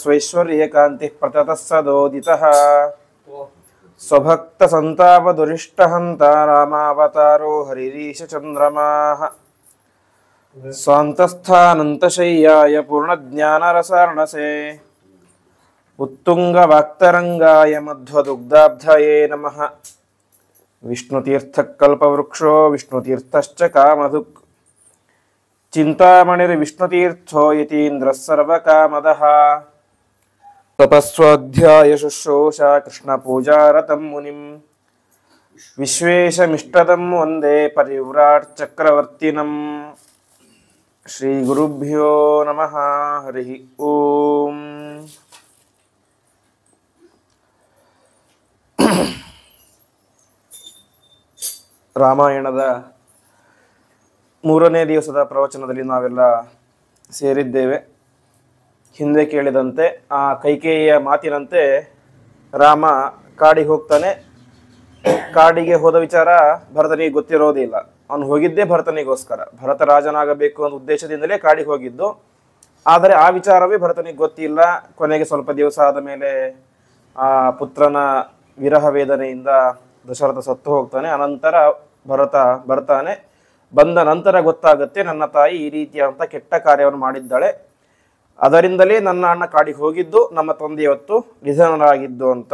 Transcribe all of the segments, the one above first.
ಸ್ವೈಶ್ವರ್ಯಕಾಂತಿ ಪ್ರತತಃ ಸದೋದಿತಃ ಸ್ವಭಕ್ತ ಸಂತಾಪದುರಿಷ್ಟಹಂತ ರಾಮಾವತಾರೋ ಹರಿರೀಶ ಚಂದ್ರಮಾಃ ಸ್ವಾಂತಸ್ಥಾನಂತಶಯ್ಯಾಯ ಪೂರ್ಣಜ್ಞಾನರಸಾರ್ಣಸೆ ಉತ್ತುಂಗವಾಕ್ತರಂಗಾಯ ಮಧ್ವದುಗ್ಧಾಬ್ಧಯೇ ನಮಃ. ವಿಷ್ಣುತೀರ್ಥಕಲ್ಪವೃಕ್ಷೋ ವಿಷ್ಣುತೀರ್ಥಶ್ಚ ಕಾಮಧುಕ್ ಚಿಂತಾಮಣಿರ್ವಿಷ್ಣುತೀರ್ಥೋ ಯತೀಂದ್ರಃ ಸರ್ವಕಾಮದಃ. ತಪಸ್ವಾಧ್ಯಾಯ ಶುಶ್ರೂಷ ಕೃಷ್ಣಪೂಜಾರತಂ ಮುನಿಂ ವಿಶ್ವೇಶಮಿಷ್ಟದಂ ವಂದೇ ಪರಿವ್ರಾಟ್ ಚಕ್ರವರ್ತಿನಂ. ಶ್ರೀ ಗುರುಭ್ಯೋ ನಮಃ. ಹರಿ ಓಂ. ರಾಮಾಯಣದ 3ನೇ ದಿವಸದ ಪ್ರವಚನದಲ್ಲಿ ನಾವೆಲ್ಲ ಸೇರಿದ್ದೇವೆ. ಹಿಂದೆ ಕೇಳಿದಂತೆ ಆ ಕೈಕೇಯಿಯ ಮಾತಿನಂತೆ ರಾಮ ಕಾಡಿಗೆ ಹೋಗ್ತಾನೆ. ಕಾಡಿಗೆ ಹೋದ ವಿಚಾರ ಭರತನಿಗೆ ಗೊತ್ತಿರೋದಿಲ್ಲ. ಅವನು ಹೋಗಿದ್ದೇ ಭರತನಿಗೋಸ್ಕರ, ಭರತ ರಾಜನಾಗಬೇಕು ಅನ್ನೋ ಉದ್ದೇಶದಿಂದಲೇ ಕಾಡಿಗೆ ಹೋಗಿದ್ದು. ಆದರೆ ಆ ವಿಚಾರವೇ ಭರತನಿಗೆ ಗೊತ್ತಿಲ್ಲ. ಕೊನೆಗೆ ಸ್ವಲ್ಪ ದಿವಸ ಆದ ಮೇಲೆ ಆ ಪುತ್ರನ ವಿರಹ ವೇದನೆಯಿಂದ ದಶರಥ ಸತ್ತು ಹೋಗ್ತಾನೆ. ಅನಂತರ ಭರತ ಬರ್ತಾನೆ. ಬಂದ ನಂತರ ಗೊತ್ತಾಗುತ್ತೆ, ನನ್ನ ತಾಯಿ ಈ ರೀತಿಯಾದಂಥ ಕೆಟ್ಟ ಕಾರ್ಯವನ್ನು ಮಾಡಿದ್ದಾಳೆ, ಅದರಿಂದಲೇ ನನ್ನ ಅಣ್ಣ ಕಾಡಿಗೆ ಹೋಗಿದ್ದು, ನಮ್ಮ ತಂದೆ ಇವತ್ತು ನಿಧನರಾಗಿದ್ದು ಅಂತ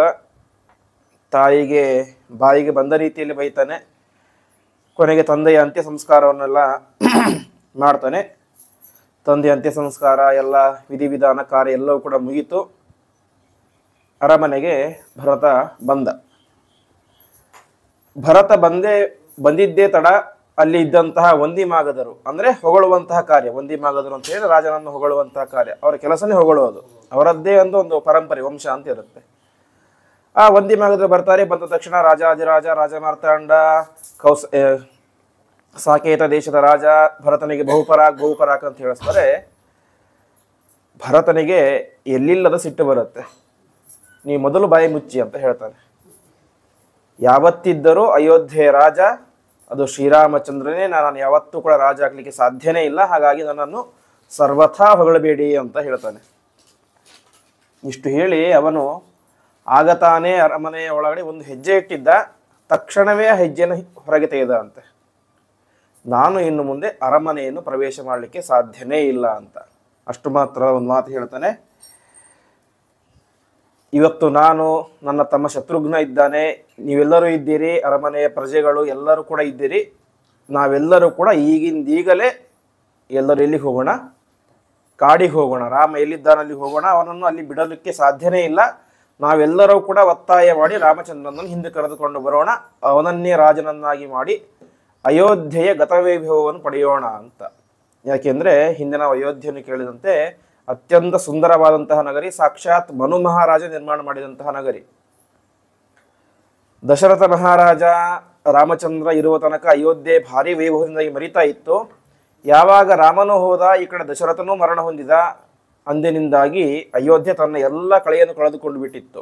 ತಾಯಿಗೆ ಬಾಯಿಗೆ ಬಂದ ರೀತಿಯಲ್ಲಿ ಬೈತಾನೆ. ಕೊನೆಗೆ ತಂದೆಯ ಅಂತ್ಯ ಸಂಸ್ಕಾರವನ್ನೆಲ್ಲ ಮಾಡ್ತಾನೆ. ತಂದೆಯ ಅಂತ್ಯ ಸಂಸ್ಕಾರ ಎಲ್ಲ ವಿಧಿವಿಧಾನ ಕಾರ್ಯ ಎಲ್ಲವೂ ಕೂಡ ಮುಗೀತು. ಅರಮನೆಗೆ ಭರತ ಬಂದ. ಭರತ ಬಂದಿದ್ದೇ ತಡ ಅಲ್ಲಿ ಇದ್ದಂತಹ ವಂದಿಮಾಗದರು, ಅಂದರೆ ಹೊಗಳುವಂತಹ ಕಾರ್ಯ. ವಂದಿಮಾಗದರು ಅಂತ ಹೇಳಿ ರಾಜನನ್ನು ಹೊಗಳುವಂತಹ ಕಾರ್ಯ, ಅವರ ಕೆಲಸನೇ ಹೊಗಳುವುದು. ಅವರದ್ದೇ ಒಂದು ಪರಂಪರೆ, ವಂಶ ಅಂತ ಇರುತ್ತೆ. ಆ ವಂದಿಮಾಗದರು ಬರ್ತಾರೆ. ಬಂದ ತಕ್ಷಣ ರಾಜಾಧಿರಾಜ ರಾಜಮಾರ್ತಾಂಡ ಸಾಕೇತ ದೇಶದ ರಾಜ ಭರತನಿಗೆ ಬಹುಪರಾಕ್ ಅಂತ ಹೇಳಿಸ್ತಾರೆ. ಭರತನಿಗೆ ಎಲ್ಲಿಲ್ಲದ ಸಿಟ್ಟು ಬರುತ್ತೆ. ನೀ ಮೊದಲು ಬಾಯಿ ಮುಚ್ಚಿ ಅಂತ ಹೇಳ್ತಾನೆ. ಯಾವತ್ತಿದ್ದರೂ ಅಯೋಧ್ಯೆ ರಾಜ ಅದು ಶ್ರೀರಾಮಚಂದ್ರನೇ, ನಾನು ಯಾವತ್ತೂ ಕೂಡ ರಾಜ ಆಗ್ಲಿಕ್ಕೆ ಸಾಧ್ಯನೇ ಇಲ್ಲ, ಹಾಗಾಗಿ ನನ್ನನ್ನು ಸರ್ವಥಾ ಹೊಗಳಬೇಡಿ ಅಂತ ಹೇಳ್ತಾನೆ. ಇಷ್ಟು ಹೇಳಿ ಅವನು ಆಗ ತಾನೇ ಅರಮನೆಯ ಒಳಗಡೆ ಒಂದು ಹೆಜ್ಜೆ ಇಟ್ಟಿದ್ದ. ತಕ್ಷಣವೇ ಆ ಹೆಜ್ಜೆಯನ್ನು ಹೊರಗೆ ತೆಗೆದ ಅಂತೆ. ನಾನು ಇನ್ನು ಮುಂದೆ ಅರಮನೆಯನ್ನು ಪ್ರವೇಶ ಮಾಡಲಿಕ್ಕೆ ಸಾಧ್ಯನೇ ಇಲ್ಲ ಅಂತ. ಅಷ್ಟು ಮಾತ್ರ ಒಂದು ಮಾತು ಹೇಳ್ತಾನೆ. ಇವತ್ತು ನಾನು, ನನ್ನ ತಮ್ಮ ಶತ್ರುಘ್ನ ಇದ್ದಾನೆ, ನೀವೆಲ್ಲರೂ ಇದ್ದೀರಿ, ಅರಮನೆಯ ಪ್ರಜೆಗಳು ಎಲ್ಲರೂ ಕೂಡ ಇದ್ದೀರಿ. ನಾವೆಲ್ಲರೂ ಕೂಡ ಈಗಲೇ ಎಲ್ಲರೂ ಎಲ್ಲಿಗೆ ಹೋಗೋಣ? ಕಾಡಿಗೆ ಹೋಗೋಣ. ರಾಮ ಎಲ್ಲಿದ್ದಾನಲ್ಲಿ ಹೋಗೋಣ. ಅವನನ್ನು ಅಲ್ಲಿ ಬಿಡಲಿಕ್ಕೆ ಸಾಧ್ಯನೇ ಇಲ್ಲ. ನಾವೆಲ್ಲರೂ ಕೂಡ ಒತ್ತಾಯ ಮಾಡಿ ರಾಮಚಂದ್ರನನ್ನು ಹಿಂದೆ ಕರೆದುಕೊಂಡು ಬರೋಣ, ಅವನನ್ನೇ ರಾಜನನ್ನಾಗಿ ಮಾಡಿ ಅಯೋಧ್ಯೆಯ ಗತವೈಭವವನ್ನು ಪಡೆಯೋಣ ಅಂತ. ಯಾಕೆಂದರೆ ಹಿಂದೆ ನಾವು ಅಯೋಧ್ಯೆಯನ್ನು ಕೇಳಿದಂತೆ ಅತ್ಯಂತ ಸುಂದರವಾದಂತಹ ನಗರಿ, ಸಾಕ್ಷಾತ್ ಮನು ಮಹಾರಾಜ ನಿರ್ಮಾಣ ಮಾಡಿದಂತಹ ನಗರಿ. ದಶರಥ ಮಹಾರಾಜ ರಾಮಚಂದ್ರ ಇರುವ ತನಕ ಅಯೋಧ್ಯೆ ಭಾರಿ ವೈಭವದಿಂದಾಗಿ ಮರಿತಾ ಇತ್ತು. ಯಾವಾಗ ರಾಮನು ಹೋದ, ಈ ಕಡೆ ದಶರಥನೂ ಮರಣ ಹೊಂದಿದ, ಅಂದಿನಿಂದಾಗಿ ಅಯೋಧ್ಯೆ ತನ್ನ ಎಲ್ಲ ಕಳೆಯನ್ನು ಕಳೆದುಕೊಂಡು ಬಿಟ್ಟಿತ್ತು.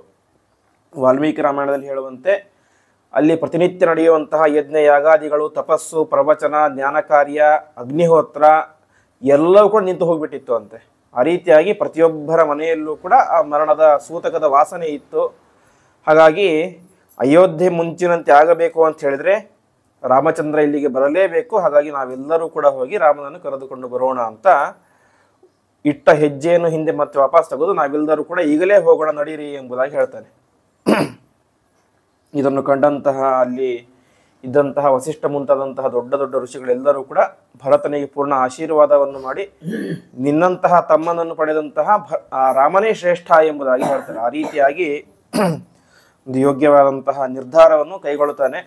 ವಾಲ್ಮೀಕಿ ರಾಮಾಯಣದಲ್ಲಿ ಹೇಳುವಂತೆ ಅಲ್ಲಿ ಪ್ರತಿನಿತ್ಯ ನಡೆಯುವಂತಹ ಯಜ್ಞ ಯಾಗಾದಿಗಳು, ತಪಸ್ಸು, ಪ್ರವಚನ, ಜ್ಞಾನ ಕಾರ್ಯ, ಅಗ್ನಿಹೋತ್ರ ಎಲ್ಲವೂ ಕೂಡ ನಿಂತು ಹೋಗ್ಬಿಟ್ಟಿತ್ತು ಅಂತೆ. ಆ ರೀತಿಯಾಗಿ ಪ್ರತಿಯೊಬ್ಬರ ಮನೆಯಲ್ಲೂ ಕೂಡ ಆ ಮರಣದ ಸೂತಕದ ವಾಸನೆ ಇತ್ತು. ಹಾಗಾಗಿ ಅಯೋಧ್ಯೆ ಮುಂಚಿನಂತೆ ಆಗಬೇಕು ಅಂತ ಹೇಳಿದ್ರೆ ರಾಮಚಂದ್ರ ಇಲ್ಲಿಗೆ ಬರಲೇಬೇಕು. ಹಾಗಾಗಿ ನಾವೆಲ್ಲರೂ ಕೂಡ ಹೋಗಿ ರಾಮನನ್ನು ಕರೆದುಕೊಂಡು ಬರೋಣ ಅಂತ ಇಟ್ಟ ಹೆಜ್ಜೆಯನ್ನು ಹಿಂದೆ ಮತ್ತೆ ವಾಪಸ್ ತೆಗೆದು ನಾವೆಲ್ಲರೂ ಕೂಡ ಈಗಲೇ ಹೋಗೋಣ ನಡೀರಿ ಎಂಬುದಾಗಿ ಹೇಳ್ತಾನೆ. ಇದನ್ನು ಕಂಡಂತಹ ಅಲ್ಲಿ ಇದ್ದಂತಹ ವಸಿಷ್ಠ ಮುಂತಾದಂತಹ ದೊಡ್ಡ ದೊಡ್ಡ ಋಷಿಗಳೆಲ್ಲರೂ ಕೂಡ ಭರತನಿಗೆ ಪೂರ್ಣ ಆಶೀರ್ವಾದವನ್ನು ಮಾಡಿ, ನಿನ್ನಂತಹ ತಮ್ಮನನ್ನು ಪಡೆದಂತಹ ರಾಮನೇ ಶ್ರೇಷ್ಠ ಎಂಬುದಾಗಿ ಹೇಳ್ತಾರೆ. ಆ ರೀತಿಯಾಗಿ ಒಂದು ಯೋಗ್ಯವಾದಂತಹ ನಿರ್ಧಾರವನ್ನು ಕೈಗೊಳ್ಳುತ್ತಾನೆ.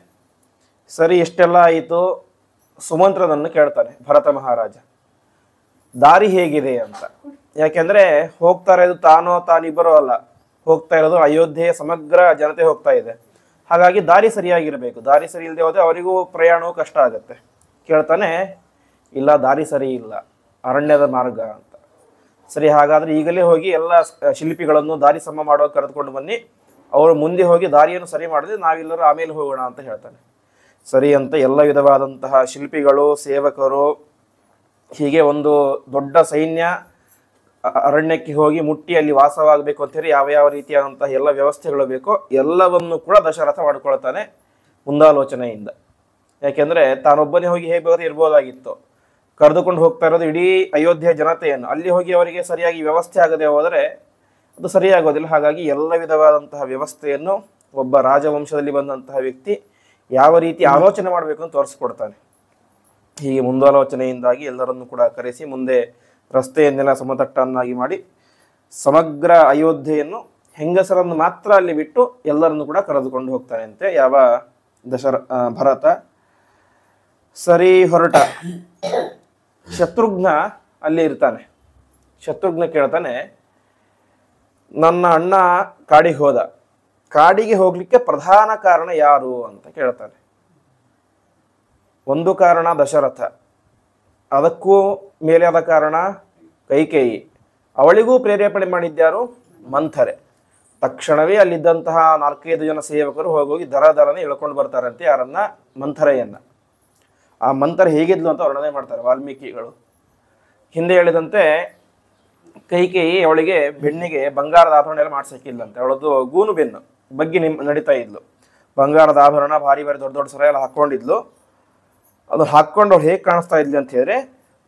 ಸರಿ, ಇಷ್ಟೆಲ್ಲ ಆಯಿತು. ಸುಮಂತ್ರನನ್ನು ಕೇಳ್ತಾನೆ ಭರತ ಮಹಾರಾಜ, ದಾರಿ ಹೇಗಿದೆ ಅಂತ. ಯಾಕೆಂದ್ರೆ ಹೋಗ್ತಾ ಇರೋದು ತಾನಿಬ್ಬರೂ ಅಲ್ಲ, ಹೋಗ್ತಾ ಇರೋದು ಅಯೋಧ್ಯೆಯ ಸಮಗ್ರ ಜನತೆ ಹೋಗ್ತಾ ಇದೆ. ಹಾಗಾಗಿ ದಾರಿ ಸರಿಯಾಗಿರಬೇಕು. ದಾರಿ ಸರಿ ಇಲ್ಲದೆ ಹೋದರೆ ಅವರಿಗೂ ಪ್ರಯಾಣವೂ ಕಷ್ಟ ಆಗುತ್ತೆ. ಕೇಳ್ತಾನೆ, ಇಲ್ಲ ದಾರಿ ಸರಿ ಇಲ್ಲ, ಅರಣ್ಯದ ಮಾರ್ಗ ಅಂತ. ಸರಿ, ಹಾಗಾದರೆ ಈಗಲೇ ಹೋಗಿ ಎಲ್ಲ ಶಿಲ್ಪಿಗಳನ್ನು ದಾರಿ ಸಮ ಮಾಡೋ ಕರೆದುಕೊಂಡು ಬನ್ನಿ, ಅವರು ಮುಂದೆ ಹೋಗಿ ದಾರಿಯನ್ನು ಸರಿ ಮಾಡಿದ್ರೆ ನಾವೆಲ್ಲರೂ ಆಮೇಲೆ ಹೋಗೋಣ ಅಂತ ಹೇಳ್ತಾನೆ. ಸರಿ ಅಂತ ಎಲ್ಲ ವಿಧವಾದಂತಹ ಶಿಲ್ಪಿಗಳು, ಸೇವಕರು, ಹೀಗೆ ಒಂದು ದೊಡ್ಡ ಸೈನ್ಯ ಅರಣ್ಯಕ್ಕೆ ಹೋಗಿ ಮುಟ್ಟಿ ಅಲ್ಲಿ ವಾಸವಾಗಬೇಕು ಅಂತೇಳಿ ಯಾವ ಯಾವ ರೀತಿಯಾದಂತಹ ಎಲ್ಲ ವ್ಯವಸ್ಥೆಗಳು ಬೇಕೋ ಎಲ್ಲವನ್ನು ಕೂಡ ದಶರಥ ಮಾಡ್ಕೊಳ್ತಾನೆ ಮುಂದಾಲೋಚನೆಯಿಂದ. ಯಾಕೆಂದ್ರೆ ತಾನೊಬ್ಬನೇ ಹೋಗಿ ಹೇಗೆ ಬೇಕಾದ್ರೆ ಇರ್ಬೋದಾಗಿತ್ತು. ಕರೆದುಕೊಂಡು ಹೋಗ್ತಾ ಇರೋದು ಇಡೀ ಅಯೋಧ್ಯೆ ಜನತೆಯನ್ನು, ಅಲ್ಲಿ ಹೋಗಿ ಅವರಿಗೆ ಸರಿಯಾಗಿ ವ್ಯವಸ್ಥೆ ಆಗದೆ ಹೋದರೆ ಅದು ಸರಿಯಾಗೋದಿಲ್ಲ. ಹಾಗಾಗಿ ಎಲ್ಲ ವಿಧವಾದಂತಹ ವ್ಯವಸ್ಥೆಯನ್ನು ಒಬ್ಬ ರಾಜವಂಶದಲ್ಲಿ ಬಂದಂತಹ ವ್ಯಕ್ತಿ ಯಾವ ರೀತಿ ಆಲೋಚನೆ ಮಾಡಬೇಕು ಅಂತ ತೋರಿಸ್ಕೊಡ್ತಾನೆ. ಹೀಗೆ ಮುಂದಾಲೋಚನೆಯಿಂದಾಗಿ ಎಲ್ಲರನ್ನು ಕೂಡ ಕರೆಸಿ ಮುಂದೆ ರಸ್ತೆಯನ್ನೆಲ್ಲ ಸಮತಟ್ಟನ್ನಾಗಿ ಮಾಡಿ ಸಮಗ್ರ ಅಯೋಧ್ಯೆಯನ್ನು ಹೆಂಗಸರನ್ನು ಮಾತ್ರ ಅಲ್ಲಿ ಬಿಟ್ಟು ಎಲ್ಲರನ್ನು ಕೂಡ ಕರೆದುಕೊಂಡು ಹೋಗ್ತಾನೆ ಅಂತೆ ಯಾವ ಭರತ. ಸರಿ ಹೊರಟ. ಶತ್ರುಘ್ನ ಅಲ್ಲಿ ಇರ್ತಾನೆ. ಶತ್ರುಘ್ನ ಕೇಳ್ತಾನೆ, ನನ್ನ ಅಣ್ಣ ಕಾಡಿಗೆ ಹೋದ, ಕಾಡಿಗೆ ಹೋಗ್ಲಿಕ್ಕೆ ಪ್ರಧಾನ ಕಾರಣ ಯಾರು ಅಂತ ಕೇಳ್ತಾನೆ. ಒಂದು ಕಾರಣ ದಶರಥ, ಅದಕ್ಕೂ ಮೇಲೆ ಆದ ಕಾರಣ ಕೈಕೇಯಿ, ಅವಳಿಗೂ ಪ್ರೇರೇಪಣೆ ಮಾಡಿದ್ಯಾರು ಮಂಥರೆ. ತಕ್ಷಣವೇ ಅಲ್ಲಿದ್ದಂತಹ 4-5 ಜನ ಸೇವಕರು ಹೋಗೋಗಿ ದರನೇ ಇಳ್ಕೊಂಡು ಬರ್ತಾರಂತೆ ಯಾರನ್ನ, ಮಂಥರೆಯನ್ನ. ಆ ಮಂಥರೆ ಹೇಗಿದ್ಲು ಅಂತ ವರ್ಣನೆ ಮಾಡ್ತಾರೆ ವಾಲ್ಮೀಕಿಗಳು. ಹಿಂದೆ ಹೇಳಿದಂತೆ ಕೈಕೇಯಿ ಅವಳಿಗೆ ಬೆನ್ನಿಗೆ ಬಂಗಾರದ ಆಭರಣ ಎಲ್ಲ ಮಾಡ್ಸಕ್ಕಿಲ್ಲಂತೆ. ಅವಳದ್ದು ಗೂನು ಬೆನ್ನು ಬಗ್ಗೆ ನಡೀತಾ ಇದ್ಲು. ಬಂಗಾರದ ಆಭರಣ ಭಾರಿ ಭಾರಿ ದೊಡ್ಡ ದೊಡ್ಡ ಸರ ಎಲ್ಲ ಹಾಕೊಂಡಿದ್ಲು. ಅದು ಹಾಕ್ಕೊಂಡು ಅವ್ಳು ಹೇಗೆ ಕಾಣಿಸ್ತಾ ಇದ್ಲಿ ಅಂತ ಹೇಳಿದ್ರೆ,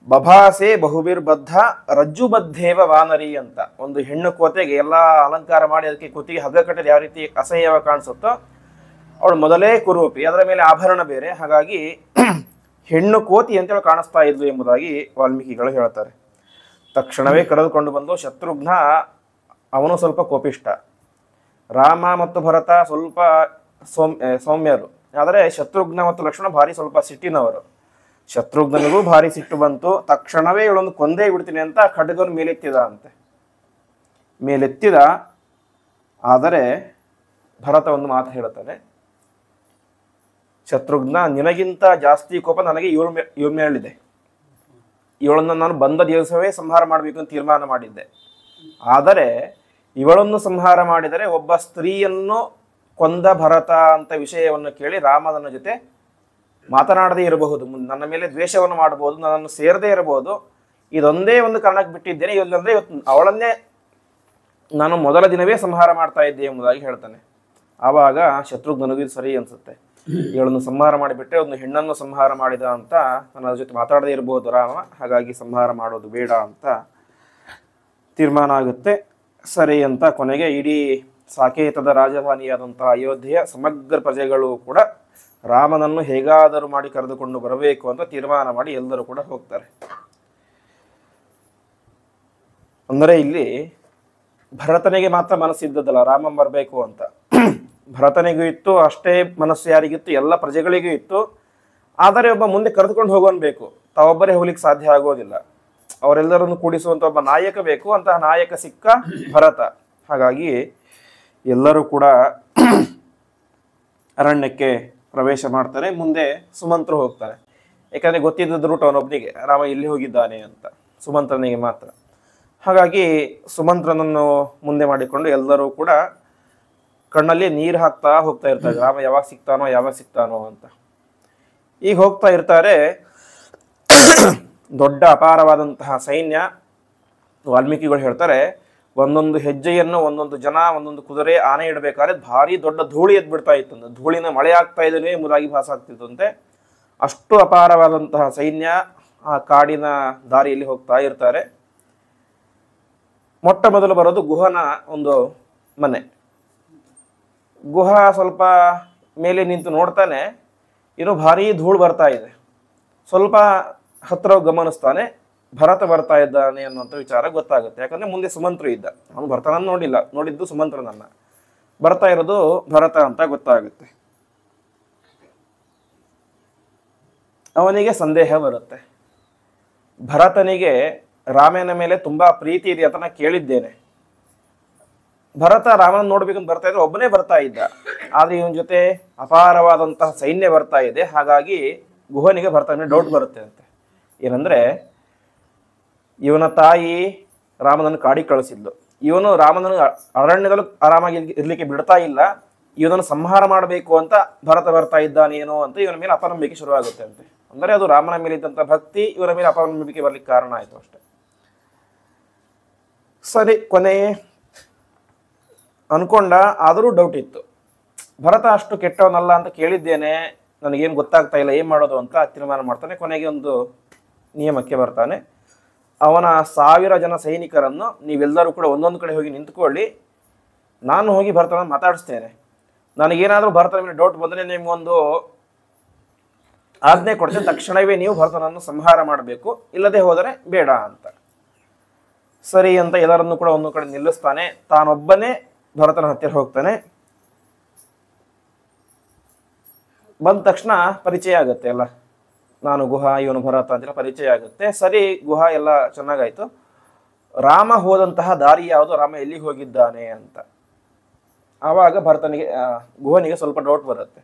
ಬಭಾಸೆ ಬಹುಬಿರ್ಬದ್ಧ ರಜ್ಜುಬದ್ಧೇವ ವಾನರಿ ಅಂತ. ಒಂದು ಹೆಣ್ಣು ಕೋತೆಗೆ ಎಲ್ಲ ಅಲಂಕಾರ ಮಾಡಿ ಅದಕ್ಕೆ ಕುತ್ತಿಗೆ ಹಗ್ಗ ಕಟ್ಟಿದ ಯಾವ ರೀತಿ ಅಸಹ್ಯವಾಗಿ ಕಾಣಿಸುತ್ತೋ, ಅವಳು ಮೊದಲೇ ಕುರೂಪಿ, ಅದರ ಮೇಲೆ ಆಭರಣ ಬೇರೆ, ಹಾಗಾಗಿ ಹೆಣ್ಣು ಕೋತಿ ಅಂತೇಳಿ ಕಾಣಿಸ್ತಾ ಇದ್ಲು ಎಂಬುದಾಗಿ ವಾಲ್ಮೀಕಿಗಳು ಹೇಳ್ತಾರೆ. ತಕ್ಷಣವೇ ಕರೆದುಕೊಂಡು ಬಂದು ಶತ್ರುಘ್ನ ಅವನು ಸ್ವಲ್ಪ ಕೋಪಿಷ್ಟ, ರಾಮ ಮತ್ತು ಭರತ ಸ್ವಲ್ಪ ಸೌಮ್ಯರು, ಆದರೆ ಶತ್ರುಘ್ನ ಮತ್ತು ಲಕ್ಷ್ಮಣ ಭಾರಿ ಸ್ವಲ್ಪ ಸಿಟ್ಟಿನವರು. ಶತ್ರುಘ್ನನಿಗೂ ಭಾರಿ ಸಿಟ್ಟು ಬಂತು. ತಕ್ಷಣವೇ ಇವಳೊಂದು ಕೊಂದೇ ಬಿಡ್ತೀನಿ ಅಂತ ಖಡ್ಗವನ್ನು ಮೇಲೆತ್ತಿದ ಅಂತೆ. ಮೇಲೆತ್ತಿದ. ಆದರೆ ಭರತ ಒಂದು ಮಾತು ಹೇಳುತ್ತಾನೆ, ಶತ್ರುಘ್ನ, ನಿನಗಿಂತ ಜಾಸ್ತಿ ಕೋಪ ನನಗೆ ಇವಳ ಮೇಲಿದೆ. ಇವಳನ್ನು ನಾನು ಬಂದ ದಿವಸವೇ ಸಂಹಾರ ಮಾಡಬೇಕು ಅಂತ ತೀರ್ಮಾನ ಮಾಡಿದ್ದೆ. ಆದರೆ ಇವಳನ್ನು ಸಂಹಾರ ಮಾಡಿದರೆ ಒಬ್ಬ ಸ್ತ್ರೀಯನ್ನು ಕೊಂದ ಭರತ ಅಂತ ವಿಷಯವನ್ನು ಕೇಳಿ ರಾಮ ನನ್ನ ಜೊತೆ ಮಾತನಾಡದೇ ಇರಬಹುದು, ನನ್ನ ಮೇಲೆ ದ್ವೇಷವನ್ನು ಮಾಡಬಹುದು, ನನ್ನನ್ನು ಸೇರದೇ ಇರಬಹುದು. ಇದೊಂದೇ ಒಂದು ಕಾರಣಕ್ಕೆ ಬಿಟ್ಟಿದ್ದೇನೆ, ಇಲ್ಲಂದ್ರೆ ಇವತ್ತು ಅವಳನ್ನೇ ನಾನು ಮೊದಲ ದಿನವೇ ಸಂಹಾರ ಮಾಡ್ತಾ ಇದ್ದೆ ಎಂಬುದಾಗಿ ಹೇಳ್ತಾನೆ. ಆವಾಗ ಶತ್ರುಘ್ನನಿಗೂ ಇದು ಸರಿ ಅನ್ಸುತ್ತೆ. ಇವಳನ್ನು ಸಂಹಾರ ಮಾಡಿಬಿಟ್ಟೆ ಒಂದು ಹೆಣ್ಣನ್ನು ಸಂಹಾರ ಮಾಡಿದ ಅಂತ ನನ್ನ ಜೊತೆ ಮಾತಾಡದೇ ಇರಬಹುದು ರಾಮ, ಹಾಗಾಗಿ ಸಂಹಾರ ಮಾಡೋದು ಬೇಡ ಅಂತ ತೀರ್ಮಾನ ಆಗುತ್ತೆ. ಸರಿ ಅಂತ ಕೊನೆಗೆ ಇಡೀ ಸಾಕೇತದ ರಾಜಧಾನಿಯಾದಂತಹ ಅಯೋಧ್ಯೆಯ ಸಮಗ್ರ ಪ್ರಜೆಗಳು ಕೂಡ ರಾಮನನ್ನು ಹೇಗಾದರೂ ಮಾಡಿ ಕರೆದುಕೊಂಡು ಬರಬೇಕು ಅಂತ ತೀರ್ಮಾನ ಮಾಡಿ ಎಲ್ಲರೂ ಕೂಡ ಹೋಗ್ತಾರೆ. ಅಂದರೆ ಇಲ್ಲಿ ಭರತನಿಗೆ ಮಾತ್ರ ಮನಸ್ಸಿದ್ದದಲ್ಲ ರಾಮ ಬರಬೇಕು ಅಂತ. ಭರತನಿಗೂ ಇತ್ತು, ಅಷ್ಟೇ ಮನಸ್ಸು ಯಾರಿಗಿತ್ತು, ಎಲ್ಲ ಪ್ರಜೆಗಳಿಗೂ ಇತ್ತು. ಆದರೆ ಒಬ್ಬ ಮುಂದೆ ಕರೆದುಕೊಂಡು ಹೋಗೋನ್ ಬೇಕು, ತಾವೊಬ್ಬರೇ ಹೋಗ್ಲಿಕ್ಕೆ ಸಾಧ್ಯ ಆಗೋದಿಲ್ಲ. ಅವರೆಲ್ಲರನ್ನು ಕೂಡಿಸುವಂತ ಒಬ್ಬ ನಾಯಕ ಬೇಕು. ಅಂತಹ ನಾಯಕ ಸಿಕ್ಕ ಭರತ. ಹಾಗಾಗಿ ಎಲ್ಲರೂ ಕೂಡ ಅರಣ್ಯಕ್ಕೆ ಪ್ರವೇಶ ಮಾಡ್ತಾರೆ. ಮುಂದೆ ಸುಮಂತ್ರ ಹೋಗ್ತಾರೆ. ಯಾಕಂದ್ರೆ ಗೊತ್ತಿದ್ದದ ರೂಟ್ ಅವನೊಬ್ಬನಿಗೆ, ರಾಮ ಇಲ್ಲಿ ಹೋಗಿದ್ದಾನೆ ಅಂತ, ಸುಮಂತ್ರನಿಗೆ ಮಾತ್ರ. ಹಾಗಾಗಿ ಸುಮಂತ್ರನನ್ನು ಮುಂದೆ ಮಾಡಿಕೊಂಡು ಎಲ್ಲರೂ ಕೂಡ ಕಣ್ಣಲ್ಲಿ ನೀರು ಹಾಕ್ತಾ ಹೋಗ್ತಾ ಇರ್ತಾರೆ, ರಾಮ ಯಾವಾಗ ಸಿಗ್ತಾನೋ ಅಂತ. ಈಗ ಹೋಗ್ತಾ ಇರ್ತಾರೆ. ದೊಡ್ಡ ಅಪಾರವಾದಂತಹ ಸೈನ್ಯ. ವಾಲ್ಮೀಕಿಗಳು ಹೇಳ್ತಾರೆ, ಒಂದೊಂದು ಹೆಜ್ಜೆಯನ್ನು ಒಂದೊಂದು ಜನ, ಒಂದೊಂದು ಕುದುರೆ, ಆನೆ ಇಡಬೇಕಾದ್ರೆ ಭಾರಿ ದೊಡ್ಡ ಧೂಳಿ ಎದ್ಬಿಡ್ತಾ ಇತ್ತಂತೆ. ಧೂಳಿನ ಮಳೆ ಆಗ್ತಾ ಇದ್ದೇನೆ ಎಂಬುದಾಗಿ ಭಾಸ ಆಗ್ತಿತ್ತಂತೆ. ಅಷ್ಟು ಅಪಾರವಾದಂತಹ ಸೈನ್ಯ ಆ ಕಾಡಿನ ದಾರಿಯಲ್ಲಿ ಹೋಗ್ತಾ ಇರ್ತಾರೆ. ಮೊಟ್ಟ ಮೊದಲು ಬರೋದು ಗುಹನ ಒಂದು ಮನೆ. ಗುಹ ಸ್ವಲ್ಪ ಮೇಲೆ ನಿಂತು ನೋಡ್ತಾನೆ, ಇನ್ನು ಭಾರಿ ಧೂಳು ಬರ್ತಾ ಇದೆ. ಸ್ವಲ್ಪ ಹತ್ರ ಗಮನಿಸ್ತಾನೆ, ಭರತ ಬರ್ತಾ ಇದ್ದಾನೆ ಅನ್ನುವಂಥ ವಿಚಾರ ಗೊತ್ತಾಗುತ್ತೆ. ಯಾಕಂದ್ರೆ ಮುಂದೆ ಸುಮಂತ್ರ ಇದ್ದ, ಅವನು ಭರತನನ್ನು ನೋಡಿಲ್ಲ, ನೋಡಿದ್ದು ಸುಮಂತ್ರನನ್ನ. ಬರ್ತಾ ಇರೋದು ಭರತ ಅಂತ ಗೊತ್ತಾಗುತ್ತೆ. ಅವನಿಗೆ ಸಂದೇಹ ಬರುತ್ತೆ, ಭರತನಿಗೆ ರಾಮನ ಮೇಲೆ ತುಂಬಾ ಪ್ರೀತಿ ಇದೆ ಅಂತ ನಾನು ಕೇಳಿದ್ದೇನೆ. ಭರತ ರಾಮನ ನೋಡ್ಬೇಕಂತ ಬರ್ತಾ ಇದ್ರೆ ಒಬ್ಬನೇ ಬರ್ತಾ ಇದ್ದ, ಆದ್ರೆ ಇವನ ಜೊತೆ ಅಪಾರವಾದಂತಹ ಸೈನ್ಯ ಬರ್ತಾ ಇದೆ. ಹಾಗಾಗಿ ಗುಹನಿಗೆ ಭರತನ ಡೌಟ್ ಬರುತ್ತೆ ಅಂತೆ. ಏನಂದ್ರೆ, ಇವನ ತಾಯಿ ರಾಮನನ್ನು ಕಾಡಿಗೆ ಕಳಿಸಿದ್ಲು, ಇವನು ರಾಮನನ್ನು ಅರಣ್ಯದಲ್ಲೂ ಆರಾಮಾಗಿ ಇರ್ಲಿಕ್ಕೆ ಬಿಡ್ತಾ ಇಲ್ಲ, ಇವನನ್ನು ಸಂಹಾರ ಮಾಡಬೇಕು ಅಂತ ಭರತ ಬರ್ತಾ ಇದ್ದಾನೇನೋ ಅಂತ ಇವನ ಮೇಲೆ ಅಪನಂಬಿಕೆ ಶುರುವಾಗುತ್ತೆ ಅಂತೆ. ಅಂದರೆ ಅದು ರಾಮನ ಮೇಲೆ ಇದ್ದಂಥ ಭಕ್ತಿ ಇವನ ಮೇಲೆ ಅಪನಂಬಿಕೆ ಬರ್ಲಿಕ್ಕೆ ಕಾರಣ ಆಯಿತು ಅಷ್ಟೆ. ಸರಿ, ಕೊನೆ ಅನ್ಕೊಂಡ, ಆದರೂ ಡೌಟ್ ಇತ್ತು. ಭರತ ಅಷ್ಟು ಕೆಟ್ಟವನಲ್ಲ ಅಂತ ಕೇಳಿದ್ದೇನೆ, ನನಗೇನು ಗೊತ್ತಾಗ್ತಾ ಇಲ್ಲ, ಏನು ಮಾಡೋದು ಅಂತ ತೀರ್ಮಾನ ಮಾಡ್ತಾನೆ. ಕೊನೆಗೆ ಒಂದು ನಿಯಮಕ್ಕೆ ಬರ್ತಾನೆ. ಅವನ 1000 ಜನ ಸೈನಿಕರನ್ನು ನೀವೆಲ್ಲರೂ ಕೂಡ ಒಂದೊಂದು ಕಡೆ ಹೋಗಿ ನಿಂತ್ಕೊಳ್ಳಿ, ನಾನು ಹೋಗಿ ಭರತನ ಮಾತಾಡಿಸ್ತೇನೆ. ನನಗೇನಾದರೂ ಭರತನ ಮೇಲೆ ಡೌಟ್ ಬಂದರೆ ನಿಮಗೊಂದು ಆಜ್ಞೆ ಕೊಡ್ತೇನೆ, ತಕ್ಷಣವೇ ನೀವು ಭರತನನ್ನು ಸಂಹಾರ ಮಾಡಬೇಕು, ಇಲ್ಲದೆ ಹೋದರೆ ಬೇಡ ಅಂತ. ಸರಿ ಅಂತ ಎಲ್ಲರನ್ನೂ ಕೂಡ ಒಂದು ಕಡೆ ನಿಲ್ಲಿಸ್ತಾನೆ. ತಾನೊಬ್ಬನೇ ಭರತನ ಹತ್ತಿರ ಹೋಗ್ತಾನೆ. ಬಂದ ತಕ್ಷಣ ಪರಿಚಯ ಆಗುತ್ತೆ ಎಲ್ಲ, ನಾನು ಗುಹ, ಇವನು ಭರತ ಅಂತೆಲ್ಲ ಪರಿಚಯ ಆಗುತ್ತೆ. ಸರಿ, ಗುಹ ಎಲ್ಲ ಚೆನ್ನಾಗಾಯ್ತು. ರಾಮ ಹೋದಂತಹ ದಾರಿ ಯಾವುದು, ರಾಮ ಎಲ್ಲಿಗೆ ಹೋಗಿದ್ದಾನೆ ಅಂತ ಆವಾಗ ಭರತನಿಗೆ ಗುಹನಿಗೆ ಸ್ವಲ್ಪ ಡೌಟ್ ಬರುತ್ತೆ.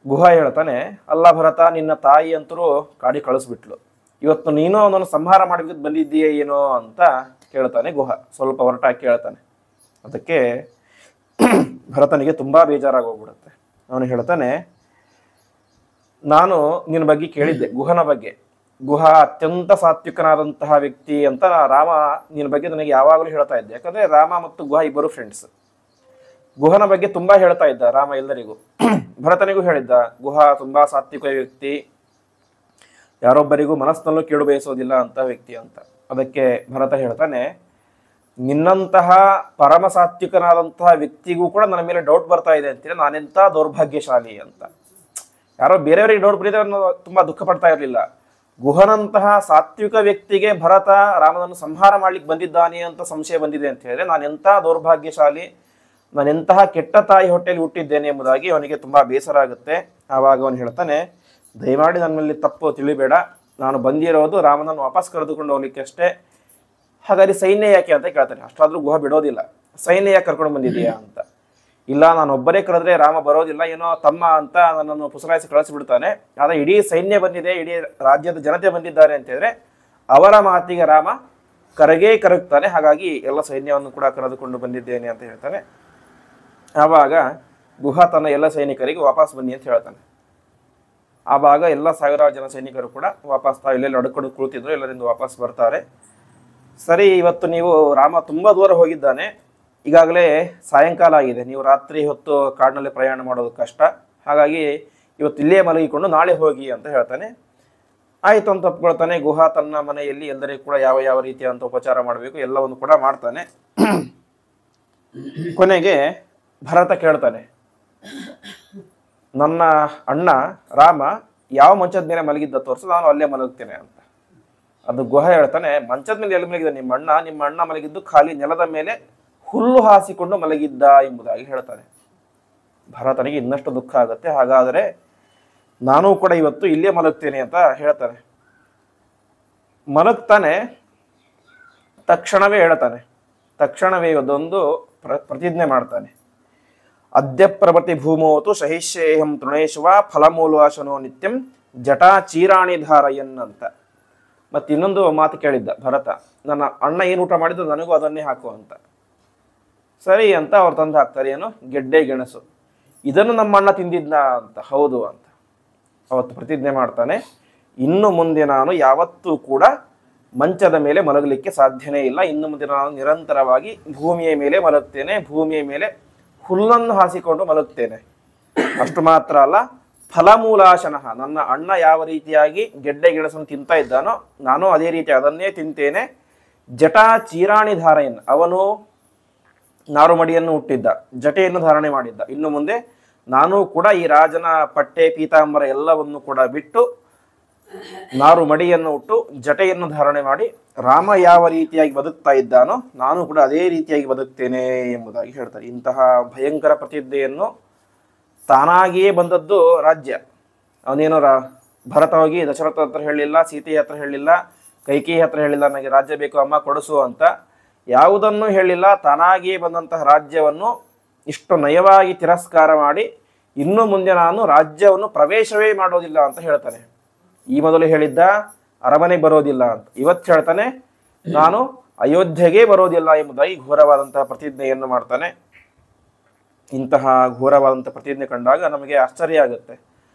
ಗುಹ ಹೇಳ್ತಾನೆ, ಅಲ್ಲ ಭರತ, ನಿನ್ನ ತಾಯಿ ಅಂತರೂ ಕಾಡಿ ಕಳಿಸ್ಬಿಟ್ಲು, ಇವತ್ತು ನೀನು ಅವನನ್ನು ಸಂಹಾರ ಮಾಡಬೇಕಿದ್ದು ಬಂದಿದ್ದೀಯೇ ಏನೋ ಅಂತ ಕೇಳ್ತಾನೆ ಗುಹ. ಸ್ವಲ್ಪ ಹೊರಟಾಗಿ ಕೇಳ್ತಾನೆ. ಅದಕ್ಕೆ ಭರತನಿಗೆ ತುಂಬ ಬೇಜಾರಾಗೋಗ್ಬಿಡುತ್ತೆ. ಅವನು ಹೇಳ್ತಾನೆ, ನಾನು ನಿನ್ನ ಬಗ್ಗೆ ಕೇಳಿದ್ದೆ, ಗುಹನ ಬಗ್ಗೆ. ಗುಹ ಅತ್ಯಂತ ಸಾತ್ವಿಕನಾದಂತಹ ವ್ಯಕ್ತಿ ಅಂತ ರಾಮ ನಿನ್ನ ಬಗ್ಗೆ ನನಗೆ ಯಾವಾಗಲೂ ಹೇಳ್ತಾ ಇದ್ದೆ. ಯಾಕಂದರೆ ರಾಮ ಮತ್ತು ಗುಹ ಇಬ್ಬರು ಫ್ರೆಂಡ್ಸ್. ಗುಹನ ಬಗ್ಗೆ ತುಂಬ ಹೇಳ್ತಾ ಇದ್ದ ರಾಮ ಎಲ್ಲರಿಗೂ. ಭರತನಿಗೂ ಹೇಳಿದ್ದ, ಗುಹ ತುಂಬ ಸಾತ್ವಿಕ ವ್ಯಕ್ತಿ, ಯಾರೊಬ್ಬರಿಗೂ ಮನಸ್ಸಿನಲ್ಲೂ ಕೇಳು ಬಯಸೋದಿಲ್ಲ ಅಂತ ವ್ಯಕ್ತಿ ಅಂತ. ಅದಕ್ಕೆ ಭರತ ಹೇಳ್ತಾನೆ, ನಿನ್ನಂತಹ ಪರಮ ಸಾತ್ವಿಕನಾದಂತಹ ವ್ಯಕ್ತಿಗೂ ಕೂಡ ನನ್ನ ಮೇಲೆ ಡೌಟ್ ಬರ್ತಾ ಇದೆ ಅಂತೀರ, ನಾನೆಂಥ ದೌರ್ಭಾಗ್ಯಶಾಲಿ ಅಂತ. ಯಾರೋ ಬೇರೆಯವರಿಗೆ ಡೌಟ್ ಬರೀದ್ರೆ ಅವನು ತುಂಬ ದುಃಖ ಪಡ್ತಾ ಇರಲಿಲ್ಲ. ಗುಹನಂತಹ ಸಾತ್ವಿಕ ವ್ಯಕ್ತಿಗೆ ಭರತ ರಾಮನನ್ನು ಸಂಹಾರ ಮಾಡ್ಲಿಕ್ಕೆ ಬಂದಿದ್ದಾನೆ ಅಂತ ಸಂಶಯ ಬಂದಿದೆ ಅಂತ ಹೇಳಿದ್ರೆ, ನಾನೆಂಥ ದೌರ್ಭಾಗ್ಯಶಾಲಿ, ನಾನೆಂತಹ ಕೆಟ್ಟ ತಾಯಿ ಹೊಟ್ಟೆಯಲ್ಲಿ ಹುಟ್ಟಿದ್ದೇನೆ ಎಂಬುದಾಗಿ ಅವನಿಗೆ ತುಂಬ ಬೇಸರ ಆಗುತ್ತೆ. ಆವಾಗ ಅವನು ಹೇಳ್ತಾನೆ, ದಯಮಾಡಿ ನನ್ನ ಮೇಲೆ ತಪ್ಪು ತಿಳಿಬೇಡ, ನಾನು ಬಂದಿರೋದು ರಾಮನನ್ನು ವಾಪಸ್ ಕರೆದುಕೊಂಡು ಹೋಗ್ಲಿಕ್ಕೆ ಅಷ್ಟೇ. ಹಾಗಾದ್ರೆ ಸೈನ್ಯ ಯಾಕೆ ಅಂತ ಕೇಳ್ತಾನೆ. ಅಷ್ಟಾದ್ರೂ ಗುಹ ಬಿಡೋದಿಲ್ಲ. ಸೈನ್ಯ ಯಾಕೆ ಕರ್ಕೊಂಡು ಬಂದಿದೆಯಾ ಅಂತ. ಇಲ್ಲ, ನಾನು ಒಬ್ಬರೇ ಕರೆದ್ರೆ ರಾಮ ಬರೋದಿಲ್ಲ, ಏನೋ ತಮ್ಮ ಅಂತ ನನ್ನನ್ನು ಪುಸಲಾಯಿಸಿ ಕಳಿಸಿಬಿಡ್ತಾನೆ. ಆದರೆ ಇಡೀ ಸೈನ್ಯ ಬಂದಿದೆ, ಇಡೀ ರಾಜ್ಯದ ಜನತೆ ಬಂದಿದ್ದಾರೆ ಅಂತ ಹೇಳಿದ್ರೆ ಅವರ ಮಾತಿಗೆ ರಾಮ ಕರಗುತ್ತಾನೆ. ಹಾಗಾಗಿ ಎಲ್ಲ ಸೈನ್ಯವನ್ನು ಕೂಡ ಕರೆದುಕೊಂಡು ಬಂದಿದ್ದೇನೆ ಅಂತ ಹೇಳ್ತಾನೆ. ಆವಾಗ ಗುಹ ತನ್ನ ಎಲ್ಲ ಸೈನಿಕರಿಗೆ ವಾಪಸ್ ಬನ್ನಿ ಅಂತ ಹೇಳ್ತಾನೆ. ಆವಾಗ ಎಲ್ಲ 1000 ಜನ ಸೈನಿಕರು ಕೂಡ ವಾಪಸ್ ಎಲ್ಲೆಲ್ಲಿ ಅಡ್ಕೊಂಡು ಕುಳಿತಿದ್ರು ಎಲ್ಲರಿಂದ ವಾಪಸ್ ಬರ್ತಾರೆ. ಸರಿ, ಇವತ್ತು ನೀವು ರಾಮ ತುಂಬ ದೂರ ಹೋಗಿದ್ದಾನೆ, ಈಗಾಗಲೇ ಸಾಯಂಕಾಲ ಆಗಿದೆ, ನೀವು ರಾತ್ರಿ ಹೊತ್ತು ಕಾಡಿನಲ್ಲಿ ಪ್ರಯಾಣ ಮಾಡೋದು ಕಷ್ಟ, ಹಾಗಾಗಿ ಇವತ್ತು ಇಲ್ಲೇ ಮಲಗಿಕೊಂಡು ನಾಳೆ ಹೋಗಿ ಅಂತ ಹೇಳ್ತಾನೆ. ಆಯಿತು ಅಂತ ಒಪ್ಕೊಳ್ತಾನೆ. ಗುಹ ತನ್ನ ಮನೆಯಲ್ಲಿ ಎಲ್ಲರಿಗೂ ಕೂಡ ಯಾವ ಯಾವ ರೀತಿಯಾದಂಥ ಉಪಚಾರ ಮಾಡಬೇಕು ಎಲ್ಲವನ್ನು ಕೂಡ ಮಾಡ್ತಾನೆ. ಕೊನೆಗೆ ಭರತ ಕೇಳ್ತಾನೆ, ನನ್ನ ಅಣ್ಣ ರಾಮ ಯಾವ ಮಂಚದ ಮೇಲೆ ಮಲಗಿದ್ದ ತೋರಿಸು, ನಾನು ಅಲ್ಲೇ ಮಲಗ್ತೇನೆ ಅಂತ. ಅದು ಗುಹ ಹೇಳ್ತಾನೆ, ಮಂಚದ ಮೇಲೆ ಎಲ್ಲಿ ಮಲಗಿದ ನಿಮ್ಮ ಅಣ್ಣ ಮಲಗಿದ್ದು ಖಾಲಿ ನೆಲದ ಮೇಲೆ ಹುಲ್ಲು ಹಾಸಿಕೊಂಡು ಮಲಗಿದ್ದ ಎಂಬುದಾಗಿ ಹೇಳ್ತಾನೆ. ಭರತನಿಗೆ ಇನ್ನಷ್ಟು ದುಃಖ ಆಗುತ್ತೆ. ಹಾಗಾದರೆ ನಾನು ಕೂಡ ಇವತ್ತು ಇಲ್ಲೇ ಮಲಗ್ತೇನೆ ಅಂತ ಹೇಳ್ತಾನೆ. ಮಲಗ್ತಾನೆ. ತಕ್ಷಣವೇ ಹೇಳ್ತಾನೆ, ತಕ್ಷಣವೇ ಅದೊಂದು ಪ್ರತಿಜ್ಞೆ ಮಾಡ್ತಾನೆ. ಅದ್ಯ ಪ್ರಭೃತಿ ಭೂಮೋತು ಸಹಿಷ್ಯೇಹಂ ತೃಣೇಶ್ವ ಫಲಮೂಲಾಶನೋ ನಿತ್ಯಂ ಜಟಾ ಚೀರಾಣಿ ಧಾರಯನ್ ಅಂತ. ಮತ್ತೆ ಇನ್ನೊಂದು ಮಾತು ಕೇಳಿದ್ದ ಭರತ, ನನ್ನ ಅಣ್ಣ ಏನು ಊಟ ಮಾಡಿದ್ದು ನನಗೂ ಅದನ್ನೇ ಹಾಕು ಅಂತ. ಸರಿ ಅಂತ ಅವ್ರು ತಂದು ಹಾಕ್ತಾರೆ. ಏನು, ಗೆಡ್ಡೆ ಗೆಣಸು, ಇದನ್ನು ನಮ್ಮ ಅಣ್ಣ ತಿಂದಿದ್ನ ಅಂತ. ಹೌದು ಅಂತ ಅವತ್ತು ಪ್ರತಿಜ್ಞೆ ಮಾಡ್ತಾನೆ. ಇನ್ನು ಮುಂದೆ ನಾನು ಯಾವತ್ತೂ ಕೂಡ ಮಂಚದ ಮೇಲೆ ಮಲಗಲಿಕ್ಕೆ ಸಾಧ್ಯನೇ ಇಲ್ಲ. ಇನ್ನು ಮುಂದೆ ನಾನು ನಿರಂತರವಾಗಿ ಭೂಮಿಯ ಮೇಲೆ ಮಲಗ್ತೇನೆ, ಭೂಮಿಯ ಮೇಲೆ ಹುಲ್ಲನ್ನು ಹಾಸಿಕೊಂಡು ಮಲಗ್ತೇನೆ. ಅಷ್ಟು ಮಾತ್ರ ಅಲ್ಲ, ಫಲಮೂಲಾಶನಃ, ನನ್ನ ಅಣ್ಣ ಯಾವ ರೀತಿಯಾಗಿ ಗೆಡ್ಡೆ ಗೆಣಸನ್ನು ತಿಂತಾ ಇದ್ದಾನೋ ನಾನು ಅದೇ ರೀತಿ ಅದನ್ನೇ ತಿಂತೇನೆ. ಜಟಾ ಚೀರಾಣಿ ಧಾರೆಯನ್ನು, ಅವನು ನಾರುಮಡಿಯನ್ನು ಹುಟ್ಟಿದ್ದ, ಜಟೆಯನ್ನು ಧಾರಣೆ ಮಾಡಿದ್ದ. ಇನ್ನು ಮುಂದೆ ನಾನು ಕೂಡ ಈ ರಾಜನ ಪಟ್ಟೆ ಪೀತಾಂಬರ ಎಲ್ಲವನ್ನು ಕೂಡ ಬಿಟ್ಟು ನಾರು ಮಡಿಯನ್ನು ಹುಟ್ಟು ಜಟೆಯನ್ನು ಧಾರಣೆ ಮಾಡಿ ರಾಮ ಯಾವ ರೀತಿಯಾಗಿ ಬದುಕ್ತಾ ಇದ್ದಾನೋ ನಾನು ಕೂಡ ಅದೇ ರೀತಿಯಾಗಿ ಬದುಕ್ತೇನೆ ಎಂಬುದಾಗಿ ಹೇಳ್ತಾರೆ. ಇಂತಹ ಭಯಂಕರ ಪ್ರತಿಜ್ಞೆಯನ್ನು ತಾನಾಗಿಯೇ ಬಂದದ್ದು ರಾಜ್ಯ. ಅವನೇನೋ ಭರತ ಹೋಗಿ ದಶರಥ ಹತ್ರ ಹೇಳಿಲ್ಲ, ಸೀತೆಯ ಹತ್ರ ಹೇಳಿಲ್ಲ, ಕೈಕೇಯಿ ಹತ್ರ ಹೇಳಿಲ್ಲ, ನನಗೆ ರಾಜ್ಯ ಬೇಕು ಅಮ್ಮ ಕೊಡಿಸು ಅಂತ ಯಾವುದನ್ನು ಹೇಳಿಲ್ಲ. ತಾನಾಗಿಯೇ ಬಂದಂತಹ ರಾಜ್ಯವನ್ನು ಇಷ್ಟು ನಯವಾಗಿ ತಿರಸ್ಕಾರ ಮಾಡಿ ಇನ್ನು ಮುಂದೆ ನಾನು ರಾಜ್ಯವನ್ನು ಪ್ರವೇಶವೇ ಮಾಡೋದಿಲ್ಲ ಅಂತ ಹೇಳ್ತಾನೆ. ಈ ಮೊದಲು ಹೇಳಿದ್ದ ಅರಮನೆಗೆ ಬರೋದಿಲ್ಲ ಅಂತ, ಇವತ್ತು ಹೇಳ್ತಾನೆ ನಾನು ಅಯೋಧ್ಯೆಗೆ ಬರೋದಿಲ್ಲ ಎಂಬುದಾಗಿ ಘೋರವಾದಂತಹ ಪ್ರತಿಜ್ಞೆಯನ್ನು ಮಾಡ್ತಾನೆ. ಇಂತಹ ಘೋರವಾದಂಥ ಪ್ರತಿಜ್ಞೆ ಕಂಡಾಗ ನಮಗೆ ಆಶ್ಚರ್ಯ ಆಗುತ್ತೆ.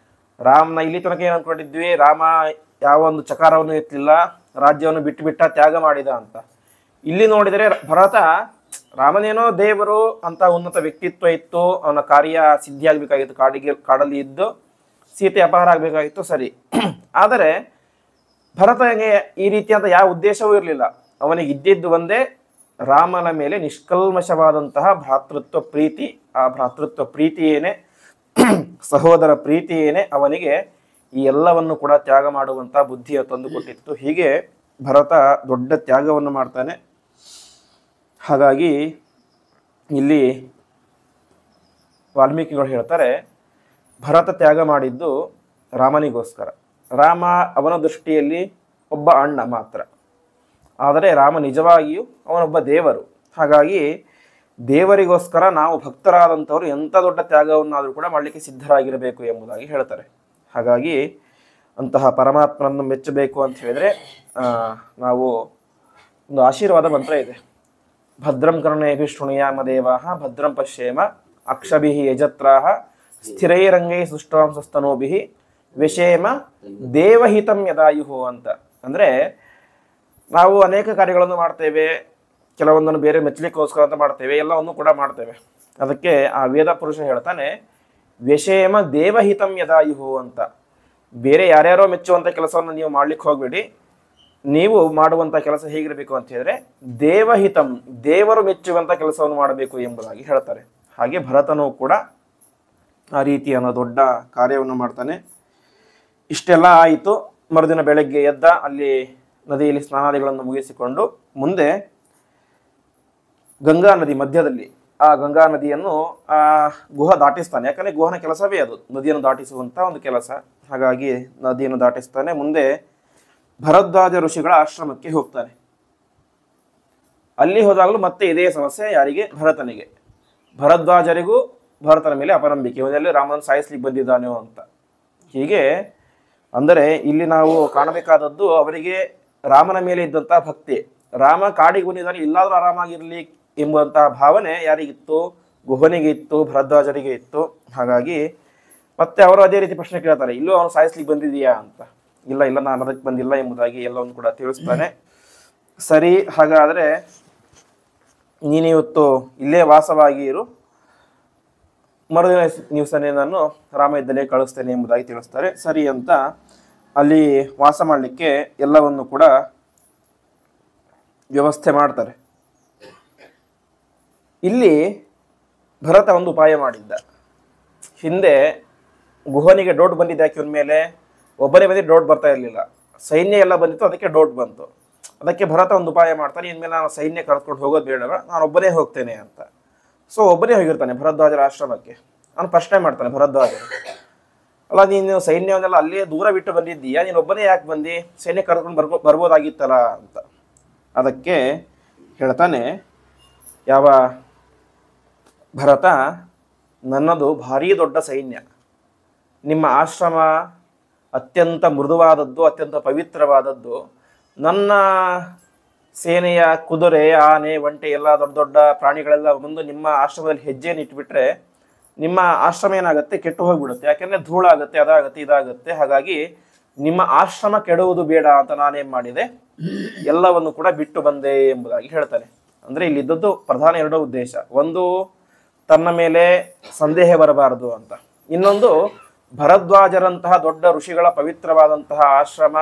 ರಾಮನ ಇಲ್ಲಿ ತನಕ ಏನು ಅಂದ್ಕೊಂಡಿದ್ವಿ, ರಾಮ ಯಾವ ಒಂದು ಚಕಾರವನ್ನು ಎತ್ತಲಿಲ್ಲ, ರಾಜ್ಯವನ್ನು ಬಿಟ್ಟು ಬಿಟ್ಟ, ತ್ಯಾಗ ಮಾಡಿದ ಅಂತ. ಇಲ್ಲಿ ನೋಡಿದರೆ ಭರತ ರಾಮನೇನೋ ದೇವರು ಅಂತ ಉನ್ನತ ವ್ಯಕ್ತಿತ್ವ ಇತ್ತು, ಅವನ ಕಾರ್ಯ ಸಿದ್ಧಿಯಾಗಬೇಕಾಗಿತ್ತು, ಕಾಡಲ್ಲಿ ಇದ್ದು ಸೀತೆ ಅಪಹಾರ ಆಗಬೇಕಾಗಿತ್ತು, ಸರಿ. ಆದರೆ ಭರತನಿಗೆ ಈ ರೀತಿಯಾದ ಯಾವ ಉದ್ದೇಶವೂ ಇರಲಿಲ್ಲ. ಅವನಿಗೆ ಇದ್ದಿದ್ದು ಒಂದೇ, ರಾಮನ ಮೇಲೆ ನಿಷ್ಕಲ್ಮಶವಾದಂತಹ ಭ್ರಾತೃತ್ವ ಪ್ರೀತಿ. ಆ ಭ್ರಾತೃತ್ವ ಪ್ರೀತಿಯೇನೆ, ಸಹೋದರ ಪ್ರೀತಿಯೇನೆ ಅವನಿಗೆ ಈ ಎಲ್ಲವನ್ನು ಕೂಡ ತ್ಯಾಗ ಮಾಡುವಂತಹ ಬುದ್ಧಿಯ ತಂದುಕೊಟ್ಟಿತ್ತು. ಹೀಗೆ ಭರತ ದೊಡ್ಡ ತ್ಯಾಗವನ್ನು ಮಾಡ್ತಾನೆ. ಹಾಗಾಗಿ ಇಲ್ಲಿ ವಾಲ್ಮೀಕಿಗಳು ಹೇಳ್ತಾರೆ, ಭರತ ತ್ಯಾಗ ಮಾಡಿದ್ದು ರಾಮನಿಗೋಸ್ಕರ. ರಾಮ ಅವನ ದೃಷ್ಟಿಯಲ್ಲಿ ಒಬ್ಬ ಅಣ್ಣ ಮಾತ್ರ, ಆದರೆ ರಾಮ ನಿಜವಾಗಿಯೂ ಅವನೊಬ್ಬ ದೇವರು. ಹಾಗಾಗಿ ದೇವರಿಗೋಸ್ಕರ ನಾವು ಭಕ್ತರಾದಂಥವ್ರು ಎಂಥ ದೊಡ್ಡ ತ್ಯಾಗವನ್ನಾದರೂ ಕೂಡ ಮಾಡಲಿಕ್ಕೆ ಸಿದ್ಧರಾಗಿರಬೇಕು ಎಂಬುದಾಗಿ ಹೇಳ್ತಾರೆ. ಹಾಗಾಗಿ ಅಂತಹ ಪರಮಾತ್ಮನನ್ನು ಮೆಚ್ಚಬೇಕು ಅಂತ ಹೇಳಿದರೆ ನಾವು ಒಂದು ಆಶೀರ್ವಾದ ಮಂತ್ರ ಇದೆ, ಭದ್ರಂ ಕರ್ಣೇಭಿಃ ಶೃಣುಯಾಮ ದೇವಾಃ ಭದ್ರಂ ಪಶ್ಯೇಮ ಅಕ್ಷಭಿಃ ಯಜತ್ರಾಃ ಸ್ಥಿರೈರಂಗೈ ಸುಷ್ಠುವಾಂಸಸ್ತನೂಭಿಃ ವಿಷೇಮ ದೇವಹಿತಂ ಯದಾಯುಃ ಅಂತ. ಅಂದರೆ ನಾವು ಅನೇಕ ಕಾರ್ಯಗಳನ್ನು ಮಾಡ್ತೇವೆ, ಕೆಲವೊಂದನ್ನು ಬೇರೆ ಮೆಚ್ಚಲಿಕ್ಕೋಸ್ಕರ ಅಂತ ಮಾಡ್ತೇವೆ, ಎಲ್ಲವನ್ನು ಕೂಡ ಮಾಡ್ತೇವೆ. ಅದಕ್ಕೆ ಆ ವೇದ ಪುರುಷ ಹೇಳ್ತಾನೆ, ವಿಷೇಮ ದೇವಹಿತಂ ಯದಾಯುಃ ಅಂತ. ಬೇರೆ ಯಾರ್ಯಾರೋ ಮೆಚ್ಚುವಂಥ ಕೆಲಸವನ್ನು ನೀವು ಮಾಡ್ಲಿಕ್ಕೆ ಹೋಗಬೇಡಿ. ನೀವು ಮಾಡುವಂಥ ಕೆಲಸ ಹೇಗಿರಬೇಕು ಅಂತ ಹೇಳಿದ್ರೆ ದೇವಹಿತಂ, ದೇವರು ಮೆಚ್ಚುವಂಥ ಕೆಲಸವನ್ನು ಮಾಡಬೇಕು ಎಂಬುದಾಗಿ ಹೇಳ್ತಾರೆ. ಹಾಗೆ ಭರತನೂ ಕೂಡ ಆ ರೀತಿಯ ದೊಡ್ಡ ಕಾರ್ಯವನ್ನು ಮಾಡ್ತಾನೆ. ಇಷ್ಟೆಲ್ಲ ಆಯಿತು. ಮರುದಿನ ಬೆಳಗ್ಗೆ ಎದ್ದ, ಅಲ್ಲಿ ನದಿಯಲ್ಲಿ ಸ್ನಾನಾದಿಗಳನ್ನು ಮುಗಿಸಿಕೊಂಡು ಮುಂದೆ ಗಂಗಾ ನದಿ ಮಧ್ಯದಲ್ಲಿ, ಆ ಗಂಗಾ ನದಿಯನ್ನು ಗುಹ ದಾಟಿಸ್ತಾನೆ. ಯಾಕಂದರೆ ಗುಹನ ಕೆಲಸವೇ ಅದು, ನದಿಯನ್ನು ದಾಟಿಸುವಂಥ ಒಂದು ಕೆಲಸ. ಹಾಗಾಗಿ ನದಿಯನ್ನು ದಾಟಿಸ್ತಾನೆ. ಮುಂದೆ ಭರದ್ವಾಜ ಋಷಿಗಳ ಆಶ್ರಮಕ್ಕೆ ಹೋಗ್ತಾನೆ. ಅಲ್ಲಿ ಹೋದಾಗಲೂ ಮತ್ತೆ ಇದೇ ಸಮಸ್ಯೆ, ಯಾರಿಗೆ? ಭರತನಿಗೆ. ಭರದ್ವಾಜರಿಗೂ ಭರತನ ಮೇಲೆ ಅಪನಂಬಿಕೆ, ಇವನಲ್ಲಿ ರಾಮನ ಸಾಯಿಸ್ಲಿಕ್ಕೆ ಬಂದಿದ್ದಾನೋ ಅಂತ. ಹೀಗೆ ಅಂದರೆ ಇಲ್ಲಿ ನಾವು ಕಾಣಬೇಕಾದದ್ದು ಅವರಿಗೆ ರಾಮನ ಮೇಲೆ ಇದ್ದಂತಹ ಭಕ್ತಿ. ರಾಮ ಕಾಡಿಗೆ ಬಂದಿದ್ದಾನೆ, ಇಲ್ಲಾದರೂ ಆರಾಮಾಗಿರ್ಲಿ ಎಂಬುವಂತಹ ಭಾವನೆ ಯಾರಿಗಿತ್ತು? ಗುಹನಿಗೆ ಇತ್ತು, ಭರದ್ವಾಜರಿಗೆ ಇತ್ತು. ಹಾಗಾಗಿ ಮತ್ತೆ ಅವರು ಅದೇ ರೀತಿ ಪ್ರಶ್ನೆ ಕೇಳ್ತಾರೆ, ಇಲ್ಲೂ ಅವನು ಸಾಯಿಸ್ಲಿಕ್ಕೆ ಬಂದಿದೆಯಾ ಅಂತ. ಇಲ್ಲ ಇಲ್ಲ, ನಾನು ಅದಕ್ಕೆ ಬಂದಿಲ್ಲ ಎಂಬುದಾಗಿ ಎಲ್ಲವನ್ನು ಕೂಡ ತಿಳಿಸ್ತಾನೆ. ಸರಿ, ಹಾಗಾದರೆ ನೀನಿವತ್ತು ಇಲ್ಲೇ ವಾಸವಾಗಿ ಇರು, ಮರುದಿನ ದಿವಸನೇ ನಾನು ರಾಮ ಇದ್ದಲ್ಲೇ ಕಳಿಸ್ತೇನೆ ಎಂಬುದಾಗಿ ತಿಳಿಸ್ತಾರೆ. ಸರಿ ಅಂತ ಅಲ್ಲಿ ವಾಸ ಮಾಡಲಿಕ್ಕೆ ಎಲ್ಲವನ್ನು ಕೂಡ ವ್ಯವಸ್ಥೆ ಮಾಡ್ತಾರೆ. ಇಲ್ಲಿ ಭರತ ಒಂದು ಉಪಾಯ ಮಾಡಿದ್ದ. ಹಿಂದೆ ಗುಹನಿಗೆ ಡೌಟ್ ಬಂದಿದ್ದ, ಯಾಕೆ ಇವನ ಮೇಲೆ ಒಬ್ಬನೇ ಬಂದಿದ್ದು ಡೌಟ್ ಬರ್ತಾ ಇರಲಿಲ್ಲ, ಸೈನ್ಯ ಎಲ್ಲ ಬಂದಿತ್ತು, ಅದಕ್ಕೆ ಡೌಟ್ ಬಂತು. ಅದಕ್ಕೆ ಭರತ ಒಂದು ಉಪಾಯ ಮಾಡ್ತಾನೆ, ಇನ್ಮೇಲೆ ನಾನು ಸೈನ್ಯ ಕರೆದುಕೊಂಡು ಹೋಗೋದು ಬೇಡ, ನಾನು ಒಬ್ಬನೇ ಹೋಗ್ತೇನೆ ಅಂತ. ಸೊ ಒಬ್ಬನೇ ಹೋಗಿರ್ತಾನೆ ಭರದ್ವಾಜರ ಆಶ್ರಮಕ್ಕೆ. ಅವನು ಪ್ರಶ್ನೆ ಮಾಡ್ತಾನೆ ಭರದ್ವಾಜರು, ಅಲ್ಲ ನೀನು ಸೈನ್ಯವನ್ನೆಲ್ಲ ಅಲ್ಲೇ ದೂರ ಬಿಟ್ಟು ಬಂದಿದ್ದೀಯಾ, ನೀನು ಒಬ್ಬನೇ ಯಾಕೆ ಬಂದು ಸೈನ್ಯ ಕರೆದುಕೊಂಡು ಬರ್ಬೋದಾಗಿತ್ತಲ್ಲ ಅಂತ. ಅದಕ್ಕೆ ಹೇಳ್ತಾನೆ ಯಾವ ಭರತ, ನನ್ನದು ಭಾರೀ ದೊಡ್ಡ ಸೈನ್ಯ, ನಿಮ್ಮ ಆಶ್ರಮ ಅತ್ಯಂತ ಮೃದುವಾದದ್ದು, ಅತ್ಯಂತ ಪವಿತ್ರವಾದದ್ದು. ನನ್ನ ಸೇನೆಯ ಕುದುರೆ, ಆನೆ, ಒಂಟೆ ಎಲ್ಲ ದೊಡ್ಡ ದೊಡ್ಡ ಪ್ರಾಣಿಗಳೆಲ್ಲ ಬಂದು ನಿಮ್ಮ ಆಶ್ರಮದಲ್ಲಿ ಹೆಜ್ಜೆಯನ್ನು ಇಟ್ಬಿಟ್ರೆ ನಿಮ್ಮ ಆಶ್ರಮ ಏನಾಗುತ್ತೆ? ಕೆಟ್ಟು ಹೋಗ್ಬಿಡುತ್ತೆ. ಯಾಕೆಂದರೆ ಧೂಳಾಗುತ್ತೆ, ಅದಾಗುತ್ತೆ, ಇದಾಗುತ್ತೆ. ಹಾಗಾಗಿ ನಿಮ್ಮ ಆಶ್ರಮ ಕೆಡುವುದು ಬೇಡ ಅಂತ ನಾನೇನು ಮಾಡಿದೆ, ಎಲ್ಲವನ್ನು ಕೂಡ ಬಿಟ್ಟು ಬಂದೆ ಎಂಬುದಾಗಿ ಹೇಳ್ತಾನೆ. ಅಂದರೆ ಇಲ್ಲಿದ್ದದ್ದು ಪ್ರಧಾನ ಎರಡು ಉದ್ದೇಶ. ಒಂದು, ತನ್ನ ಮೇಲೆ ಸಂದೇಹ ಬರಬಾರದು ಅಂತ. ಇನ್ನೊಂದು, ಭರದ್ವಾಜರಂತಹ ದೊಡ್ಡ ಋಷಿಗಳ ಪವಿತ್ರವಾದಂತಹ ಆಶ್ರಮ,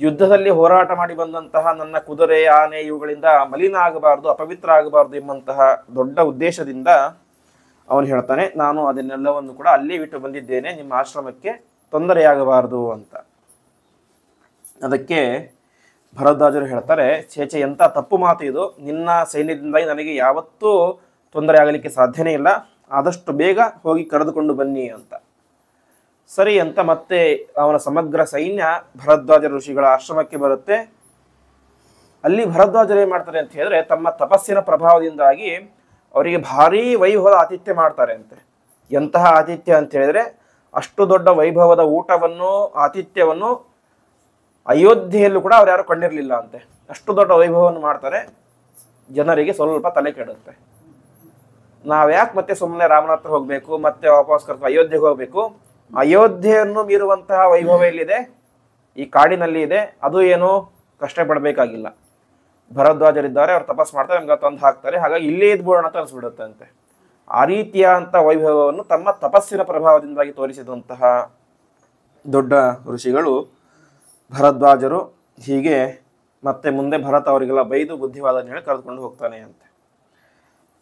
ಯುದ್ಧದಲ್ಲಿ ಹೋರಾಟ ಮಾಡಿ ಬಂದಂತಹ ನನ್ನ ಕುದುರೆ, ಆನೆ ಇವುಗಳಿಂದ ಮಲಿನ ಆಗಬಾರ್ದು, ಅಪವಿತ್ರ ಆಗಬಾರ್ದು ಎಂಬಂತಹ ದೊಡ್ಡ ಉದ್ದೇಶದಿಂದ ಅವನು ಹೇಳ್ತಾನೆ, ನಾನು ಅದನ್ನೆಲ್ಲವನ್ನು ಕೂಡ ಅಲ್ಲೇ ಬಿಟ್ಟು ಬಂದಿದ್ದೇನೆ, ನಿಮ್ಮ ಆಶ್ರಮಕ್ಕೆ ತೊಂದರೆಯಾಗಬಾರದು ಅಂತ. ಅದಕ್ಕೆ ಭರದ್ವಾಜರು ಹೇಳ್ತಾರೆ, ಚೇಚೆ ಎಂಥ ತಪ್ಪು ಮಾತು ಇದು, ನಿನ್ನ ಸೈನ್ಯದಿಂದಾಗಿ ನನಗೆ ಯಾವತ್ತೂ ತೊಂದರೆ ಆಗಲಿಕ್ಕೆ ಸಾಧ್ಯನೇ ಇಲ್ಲ, ಆದಷ್ಟು ಬೇಗ ಹೋಗಿ ಕರೆದುಕೊಂಡು ಬನ್ನಿ ಅಂತ. ಸರಿ ಅಂತ ಮತ್ತೆ ಅವನ ಸಮಗ್ರ ಸೈನ್ಯ ಭರದ್ವಾಜ ಋಷಿಗಳ ಆಶ್ರಮಕ್ಕೆ ಬರುತ್ತೆ. ಅಲ್ಲಿ ಭರದ್ವಾಜರು ಏನು ಮಾಡ್ತಾರೆ ಅಂತ ಹೇಳಿದ್ರೆ, ತಮ್ಮ ತಪಸ್ಸಿನ ಪ್ರಭಾವದಿಂದಾಗಿ ಅವರಿಗೆ ಭಾರೀ ವೈಭವದ ಆತಿಥ್ಯ ಮಾಡ್ತಾರೆ ಅಂತೆ. ಎಂತಹ ಆತಿಥ್ಯ ಅಂತ ಹೇಳಿದ್ರೆ, ಅಷ್ಟು ದೊಡ್ಡ ವೈಭವದ ಊಟವನ್ನು, ಆತಿಥ್ಯವನ್ನು ಅಯೋಧ್ಯೆಯಲ್ಲೂ ಕೂಡ ಅವ್ರು ಯಾರು ಕಂಡಿರಲಿಲ್ಲ ಅಂತೆ. ಅಷ್ಟು ದೊಡ್ಡ ವೈಭವವನ್ನು ಮಾಡ್ತಾರೆ. ಜನರಿಗೆ ಸ್ವಲ್ಪ ತಲೆ ಕೆಡುತ್ತೆ, ನಾವ್ಯಾಕೆ ಮತ್ತೆ ಸುಮ್ಮನೆ ರಾಮನ ಹತ್ರ ಹೋಗಬೇಕು, ಮತ್ತೆ ವಾಪಸ್ ಕರ್ಕೊಂಡು ಅಯೋಧ್ಯೆಗೆ ಹೋಗಬೇಕು, ಅಯೋಧ್ಯೆಯನ್ನು ಮೀರುವಂತಹ ವೈಭವ ಎಲ್ಲಿದೆ? ಈ ಕಾಡಿನಲ್ಲಿ ಇದೆ. ಅದು ಏನು? ಕಷ್ಟಪಡಬೇಕಾಗಿಲ್ಲ. ಭರದ್ವಾಜರಿದ್ದಾರೆ, ಅವ್ರು ತಪಸ್ ಮಾಡ್ತಾರೆ, ನಮ್ಗೆ ತಂದು ಹಾಕ್ತಾರೆ, ಹಾಗಾಗಿ ಇಲ್ಲೇ ಇದ್ಬೋಣ ಅಂತ ಅನಿಸ್ಬಿಡುತ್ತೆ ಅಂತೆ. ಆ ರೀತಿಯಾದಂಥ ವೈಭವವನ್ನು ತಮ್ಮ ತಪಸ್ಸಿನ ಪ್ರಭಾವದಿಂದಾಗಿ ತೋರಿಸಿದಂತಹ ದೊಡ್ಡ ಋಷಿಗಳು ಭರದ್ವಾಜರು. ಹೀಗೆ ಮತ್ತೆ ಮುಂದೆ ಭರತ ಅವರಿಗೆಲ್ಲ ಬೈದು ಬುದ್ಧಿವಾದ ಹೇಳಿ ಕರೆದುಕೊಂಡು ಹೋಗ್ತಾನೆ ಅಂತೆ.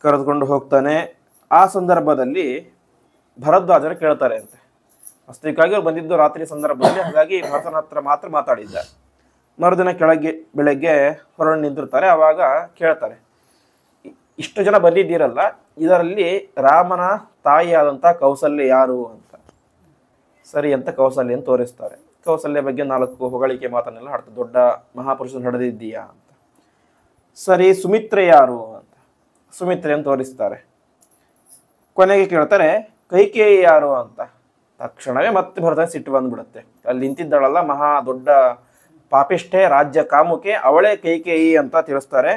ಕರೆದುಕೊಂಡು ಹೋಗ್ತಾನೆ. ಆ ಸಂದರ್ಭದಲ್ಲಿ ಭರದ್ವಾಜರು ಕೇಳ್ತಾರೆ ಅಂತೆ. ಅಷ್ಟಕ್ಕಾಗಿ ಅವ್ರು ಬಂದಿದ್ದು ರಾತ್ರಿ ಸಂದರ್ಭದಲ್ಲಿ, ಹಾಗಾಗಿ ಭರತನ ಹತ್ರ ಮಾತ್ರ ಮಾತಾಡಿದ್ದಾರೆ. ಮರುದಿನ ಬೆಳಗ್ಗೆ ಹೊರಗೆ ನಿಂತಿರ್ತಾರೆ. ಆವಾಗ ಕೇಳ್ತಾರೆ, ಇಷ್ಟು ಜನ ಬಂದಿದ್ದೀರಲ್ಲ, ಇದರಲ್ಲಿ ರಾಮನ ತಾಯಿಯಾದಂಥ ಕೌಸಲ್ಯ ಯಾರು ಅಂತ. ಸರಿ ಅಂತ ಕೌಸಲ್ಯನ ತೋರಿಸ್ತಾರೆ. ಕೌಸಲ್ಯ ಬಗ್ಗೆ 4 ಹೊಗಳಿಕೆ ಮಾತನ್ನೆಲ್ಲ ಹಾಡ್ತಾರೆ. ದೊಡ್ಡ ಮಹಾಪುರುಷನ ನಡೆದಿದ್ದೀಯಾ ಅಂತ. ಸರಿ, ಸುಮಿತ್ರೆ ಯಾರು ಅಂತ ಸುಮಿತ್ರೆಯನ್ನು ತೋರಿಸ್ತಾರೆ. ಕೊನೆಗೆ ಕೇಳ್ತಾರೆ, ಕೈಕೇಯಿ ಯಾರು ಅಂತ. ತಕ್ಷಣವೇ ಮತ್ತೆ ಭರತನ ಸಿಟ್ಟು ಬಂದ್ಬಿಡುತ್ತೆ. ಅಲ್ಲಿ ನಿಂತಿದ್ದಾಳಲ್ಲ ಮಹಾ ದೊಡ್ಡ ಪಾಪಿಷ್ಠೆ, ರಾಜ್ಯ ಕಾಮುಕೆ, ಅವಳೇ ಕೈಕೇಯಿ ಅಂತ ತಿಳಿಸ್ತಾರೆ.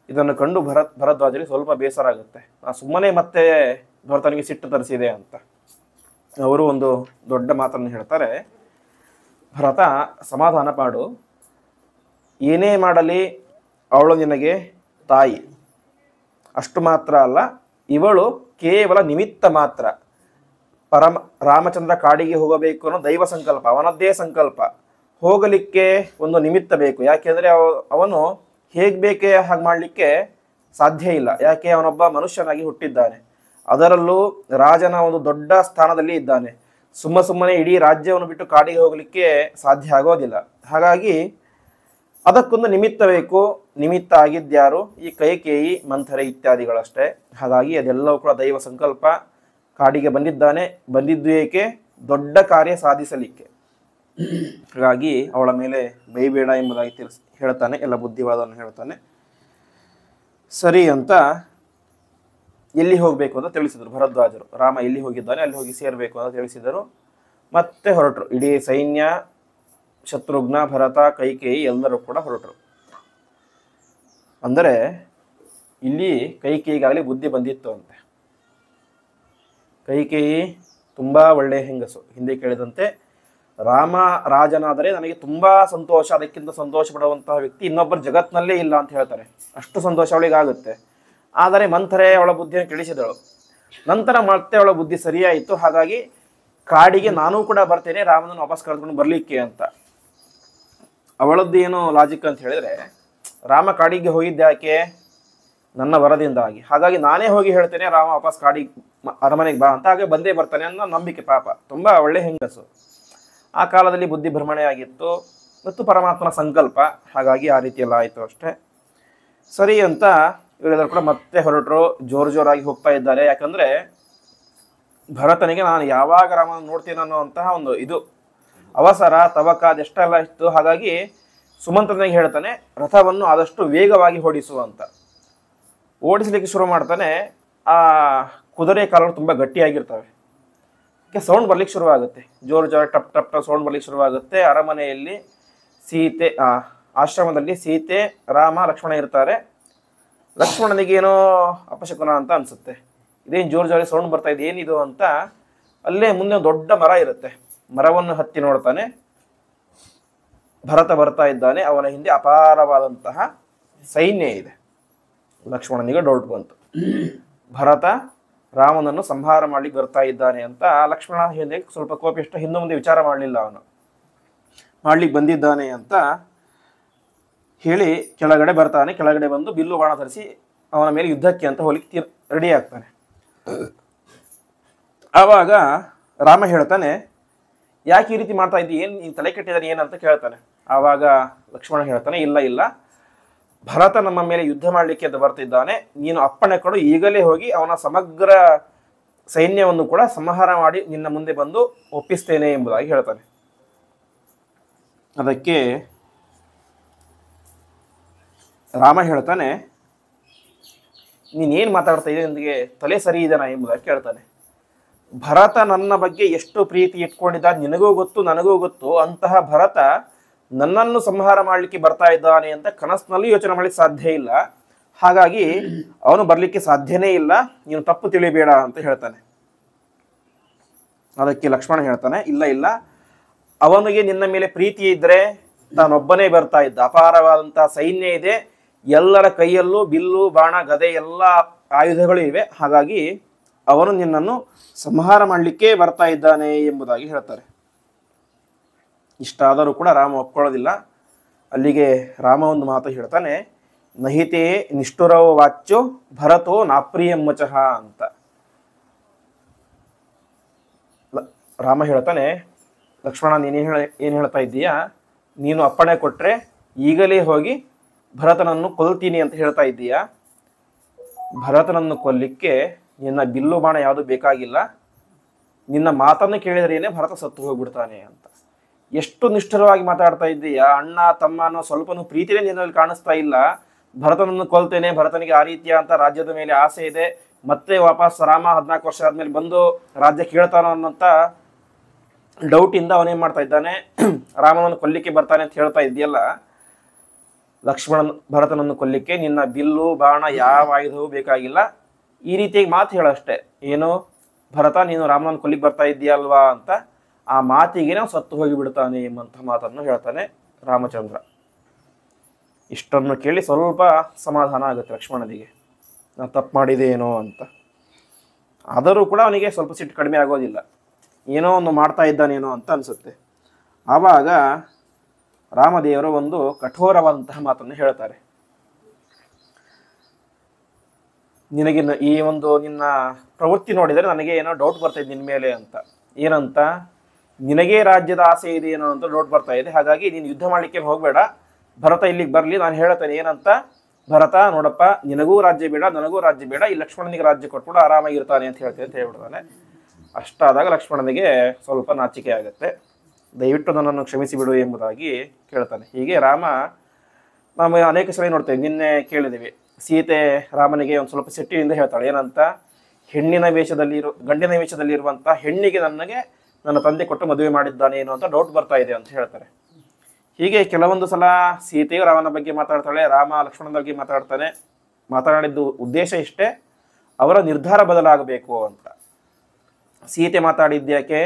ಇದನ್ನು ಕಂಡು ಭರದ್ವಾಜರಿಗೆ ಸ್ವಲ್ಪ ಬೇಸರ ಆಗುತ್ತೆ. ನಾ ಸುಮ್ಮನೆ ಮತ್ತೆ ಭರತನಿಗೆ ಸಿಟ್ಟು ತರಿಸಿದೆ ಅಂತ. ಅವರು ಒಂದು ದೊಡ್ಡ ಮಾತನ್ನು ಹೇಳ್ತಾರೆ, ಭರತ ಸಮಾಧಾನ ಮಾಡು, ಏನೇ ಮಾಡಲಿ ಅವಳು ನಿನಗೆ ತಾಯಿ. ಅಷ್ಟು ಮಾತ್ರ ಅಲ್ಲ, ಇವಳು ಕೇವಲ ನಿಮಿತ್ತ ಮಾತ್ರ. ರಾಮಚಂದ್ರ ಕಾಡಿಗೆ ಹೋಗಬೇಕು ಅನ್ನೋ ದೈವ ಸಂಕಲ್ಪ, ಅವನದ್ದೇ ಸಂಕಲ್ಪ. ಹೋಗಲಿಕ್ಕೆ ಒಂದು ನಿಮಿತ್ತ ಬೇಕು. ಯಾಕೆಂದರೆ ಅವನು ಹೇಗೆ ಬೇಕೇ ಹಾಗೆ ಮಾಡಲಿಕ್ಕೆ ಸಾಧ್ಯ ಇಲ್ಲ. ಯಾಕೆ, ಅವನೊಬ್ಬ ಮನುಷ್ಯನಾಗಿ ಹುಟ್ಟಿದ್ದಾನೆ, ಅದರಲ್ಲೂ ರಾಜನ ಒಂದು ದೊಡ್ಡ ಸ್ಥಾನದಲ್ಲಿ ಇದ್ದಾನೆ. ಸುಮ್ಮನೆ ಇಡೀ ರಾಜ್ಯವನ್ನು ಬಿಟ್ಟು ಕಾಡಿಗೆ ಹೋಗಲಿಕ್ಕೆ ಸಾಧ್ಯ ಆಗೋದಿಲ್ಲ. ಹಾಗಾಗಿ ಅದಕ್ಕೊಂದು ನಿಮಿತ್ತ ಬೇಕು. ನಿಮಿತ್ತ ಆಗಿದ್ಯಾರು? ಈ ಕೈಕೇಯಿ, ಮಂಥರೆ ಇತ್ಯಾದಿಗಳಷ್ಟೇ. ಹಾಗಾಗಿ ಅದೆಲ್ಲವೂ ಕೂಡ ದೈವ ಸಂಕಲ್ಪ. ಕಾಡಿಗೆ ಬಂದಿದ್ದಾನೆ, ಬಂದಿದ್ದು ಏಕೆ? ದೊಡ್ಡ ಕಾರ್ಯ ಸಾಧಿಸಲಿಕ್ಕೆ. ಹಾಗಾಗಿ ಅವಳ ಮೇಲೆ ಬೈಬೇಡ ಎಂಬುದಾಗಿ ಹೇಳ್ತಾನೆ, ಎಲ್ಲ ಬುದ್ಧಿವಾದವನ್ನು ಹೇಳ್ತಾನೆ. ಸರಿ ಅಂತ ಎಲ್ಲಿ ಹೋಗಬೇಕು ಅಂತ ತಿಳಿಸಿದರು ಭರದ್ವಾಜರು. ರಾಮ ಎಲ್ಲಿ ಹೋಗಿದ್ದಾನೆ ಅಲ್ಲಿ ಹೋಗಿ ಸೇರಬೇಕು ಅಂತ ತಿಳಿಸಿದರು. ಮತ್ತೆ ಹೊರಟರು. ಇಡೀ ಸೈನ್ಯ, ಶತ್ರುಘ್ನ, ಭರತ, ಕೈಕೇಯಿ ಎಲ್ಲರೂ ಕೂಡ ಹೊರಟರು. ಅಂದರೆ ಇಲ್ಲಿ ಕೈಕೇಯಿಗಾಗಲಿ ಬುದ್ಧಿ ಬಂದಿತ್ತು ಅಂತೆ. ಕೈಕೇಯಿ ತುಂಬ ಒಳ್ಳೆಯ ಹೆಂಗಸು. ಹಿಂದೆ ಕೇಳಿದಂತೆ, ರಾಮ ರಾಜನಾದರೆ ನನಗೆ ತುಂಬ ಸಂತೋಷ, ಅದಕ್ಕಿಂತ ಸಂತೋಷ ಪಡುವಂತಹ ವ್ಯಕ್ತಿ ಇನ್ನೊಬ್ಬರು ಜಗತ್ತಿನಲ್ಲೇ ಇಲ್ಲ ಅಂತ ಹೇಳ್ತಾರೆ. ಅಷ್ಟು ಸಂತೋಷ ಅವಳಿಗಾಗುತ್ತೆ. ಆದರೆ ಮಂಥರೆ ಅವಳ ಬುದ್ಧಿಯನ್ನು ತಿಳಿಸಿದಳು. ನಂತರ ಮತ್ತೆ ಅವಳ ಬುದ್ಧಿ ಸರಿಯಾಯಿತು. ಹಾಗಾಗಿ ಕಾಡಿಗೆ ನಾನೂ ಕೂಡ ಬರ್ತೇನೆ, ರಾಮನನ್ನು ವಾಪಸ್ ಕರೆದುಕೊಂಡು ಬರಲಿಕ್ಕೆ ಅಂತ. ಅವಳದ್ದು ಏನು ಲಾಜಿಕ್ ಅಂತ ಹೇಳಿದರೆ, ರಾಮ ಕಾಡಿಗೆ ಹೋಗಿದ್ದೆ ಯಾಕೆ? ನನ್ನ ವರದಿಂದಾಗಿ. ಹಾಗಾಗಿ ನಾನೇ ಹೋಗಿ ಹೇಳ್ತೇನೆ, ರಾಮ ವಾಪಸ್ ಅರಮನೆಗೆ ಬಾ ಅಂತ. ಹಾಗೆ ಬಂದೇ ಬರ್ತಾನೆ ಅನ್ನೋ ನಂಬಿಕೆ. ಪಾಪ, ತುಂಬ ಒಳ್ಳೆ ಹೆಂಗಸು. ಆ ಕಾಲದಲ್ಲಿ ಬುದ್ಧಿ ಭ್ರಮಣೆ ಆಗಿತ್ತು ಮತ್ತು ಪರಮಾತ್ಮನ ಸಂಕಲ್ಪ. ಹಾಗಾಗಿ ಆ ರೀತಿಯೆಲ್ಲ ಆಯಿತು ಅಷ್ಟೇ. ಸರಿ ಅಂತ ಇವರೆಲ್ಲರೂ ಕೂಡ ಮತ್ತೆ ಹೊರಟರು. ಜೋರಾಗಿ ಹೋಗ್ತಾ ಇದ್ದಾರೆ. ಯಾಕಂದರೆ ಭರತನಿಗೆ ನಾನು ಯಾವಾಗ ರಾಮನ ನೋಡ್ತೀನಿ ಅನ್ನೋಂತಹ ಒಂದು ಇದು ಅವಸರ, ತವಕ ಅದೆಷ್ಟೆಲ್ಲ ಇತ್ತು. ಹಾಗಾಗಿ ಸುಮಂತ್ರನಿಗೆ ಹೇಳ್ತಾನೆ, ರಥವನ್ನು ಆದಷ್ಟು ವೇಗವಾಗಿ ಓಡಿಸುವಂತ. ಓಡಿಸಲಿಕ್ಕೆ ಶುರು ಮಾಡ್ತಾನೆ. ಆ ಕುದುರೆ ಕಾಲಗಳು ತುಂಬ ಗಟ್ಟಿಯಾಗಿರ್ತವೆ. ಸೌಂಡ್ ಬರ್ಲಿಕ್ಕೆ ಶುರುವಾಗುತ್ತೆ. ಜೋರು ಟಪ್ ಟಪ್ ಸೌಂಡ್ ಬರ್ಲಿಕ್ಕೆ ಶುರುವಾಗುತ್ತೆ. ಅರಮನೆಯಲ್ಲಿ ಸೀತೆ, ಆಶ್ರಮದಲ್ಲಿ ಸೀತೆ, ರಾಮ, ಲಕ್ಷ್ಮಣ ಇರ್ತಾರೆ. ಲಕ್ಷ್ಮಣನಿಗೆ ಏನೋ ಅಪಶಕುನ ಅಂತ ಅನ್ಸುತ್ತೆ. ಇದೇನು ಜೋರು ಸೌಂಡ್ ಬರ್ತಾ ಇದೆ, ಏನಿದು ಅಂತ. ಅಲ್ಲೇ ಮುಂದೆ ದೊಡ್ಡ ಮರ ಇರುತ್ತೆ. ಮರವನ್ನು ಹತ್ತಿ ನೋಡ್ತಾನೆ. ಭರತ ಬರ್ತಾ ಇದ್ದಾನೆ. ಅವನ ಹಿಂದೆ ಅಪಾರವಾದಂತಹ ಸೈನ್ಯ ಇದೆ. ಲಕ್ಷ್ಮಣನಿಗೆ ಡೌಟ್ ಬಂತು. ಭರತ ರಾಮನನ್ನು ಸಂಹಾರ ಮಾಡ್ಲಿಕ್ಕೆ ಬರ್ತಾ ಇದ್ದಾನೆ ಅಂತ. ಲಕ್ಷ್ಮಣ ಹಿಂದೆ ಸ್ವಲ್ಪ ಕೋಪಿಷ್ಟ, ಹಿಂದೆ ಮುಂದೆ ವಿಚಾರ ಮಾಡಲಿಲ್ಲ. ಅವನು ಮಾಡ್ಲಿಕ್ಕೆ ಬಂದಿದ್ದಾನೆ ಅಂತ ಹೇಳಿ ಕೆಳಗಡೆ ಬರ್ತಾನೆ. ಕೆಳಗಡೆ ಬಂದು ಬಿಲ್ಲು ಬಾಣ ಧರಿಸಿ ಅವನ ಮೇಲೆ ಯುದ್ಧಕ್ಕೆ ಅಂತ ಹೋಲಿಕ್ಕೆ ರೆಡಿ ಆಗ್ತಾನೆ. ಆವಾಗ ರಾಮ ಹೇಳ್ತಾನೆ, ಯಾಕೆ ಈ ರೀತಿ ಮಾಡ್ತಾ ಇದ್ದಿ, ಏನು ನೀನು ತಲೆ ಕೆಟ್ಟಿದ್ದಾನೆ ಏನಂತ ಕೇಳ್ತಾನೆ. ಆವಾಗ ಲಕ್ಷ್ಮಣ ಹೇಳ್ತಾನೆ, ಇಲ್ಲ, ಭರತ ನಮ್ಮ ಮೇಲೆ ಯುದ್ಧ ಮಾಡಲಿಕ್ಕೆ ಅಂತ ಬರ್ತಿದ್ದಾನೆ. ನೀನು ಅಪ್ಪಣೆ ಕೊಡು, ಈಗಲೇ ಹೋಗಿ ಅವನ ಸಮಗ್ರ ಸೈನ್ಯವನ್ನು ಕೂಡ ಸಂಹಾರ ಮಾಡಿ ನಿನ್ನ ಮುಂದೆ ಬಂದು ಒಪ್ಪಿಸ್ತೇನೆ ಎಂಬುದಾಗಿ ಹೇಳ್ತಾನೆ. ಅದಕ್ಕೆ ರಾಮ ಹೇಳ್ತಾನೆ, ನೀನೇನು ಮಾತಾಡ್ತಾ ಇದ್ದೆ, ನಿನಗೆ ತಲೆ ಸರಿ ಇದೆನಾ ಎಂಬುದಾಗಿ ಕೇಳ್ತಾನೆ. ಭರತ ನನ್ನ ಬಗ್ಗೆ ಎಷ್ಟು ಪ್ರೀತಿ ಇಟ್ಕೊಂಡಿದ್ದ ನಿನಗೂ ಗೊತ್ತು, ನನಗೂ ಗೊತ್ತು. ಅಂತಹ ಭರತ ನನ್ನನ್ನು ಸಂಹಾರ ಮಾಡಲಿಕ್ಕೆ ಬರ್ತಾ ಇದ್ದಾನೆ ಅಂತ ಕನಸಿನಲ್ಲಿ ಯೋಚನೆ ಮಾಡಲಿಕ್ಕೆ ಸಾಧ್ಯ ಇಲ್ಲ. ಹಾಗಾಗಿ ಅವನು ಬರಲಿಕ್ಕೆ ಸಾಧ್ಯನೇ ಇಲ್ಲ, ನೀನು ತಪ್ಪು ತಿಳಿಬೇಡ ಅಂತ ಹೇಳ್ತಾನೆ. ಅದಕ್ಕೆ ಲಕ್ಷ್ಮಣ ಹೇಳ್ತಾನೆ, ಇಲ್ಲ, ಅವನಿಗೆ ನಿನ್ನ ಮೇಲೆ ಪ್ರೀತಿ ಇದ್ದರೆ ತಾನೊಬ್ಬನೇ ಬರ್ತಾ ಇದ್ದ. ಅಪಾರವಾದಂತಹ ಸೈನ್ಯ ಇದೆ, ಎಲ್ಲರ ಕೈಯಲ್ಲೂ ಬಿಲ್ಲು ಬಾಣ ಗದೆ ಎಲ್ಲ ಆಯುಧಗಳು ಇವೆ. ಹಾಗಾಗಿ ಅವನು ನಿನ್ನನ್ನು ಸಂಹಾರ ಮಾಡಲಿಕ್ಕೆ ಬರ್ತಾ ಇದ್ದಾನೆ ಎಂಬುದಾಗಿ ಹೇಳ್ತಾರೆ. ಇಷ್ಟಾದರೂ ಕೂಡ ರಾಮ ಒಪ್ಕೊಳ್ಳೋದಿಲ್ಲ. ಅಲ್ಲಿಗೆ ರಾಮ ಒಂದು ಮಾತು ಹೇಳ್ತಾನೆ, ನಹಿತೇ ನಿಷ್ಠುರವ ವಾಚ್ಯೋ ಭರತೋ ನಾಪ್ರಿಯಮ್ಮಚಃ ಅಂತ. ರಾಮ ಹೇಳ್ತಾನೆ, ಲಕ್ಷ್ಮಣ ನೀನು ಏನು ಹೇಳ್ತಾ ಇದ್ದೀಯಾ, ನೀನು ಅಪ್ಪಣೆ ಕೊಟ್ಟರೆ ಈಗಲೇ ಹೋಗಿ ಭರತನನ್ನು ಕೊಲ್ತೀನಿ ಅಂತ ಹೇಳ್ತಾ ಇದ್ದೀಯಾ. ಭರತನನ್ನು ಕೊಲ್ಲಿಕ್ಕೆ ನಿನ್ನ ಬಿಲ್ಲು ಬಾಣ ಯಾವುದು ಬೇಕಾಗಿಲ್ಲ, ನಿನ್ನ ಮಾತನ್ನು ಕೇಳಿದ್ರೇನೆ ಭರತ ಸತ್ತು ಹೋಗ್ಬಿಡ್ತಾನೆ ಅಂತ. ಎಷ್ಟು ನಿಷ್ಠುರವಾಗಿ ಮಾತಾಡ್ತಾ ಇದ್ದೀಯಾ. ಅಣ್ಣ ತಮ್ಮ ಅನ್ನೋ ಸ್ವಲ್ಪನೂ ಪ್ರೀತಿನೇ ನಿನ್ನಲ್ಲಿ ಕಾಣಿಸ್ತಾ ಇಲ್ಲ. ಭರತನನ್ನು ಕೊಲ್ತೇನೆ, ಭರತನಿಗೆ ಆ ರೀತಿಯ ಅಂತ ರಾಜ್ಯದ ಮೇಲೆ ಆಸೆ ಇದೆ, ಮತ್ತೆ ವಾಪಸ್ ರಾಮ 14 ವರ್ಷ ಆದ್ಮೇಲೆ ಬಂದು ರಾಜ್ಯ ಕೇಳ್ತಾನೋ ಅನ್ನೋಂಥ ಡೌಟಿಂದ ಅವನೇನು ಮಾಡ್ತಾ ಇದ್ದಾನೆ, ರಾಮನನ್ನು ಕೊಲ್ಲಿಕ್ಕೆ ಬರ್ತಾನೆ ಅಂತ ಹೇಳ್ತಾ ಇದೆಯಲ್ಲ. ಭರತನನ್ನು ಕೊಲ್ಲಿಕ್ಕೆ ನಿನ್ನ ಬಿಲ್ಲು ಬಾಣ ಯಾವ ಆಯುಧವೂ ಬೇಕಾಗಿಲ್ಲ, ಈ ರೀತಿಯಾಗಿ ಮಾತು ಹೇಳಷ್ಟೇ. ಏನು, ಭರತ ನೀನು ರಾಮನನ್ನು ಕೊಲ್ಲಿಕ್ಕೆ ಬರ್ತಾ ಇದೆಯಲ್ವಾ ಅಂತ. ಆ ಮಾತಿಗೆ ನಾವು ಸತ್ತು ಹೋಗಿಬಿಡ್ತಾನೆ ಎಂಬಂಥ ಮಾತನ್ನು ಹೇಳ್ತಾನೆ ರಾಮಚಂದ್ರ. ಇಷ್ಟನ್ನು ಕೇಳಿ ಸ್ವಲ್ಪ ಸಮಾಧಾನ ಆಗುತ್ತೆ ಲಕ್ಷ್ಮಣನಿಗೆ, ನಾನು ತಪ್ಪು ಮಾಡಿದೇನೋ ಅಂತ. ಆದರೂ ಕೂಡ ಅವನಿಗೆ ಸ್ವಲ್ಪ ಸಿಟ್ಟು ಕಡಿಮೆ ಆಗೋದಿಲ್ಲ, ಏನೋ ಒಂದು ಮಾಡ್ತಾ ಇದ್ದಾನೇನೋ ಅಂತ ಅನಿಸುತ್ತೆ. ಆವಾಗ ರಾಮದೇವರು ಒಂದು ಕಠೋರವಾದಂತಹ ಮಾತನ್ನು ಹೇಳ್ತಾರೆ. ನಿನಗೆ ಈ ಒಂದು ನಿನ್ನ ಪ್ರವೃತ್ತಿ ನೋಡಿದರೆ ನನಗೆ ಏನೋ ಡೌಟ್ ಬರ್ತಾ ಇದೆ ನಿನ್ನ ಮೇಲೆ ಅಂತ. ಏನಂತ, ನಿನಗೇ ರಾಜ್ಯದ ಆಸೆ ಇದೆ ಏನೋ ಅಂತ ಡೌಟ್ ಬರ್ತಾ ಇದೆ. ಹಾಗಾಗಿ ನೀನು ಯುದ್ಧ ಮಾಡಲಿಕ್ಕೆ ಹೋಗಬೇಡ, ಭರತ ಇಲ್ಲಿಗೆ ಬರಲಿ, ನಾನು ಹೇಳ್ತೇನೆ ಏನಂತ. ಭರತ ನೋಡಪ್ಪ, ನಿನಗೂ ರಾಜ್ಯ ಬೇಡ, ನನಗೂ ರಾಜ್ಯ ಬೇಡ, ಈ ಲಕ್ಷ್ಮಣನಿಗೆ ರಾಜ್ಯ ಕೊಟ್ಬಿಡು, ಆರಾಮಾಗಿರ್ತಾನೆ ಅಂತ ಹೇಳ್ತೇನೆ ಅಂತ ಹೇಳ್ಬಿಡ್ತಾನೆ. ಅಷ್ಟಾದಾಗ ಲಕ್ಷ್ಮಣನಿಗೆ ಸ್ವಲ್ಪ ನಾಚಿಕೆ ಆಗುತ್ತೆ. ದಯವಿಟ್ಟು ನನ್ನನ್ನು ಕ್ಷಮಿಸಿಬಿಡು ಎಂಬುದಾಗಿ ಕೇಳ್ತಾನೆ. ಹೀಗೆ ರಾಮ, ನಾವು ಅನೇಕ ಸಲ ನೋಡ್ತೇವೆ, ನಿನ್ನೆ ಕೇಳಿದ್ದೀವಿ, ಸೀತೆ ರಾಮನಿಗೆ ಒಂದು ಸ್ವಲ್ಪ ಸಿಟ್ಟಿನಿಂದ ಹೇಳ್ತಾಳೆ ಏನಂತ, ಗಂಡಿನ ವೇಷದಲ್ಲಿರುವಂಥ ಹೆಣ್ಣಿಗೆ ನನ್ನ ತಂದೆ ಕೊಟ್ಟು ಮದುವೆ ಮಾಡಿದ್ದಾನೆ ಏನೋ ಅಂತ ಡೌಟ್ ಬರ್ತಾ ಇದೆ ಅಂತ ಹೇಳ್ತಾರೆ. ಹೀಗೆ ಕೆಲವೊಂದು ಸಲ ಸೀತೆಯು ರಾಮನ ಬಗ್ಗೆ ಮಾತಾಡ್ತಾಳೆ, ರಾಮ ಲಕ್ಷ್ಮಣನ ಬಗ್ಗೆ ಮಾತಾಡ್ತಾನೆ. ಮಾತನಾಡಿದ್ದು ಉದ್ದೇಶ ಇಷ್ಟೇ, ಅವರ ನಿರ್ಧಾರ ಬದಲಾಗಬೇಕು ಅಂತ. ಸೀತೆ ಮಾತಾಡಿದ್ಯಾಕೆ,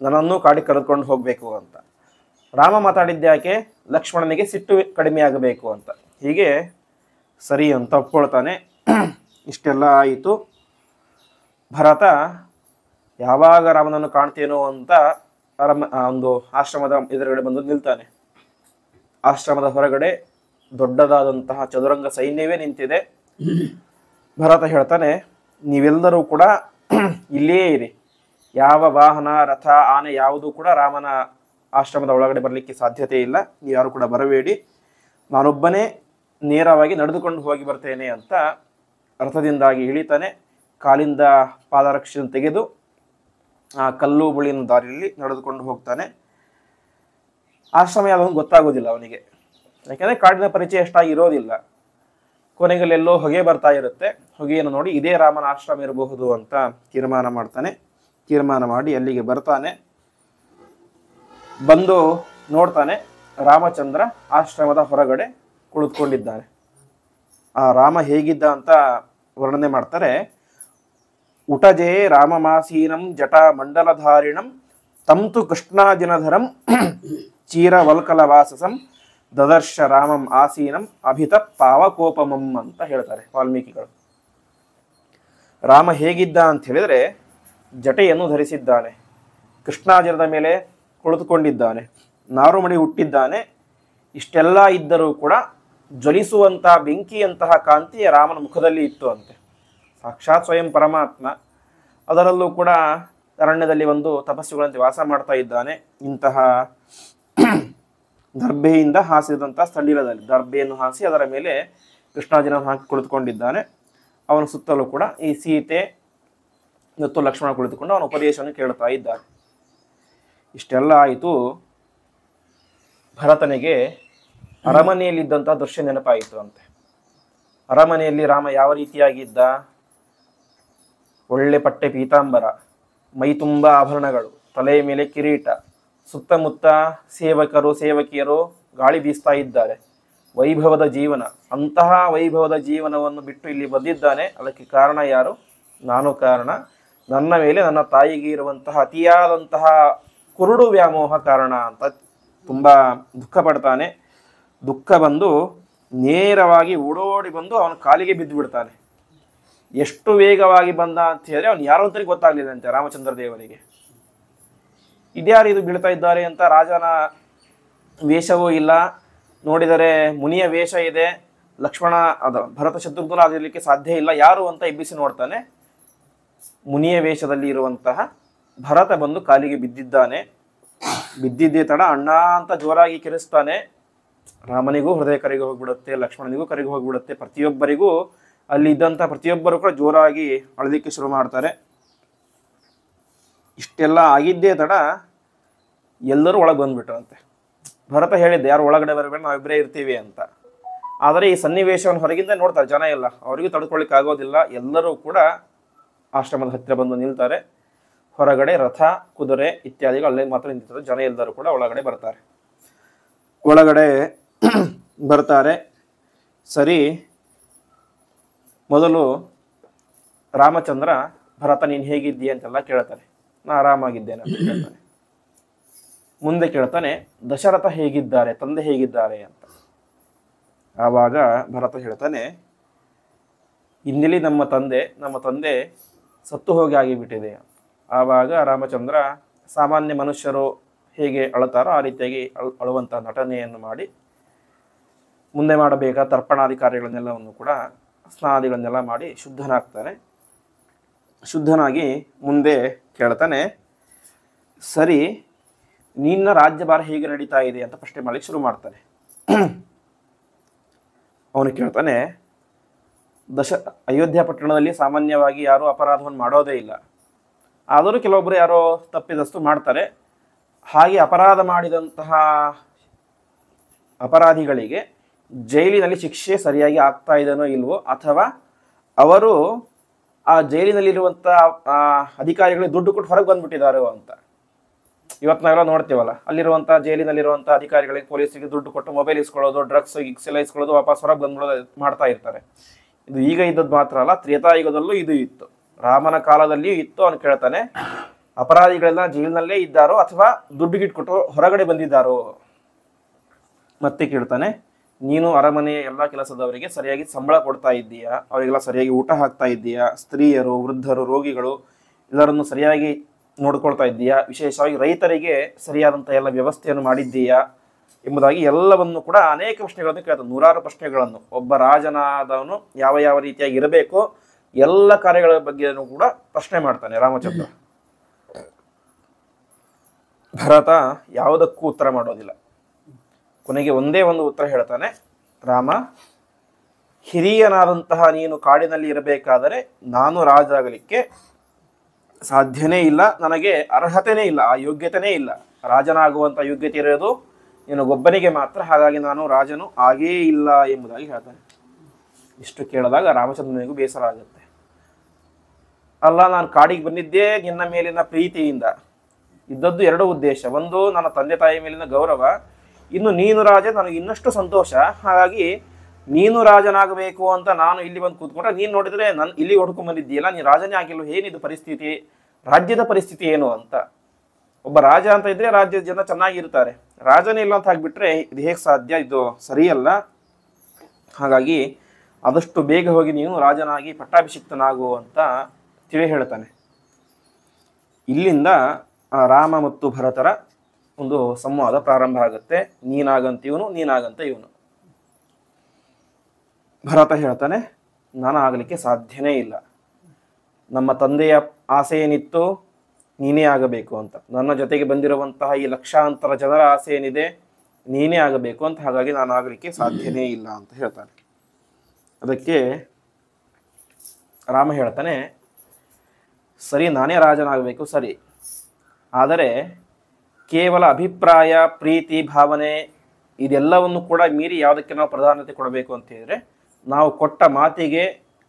ನನ್ನನ್ನು ಕಾಡಿಗೆ ಕರೆದುಕೊಂಡು ಹೋಗಬೇಕು ಅಂತ. ರಾಮ ಮಾತಾಡಿದ್ಯಾಕೆ, ಲಕ್ಷ್ಮಣನಿಗೆ ಸಿಟ್ಟು ಕಡಿಮೆ ಆಗಬೇಕು ಅಂತ. ಹೀಗೆ ಸರಿ ಅಂತ ಒಪ್ಕೊಳ್ತಾನೆ. ಇಷ್ಟೆಲ್ಲ ಆಯಿತು. ಭರತ ಯಾವಾಗ ರಾಮನನ್ನು ಕಾಣ್ತೇನೋ ಅಂತ ಒಂದು ಆಶ್ರಮದ ಎದುರುಗಡೆ ಬಂದು ನಿಲ್ತಾನೆ. ಆಶ್ರಮದ ಹೊರಗಡೆ ದೊಡ್ಡದಾದಂತಹ ಚದುರಂಗ ಸೈನ್ಯವೇ ನಿಂತಿದೆ. ಭರತ ಹೇಳ್ತಾನೆ, ನೀವೆಲ್ಲರೂ ಕೂಡ ಇಲ್ಲೇ ಇರಿ, ಯಾವ ವಾಹನ ರಥ ಆನೆ ಯಾವುದೂ ಕೂಡ ರಾಮನ ಆಶ್ರಮದ ಒಳಗಡೆ ಬರಲಿಕ್ಕೆ ಸಾಧ್ಯತೆ ಇಲ್ಲ, ನೀವು ಯಾರು ಕೂಡ ಬರಬೇಡಿ, ನಾನೊಬ್ಬನೇ ನೇರವಾಗಿ ನಡೆದುಕೊಂಡು ಹೋಗಿ ಬರ್ತೇನೆ ಅಂತ ರಥದಿಂದಾಗಿ ಇಳಿತಾನೆ. ಕಾಲಿಂದ ಪಾದರಕ್ಷೆಯನ್ನು ತೆಗೆದು ಆ ಕಲ್ಲು ಬುಳಿನ ದಾರಿಯಲ್ಲಿ ನಡೆದುಕೊಂಡು ಹೋಗ್ತಾನೆ. ಆಶ್ರಮ ಯಾವುದೊಂದು ಗೊತ್ತಾಗೋದಿಲ್ಲ ಅವನಿಗೆ, ಯಾಕೆಂದರೆ ಕಾಡಿನ ಪರಿಚಯ ಅಷ್ಟಾಗಿ ಇರೋದಿಲ್ಲ. ಕೊನೆಗಲ್ಲೆಲ್ಲೋ ಹೊಗೆ ಬರ್ತಾ ಇರುತ್ತೆ. ಹೊಗೆಯನ್ನು ನೋಡಿ ಇದೇ ರಾಮನ ಆಶ್ರಮ ಇರಬಹುದು ಅಂತ ತೀರ್ಮಾನ ಮಾಡ್ತಾನೆ. ತೀರ್ಮಾನ ಮಾಡಿ ಅಲ್ಲಿಗೆ ಬರ್ತಾನೆ. ಬಂದು ನೋಡ್ತಾನೆ, ರಾಮಚಂದ್ರ ಆಶ್ರಮದ ಹೊರಗಡೆ ಕುಳಿತುಕೊಂಡಿದ್ದಾನೆ. ಆ ರಾಮ ಹೇಗಿದ್ದ ಅಂತ ವರ್ಣನೆ ಮಾಡ್ತಾರೆ. ಉಟಜೇ ರಾಮಮಾಸೀನಂ ಜಟ ಮಂಡಲಧಾರಿಣಂ ತಂತು ಕೃಷ್ಣಾಜಿನಧರಂ ಚೀರವಲ್ಕಲವಾಸಸಂ ದದರ್ಶ ರಾಮಂ ಆಸೀನಂ ಅಭಿತ ಪಾವಕೋಪಮಂ ಅಂತ ಹೇಳ್ತಾರೆ ವಾಲ್ಮೀಕಿಗಳು. ರಾಮ ಹೇಗಿದ್ದ ಅಂತ ಹೇಳಿದ್ರೆ, ಜಟೆಯನ್ನು ಧರಿಸಿದ್ದಾನೆ, ಕೃಷ್ಣಾಜಿನದ ಮೇಲೆ ಕುಳಿತುಕೊಂಡಿದ್ದಾನೆ, ನಾರುಮಡಿ ಹುಟ್ಟಿದ್ದಾನೆ. ಇಷ್ಟೆಲ್ಲ ಇದ್ದರೂ ಕೂಡ ಜ್ವಲಿಸುವಂತಹ ಬೆಂಕಿಯಂತಹ ಕಾಂತಿ ರಾಮನ ಮುಖದಲ್ಲಿ ಇತ್ತು ಅಂತೆ. ಸಾಕ್ಷಾತ್ ಸ್ವಯಂ ಪರಮಾತ್ಮ. ಅದರಲ್ಲೂ ಕೂಡ ಅರಣ್ಯದಲ್ಲಿ ಒಂದು ತಪಸ್ಸುಗಳಂತೆ ವಾಸ ಮಾಡ್ತಾ ಇದ್ದಾನೆ. ಇಂತಹ ದರ್ಬೆಯಿಂದ ಹಾಸಿದಂಥ ಸ್ಥಳೀಲದಲ್ಲಿ ದರ್ಬೆಯನ್ನು ಹಾಸಿ ಅದರ ಮೇಲೆ ಕೃಷ್ಣಾಜಿನ ಹಾಕಿ ಕುಳಿತುಕೊಂಡಿದ್ದಾನೆ. ಅವನ ಸುತ್ತಲೂ ಕೂಡ ಈ ಸೀತೆ ಮತ್ತು ಲಕ್ಷ್ಮಣ ಕುಳಿತುಕೊಂಡು ಅವನ ಉಪದೇಶವನ್ನು ಕೇಳ್ತಾ ಇದ್ದಾನೆ. ಇಷ್ಟೆಲ್ಲ ಆಯಿತು. ಭರತನಿಗೆ ಅರಮನೆಯಲ್ಲಿದ್ದಂಥ ದೃಶ್ಯ ನೆನಪಾಯಿತು ಅಂತೆ. ಅರಮನೆಯಲ್ಲಿ ರಾಮ ಯಾವ ರೀತಿಯಾಗಿದ್ದ, ಒಳ್ಳೆ ಪಟ್ಟೆ ಪೀತಾಂಬರ, ಮೈ ತುಂಬ ಆಭರಣಗಳು, ತಲೆಯ ಮೇಲೆ ಕಿರೀಟ, ಸುತ್ತಮುತ್ತ ಸೇವಕರು ಸೇವಕಿಯರು ಗಾಳಿ ಬೀಸ್ತಾ ಇದ್ದಾರೆ. ವೈಭವದ ಜೀವನ. ಅಂತಹ ವೈಭವದ ಜೀವನವನ್ನು ಬಿಟ್ಟು ಇಲ್ಲಿ ಬಂದಿದ್ದಾನೆ. ಅದಕ್ಕೆ ಕಾರಣ ಯಾರು? ನಾನು ಕಾರಣ. ನನ್ನ ಮೇಲೆ ನನ್ನ ತಾಯಿಗೆ ಇರುವಂತಹ ಅತಿಯಾದಂತಹ ಕುರುಡು ವ್ಯಾಮೋಹ ಕಾರಣ ಅಂತ ತುಂಬ ದುಃಖ ಪಡ್ತಾನೆ. ದುಃಖ ಬಂದು ನೇರವಾಗಿ ಓಡೋಡಿ ಬಂದು ಅವನ ಕಾಲಿಗೆ ಬಿದ್ದು ಬಿಡ್ತಾನೆ. ಎಷ್ಟು ವೇಗವಾಗಿ ಬಂದ ಅಂತ ಹೇಳಿದ್ರೆ ಅವನು ಯಾರೋ ಅಂತಲೇ ಗೊತ್ತಾಗ್ಲಿಲ್ಲಂತೆ ರಾಮಚಂದ್ರ ದೇವರಿಗೆ. ಇದ್ಯಾರು ಇದು ಬೀಳ್ತಾ ಇದ್ದಾರೆ ಅಂತ. ರಾಜನ ವೇಷವೂ ಇಲ್ಲ, ನೋಡಿದರೆ ಮುನಿಯ ವೇಷ ಇದೆ. ಲಕ್ಷ್ಮಣ ಭರತ ಶತ್ರುಘ್ನ ಆಗಿರ್ಲಿಕ್ಕೆ ಸಾಧ್ಯ ಇಲ್ಲ, ಯಾರು ಅಂತ ಎಬ್ಬಿಸಿ ನೋಡ್ತಾನೆ. ಮುನಿಯ ವೇಷದಲ್ಲಿ ಇರುವಂತಹ ಭರತ ಬಂದು ಕಾಲಿಗೆ ಬಿದ್ದಿದ್ದಾನೆ. ಬಿದ್ದಿದ್ದೇ ತಡ ಅಣ್ಣ ಅಂತ ಜೋರಾಗಿ ಕಿರಿಸ್ತಾನೆ. ರಾಮನಿಗೂ ಹೃದಯ ಕರಗಿ ಹೋಗ್ಬಿಡುತ್ತೆ, ಲಕ್ಷ್ಮಣನಿಗೂ ಕರಗಿ ಹೋಗ್ಬಿಡುತ್ತೆ. ಪ್ರತಿಯೊಬ್ಬರಿಗೂ ಅಲ್ಲಿ ಇದ್ದಂಥ ಪ್ರತಿಯೊಬ್ಬರು ಕೂಡ ಜೋರಾಗಿ ಅಳಲಿಕ್ಕೆ ಶುರು ಮಾಡ್ತಾರೆ. ಇಷ್ಟೆಲ್ಲ ಆಗಿದ್ದೇ ತಡ ಎಲ್ಲರೂ ಒಳಗೆ ಬಂದ್ಬಿಟ್ರಂತೆ. ಭರತ ಹೇಳಿದ್ದೆ ಯಾರು ಒಳಗಡೆ ಬರಬೇಡ, ನಾವಿಬ್ಬರೇ ಇರ್ತೀವಿ ಅಂತ. ಆದರೆ ಈ ಸನ್ನಿವೇಶವನ್ನು ಹೊರಗಿಂದ ನೋಡ್ತಾರೆ ಜನ ಎಲ್ಲ, ಅವರಿಗೂ ತಡ್ಕೊಳ್ಳಿಕ್ಕೆ ಆಗೋದಿಲ್ಲ. ಎಲ್ಲರೂ ಕೂಡ ಆಶ್ರಮದ ಹತ್ತಿರ ಬಂದು ನಿಲ್ತಾರೆ. ಹೊರಗಡೆ ರಥ, ಕುದುರೆ ಇತ್ಯಾದಿಗಳು ಅಲ್ಲೇ ಮಾತ್ರ ನಿಂತಿರ್ತಾರೆ. ಜನ ಎಲ್ಲರೂ ಕೂಡ ಒಳಗಡೆ ಬರ್ತಾರೆ. ಒಳಗಡೆ ಬರ್ತಾರೆ. ಸರಿ, ಮೊದಲು ರಾಮಚಂದ್ರ ಭರತ ನೀನು ಹೇಗಿದ್ದೀಯ ಅಂತೆಲ್ಲ ಕೇಳ್ತಾನೆ. ನಾ ಆರಾಮಾಗಿದ್ದೇನೆ ಅಂತ ಕೇಳ್ತಾನೆ. ಮುಂದೆ ಕೇಳ್ತಾನೆ ದಶರಥ ಹೇಗಿದ್ದಾರೆ, ತಂದೆ ಹೇಗಿದ್ದಾರೆ ಅಂತ. ಆವಾಗ ಭರತ ಹೇಳ್ತಾನೆ ಇನ್ನೆಲ್ಲಿ ನಮ್ಮ ತಂದೆ ಸತ್ತು ಹೋಗಿ ಆಗಿಬಿಟ್ಟಿದೆ. ಆವಾಗ ರಾಮಚಂದ್ರ ಸಾಮಾನ್ಯ ಮನುಷ್ಯರು ಹೇಗೆ ಅಳುತ್ತಾರೋ ಆ ರೀತಿಯಾಗಿ ಅಳುವಂಥ ನಟನೆಯನ್ನು ಮಾಡಿ ಮುಂದೆ ಮಾಡಬೇಕಾದ ತರ್ಪಣಾದಿ ಕಾರ್ಯಗಳನ್ನೆಲ್ಲವನ್ನು ಕೂಡ ಸ್ನಾನಾದಿಗಳನ್ನೆಲ್ಲ ಮಾಡಿ ಶುದ್ಧನಾಗ್ತಾನೆ. ಶುದ್ಧನಾಗಿ ಮುಂದೆ ಕೇಳ್ತಾನೆ ಸರಿ ನಿನ್ನ ರಾಜ್ಯಭಾರ ಹೇಗೆ ನಡೀತಾ ಇದೆ ಅಂತ ಪ್ರಶ್ನೆ ಮಾಡಲಿಕ್ಕೆ ಶುರು ಮಾಡ್ತಾನೆ. ಅವನು ಕೇಳ್ತಾನೆ ಅಯೋಧ್ಯ ಪಟ್ಟಣದಲ್ಲಿ ಸಾಮಾನ್ಯವಾಗಿ ಯಾರೂ ಅಪರಾಧವನ್ನು ಮಾಡೋದೇ ಇಲ್ಲ. ಆದರೂ ಕೆಲವೊಬ್ಬರು ಯಾರೋ ತಪ್ಪಿದಷ್ಟು ಮಾಡ್ತಾರೆ. ಹಾಗೆ ಅಪರಾಧ ಮಾಡಿದಂತಹ ಅಪರಾಧಿಗಳಿಗೆ ಜೈಲಿನಲ್ಲಿ ಶಿಕ್ಷೆ ಸರಿಯಾಗಿ ಆಗ್ತಾ ಇದೆನೋ ಇಲ್ವೋ, ಅಥವಾ ಅವರು ಆ ಜೈಲಿನಲ್ಲಿರುವಂಥ ಅಧಿಕಾರಿಗಳಿಗೆ ದುಡ್ಡು ಕೊಟ್ಟು ಹೊರಗೆ ಬಂದ್ಬಿಟ್ಟಿದ್ದಾರೋ ಅಂತ. ಇವತ್ತು ನಾವೆಲ್ಲ ನೋಡ್ತೀವಲ್ಲ, ಅಲ್ಲಿರುವಂಥ ಜೈಲಿನಲ್ಲಿರುವಂಥ ಅಧಿಕಾರಿಗಳಿಗೆ ಪೊಲೀಸರಿಗೆ ದುಡ್ಡು ಕೊಟ್ಟು ಮೊಬೈಲ್ ಇಸ್ಕೊಳ್ಳೋದು, ಡ್ರಗ್ಸ್ ಎಲ್ಲ ಇಸ್ಕೊಳ್ಳೋದು, ವಾಪಸ್ ಹೊರಗೆ ಬಂದ್ಬಿಡೋದು ಮಾಡ್ತಾ ಇರ್ತಾರೆ. ಇದು ಈಗ ಇದ್ದದ್ದು ಮಾತ್ರ ಅಲ್ಲ, ತ್ರೇತಾಯುಗದಲ್ಲೂ ಇದು ಇತ್ತು, ರಾಮನ ಕಾಲದಲ್ಲಿಯೂ ಇತ್ತು. ಅವನು ಕೇಳ್ತಾನೆ ಅಪರಾಧಿಗಳೆಲ್ಲ ಜೈಲಿನಲ್ಲೇ ಇದ್ದಾರೋ ಅಥವಾ ದುಡ್ಡುಗಿಟ್ಕೊಟ್ಟು ಹೊರಗಡೆ ಬಂದಿದ್ದಾರೋ. ಮತ್ತೆ ಕೇಳ್ತಾನೆ ನೀನು ಅರಮನೆ ಎಲ್ಲ ಕೆಲಸದವರಿಗೆ ಸರಿಯಾಗಿ ಸಂಬಳ ಕೊಡ್ತಾ ಇದ್ದೀಯಾ, ಅವರಿಗೆಲ್ಲ ಸರಿಯಾಗಿ ಊಟ ಹಾಕ್ತಾ ಇದ್ದೀಯಾ, ಸ್ತ್ರೀಯರು, ವೃದ್ಧರು, ರೋಗಿಗಳು ಎಲ್ಲರನ್ನು ಸರಿಯಾಗಿ ನೋಡ್ಕೊಳ್ತಾ ಇದ್ದೀಯಾ, ವಿಶೇಷವಾಗಿ ರೈತರಿಗೆ ಸರಿಯಾದಂಥ ಎಲ್ಲ ವ್ಯವಸ್ಥೆಯನ್ನು ಮಾಡಿದ್ದೀಯಾ ಎಂಬುದಾಗಿ ಎಲ್ಲವನ್ನು ಕೂಡ ಅನೇಕ ಪ್ರಶ್ನೆಗಳನ್ನು ಕೇಳ್ತಾನೆ. 100 ಪ್ರಶ್ನೆಗಳನ್ನು. ಒಬ್ಬ ರಾಜನಾದವನು ಯಾವ ಯಾವ ರೀತಿಯಾಗಿ ಇರಬೇಕು ಎಲ್ಲ ಕಾರ್ಯಗಳ ಬಗ್ಗೆನೂ ಕೂಡ ಪ್ರಶ್ನೆ ಮಾಡ್ತಾನೆ ರಾಮಚಂದ್ರ. ಭರತ ಯಾವುದಕ್ಕೂ ಉತ್ತರ ಮಾಡೋದಿಲ್ಲ. ಕೊನೆಗೆ ಒಂದೇ ಒಂದು ಉತ್ತರ ಹೇಳ್ತಾನೆ, ರಾಮ ಹಿರಿಯನಾದಂತಹ ನೀನು ಕಾಡಿನಲ್ಲಿ ಇರಬೇಕಾದರೆ ನಾನು ರಾಜ ಆಗಲಿಕ್ಕೆ ಸಾಧ್ಯನೇ ಇಲ್ಲ, ನನಗೆ ಅರ್ಹತೆನೇ ಇಲ್ಲ, ಆ ಯೋಗ್ಯತೆನೇ ಇಲ್ಲ. ರಾಜನಾಗುವಂಥ ಯೋಗ್ಯತೆ ಇರೋದು ನಿನಗೊಬ್ಬನಿಗೆ ಮಾತ್ರ, ಹಾಗಾಗಿ ನಾನು ರಾಜನು ಆಗೇ ಇಲ್ಲ ಎಂಬುದಾಗಿ ಹೇಳ್ತಾನೆ. ಇಷ್ಟು ಕೇಳಿದಾಗ ರಾಮಚಂದ್ರನಿಗೂ ಬೇಸರ ಆಗುತ್ತೆ. ಅಲ್ಲ, ನಾನು ಕಾಡಿಗೆ ಬಂದಿದ್ದೇ ನಿನ್ನ ಮೇಲಿನ ಪ್ರೀತಿಯಿಂದ. ಇದ್ದದ್ದು 2 ಉದ್ದೇಶ. ಒಂದು, ನನ್ನ ತಂದೆ ತಾಯಿ ಮೇಲಿನ ಗೌರವ. ಇನ್ನು ನೀನು ರಾಜ, ನನಗೆ ಇನ್ನಷ್ಟು ಸಂತೋಷ. ಹಾಗಾಗಿ ನೀನು ರಾಜನಾಗಬೇಕು ಅಂತ ನಾನು ಇಲ್ಲಿ ಬಂದು ಕೂತ್ಕೊಂಡ್ರೆ ನೀನು ನೋಡಿದರೆ ಇಲ್ಲಿ ಹೊಡ್ಕೊಂಡ್ ಬಂದಿದ್ದೀಯಲ್ಲ, ನೀನು ರಾಜನೇ ಆಗಿಲ್ಲ. ಏನಿದು ಪರಿಸ್ಥಿತಿ, ರಾಜ್ಯದ ಪರಿಸ್ಥಿತಿ ಏನು ಅಂತ. ಒಬ್ಬ ರಾಜ ಅಂತ ಇದ್ರೆ ರಾಜ್ಯದ ಜನ ಚೆನ್ನಾಗಿರ್ತಾರೆ, ರಾಜನೇ ಇಲ್ಲ ಅಂತ ಆಗಿಬಿಟ್ರೆ ಇದು ಹೇಗೆ ಸಾಧ್ಯ, ಇದು ಸರಿಯಲ್ಲ. ಹಾಗಾಗಿ ಆದಷ್ಟು ಬೇಗ ಹೋಗಿ ನೀನು ರಾಜನಾಗಿ ಪಟ್ಟಾಭಿಷಿಕ್ತನಾಗು ಅಂತ ತಿಳಿ ಹೇಳ್ತಾನೆ. ಇಲ್ಲಿಂದ ರಾಮ ಮತ್ತು ಭರತರ ಒಂದು ಸಂವಾದ ಪ್ರಾರಂಭ ಆಗುತ್ತೆ. ನೀನಾಗಂತ ಇವನು, ನೀನಾಗಂತ ಇವನು. ಭರತ ಹೇಳ್ತಾನೆ ನಾನು ಆಗಲಿಕ್ಕೆ ಸಾಧ್ಯನೇ ಇಲ್ಲ. ನಮ್ಮ ತಂದೆಯ ಆಸೆ ಏನಿತ್ತು, ನೀನೇ ಆಗಬೇಕು ಅಂತ. ನನ್ನ ಜೊತೆಗೆ ಬಂದಿರುವಂತಹ ಈ ಲಕ್ಷಾಂತರ ಜನರ ಆಸೆ ಏನಿದೆ, ನೀನೇ ಆಗಬೇಕು ಅಂತ. ಹಾಗಾಗಿ ನಾನು ಆಗಲಿಕ್ಕೆ ಸಾಧ್ಯನೇ ಇಲ್ಲ ಅಂತ ಹೇಳ್ತಾನೆ. ಅದಕ್ಕೆ ರಾಮ ಹೇಳ್ತಾನೆ ಸರಿ, ನಾನೇ ರಾಜನಾಗಬೇಕು ಸರಿ, ಆದರೆ ಕೇವಲ ಅಭಿಪ್ರಾಯ, ಪ್ರೀತಿ, ಭಾವನೆ ಇದೆಲ್ಲವನ್ನು ಕೂಡ ಮೀರಿ ಯಾವುದಕ್ಕೆ ನಾವು ಪ್ರಾಧಾನ್ಯತೆ ಕೊಡಬೇಕು ಅಂತ ಹೇಳಿದ್ರೆ, ನಾವು ಕೊಟ್ಟ ಮಾತಿಗೆ,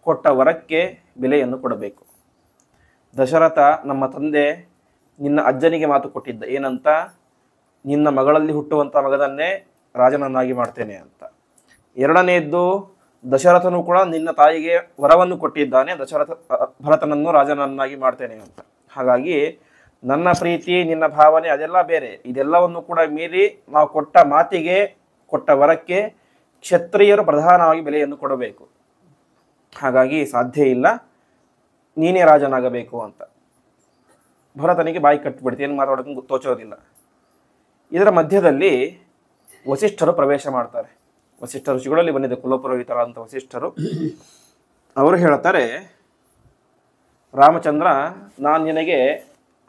ಕೊಟ್ಟ ವರಕ್ಕೆ ಬೆಲೆಯನ್ನು ಕೊಡಬೇಕು. ದಶರಥ ನಮ್ಮ ತಂದೆ ನಿನ್ನ ಅಜ್ಜನಿಗೆ ಮಾತು ಕೊಟ್ಟಿದ್ದ ಏನಂತ, ನಿನ್ನ ಮಗಳಲ್ಲಿ ಹುಟ್ಟುವಂಥ ಮಗನನ್ನೇ ರಾಜನನ್ನಾಗಿ ಮಾಡ್ತೇನೆ ಅಂತ. ಎರಡನೆಯದ್ದು, ದಶರಥನು ಕೂಡ ನಿನ್ನ ತಾಯಿಗೆ ವರವನ್ನು ಕೊಟ್ಟಿದ್ದಾನೆ, ಭರತನನ್ನು ರಾಜನನ್ನಾಗಿ ಮಾಡ್ತೇನೆ ಅಂತ. ಹಾಗಾಗಿ ನನ್ನ ಪ್ರೀತಿ ನಿನ್ನ ಭಾವನೆ ಅದೆಲ್ಲ ಬೇರೆ. ಇದೆಲ್ಲವನ್ನು ಕೂಡ ಮೀರಿ ನಾವು ಕೊಟ್ಟ ಮಾತಿಗೆ, ಕೊಟ್ಟ ವರಕ್ಕೆ ಕ್ಷತ್ರಿಯರು ಪ್ರಧಾನವಾಗಿ ಬೆಲೆಯನ್ನು ಕೊಡಬೇಕು. ಹಾಗಾಗಿ ಸಾಧ್ಯ ಇಲ್ಲ, ನೀನೇ ರಾಜನಾಗಬೇಕು ಅಂತ ಭರತನಿಗೆ ಬಾಯಿ ಕಟ್ಟಿಬಿಡ್ತು. ಏನು ಮಾತಾಡೋಕೆ ತೋಚೋದಿಲ್ಲ. ಇದರ ಮಧ್ಯದಲ್ಲಿ ವಸಿಷ್ಠರು ಪ್ರವೇಶ ಮಾಡ್ತಾರೆ. ವಸಿಷ್ಠ ಋಷಿಗಳಲ್ಲಿ ಬಂದಿದೆ ಕುಲಪುರೋಹಿತರಾದಂಥ ವಸಿಷ್ಠರು. ಅವರು ಹೇಳ್ತಾರೆ, ರಾಮಚಂದ್ರ, ನಾನು ನಿನಗೆ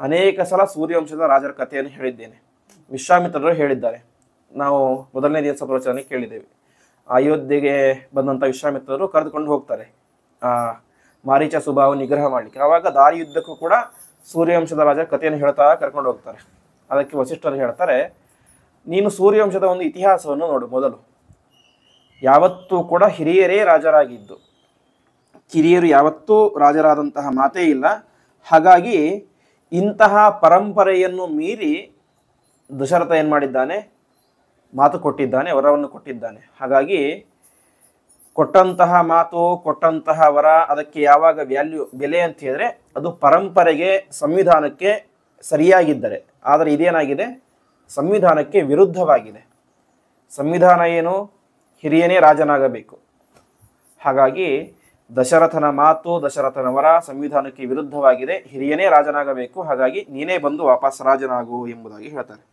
ಅನೇಕ ಸಲ ಸೂರ್ಯವಂಶದ ರಾಜರ ಕಥೆಯನ್ನು ಹೇಳಿದ್ದೇನೆ. ವಿಶ್ವಾಮಿತ್ರರು ಹೇಳಿದ್ದಾರೆ. ನಾವು ಮೊದಲನೇ ದಿವಸ ಪ್ರವಚನ ಕೇಳಿದ್ದೇವೆ. ಅಯೋಧ್ಯೆಗೆ ಬಂದಂಥ ವಿಶ್ವಾಮಿತ್ರರು ಕರೆದುಕೊಂಡು ಹೋಗ್ತಾರೆ ಮಾರೀಚ ಸುಬಾವು ನಿಗ್ರಹ ಮಾಡಲಿಕ್ಕೆ. ಆವಾಗ ದಾರಿಯುದ್ದಕ್ಕೂ ಕೂಡ ಸೂರ್ಯವಂಶದ ರಾಜರ ಕಥೆಯನ್ನು ಹೇಳ್ತಾ ಕರ್ಕೊಂಡು ಹೋಗ್ತಾರೆ. ಅದಕ್ಕೆ ವಸಿಷ್ಠರು ಹೇಳ್ತಾರೆ, ನೀನು ಸೂರ್ಯವಂಶದ ಒಂದು ಇತಿಹಾಸವನ್ನು ನೋಡು. ಮೊದಲು ಯಾವತ್ತೂ ಕೂಡ ಹಿರಿಯರೇ ರಾಜರಾಗಿದ್ದು, ಕಿರಿಯರು ಯಾವತ್ತೂ ರಾಜರಾದಂತಹ ಮಾತೇ ಇಲ್ಲ. ಹಾಗಾಗಿ ಇಂತಹ ಪರಂಪರೆಯನ್ನು ಮೀರಿ ದಶರಥ ಏನು ಮಾಡಿದ್ದಾನೆ, ಮಾತು ಕೊಟ್ಟಿದ್ದಾನೆ, ವರವನ್ನು ಕೊಟ್ಟಿದ್ದಾನೆ. ಹಾಗಾಗಿ ಕೊಟ್ಟಂತಹ ಮಾತು, ಕೊಟ್ಟಂತಹ ವರ, ಅದಕ್ಕೆ ಯಾವಾಗ ಬೆಲೆ ಅಂತ ಹೇಳಿದ್ರೆ ಅದು ಪರಂಪರೆಗೆ, ಸಂವಿಧಾನಕ್ಕೆ ಸರಿಯಾಗಿದ್ದರೆ. ಆದರೆ ಇದೇನಾಗಿದೆ, ಸಂವಿಧಾನಕ್ಕೆ ವಿರುದ್ಧವಾಗಿದೆ. ಸಂವಿಧಾನ ಏನು, ಹಿರಿಯನೇ ರಾಜನಾಗಬೇಕು. ಹಾಗಾಗಿ ದಶರಥನ ಮಾತು, ದಶರಥನ ವರ ಸಂವಿಧಾನಕ್ಕೆ ವಿರುದ್ಧವಾಗಿದೆ. ಹಿರಿಯನೇ ರಾಜನಾಗಬೇಕು. ಹಾಗಾಗಿ ನೀನೇ ಬಂದು ವಾಪಸ್ ರಾಜನಾಗು ಎಂಬುದಾಗಿ ಹೇಳ್ತಾರೆ.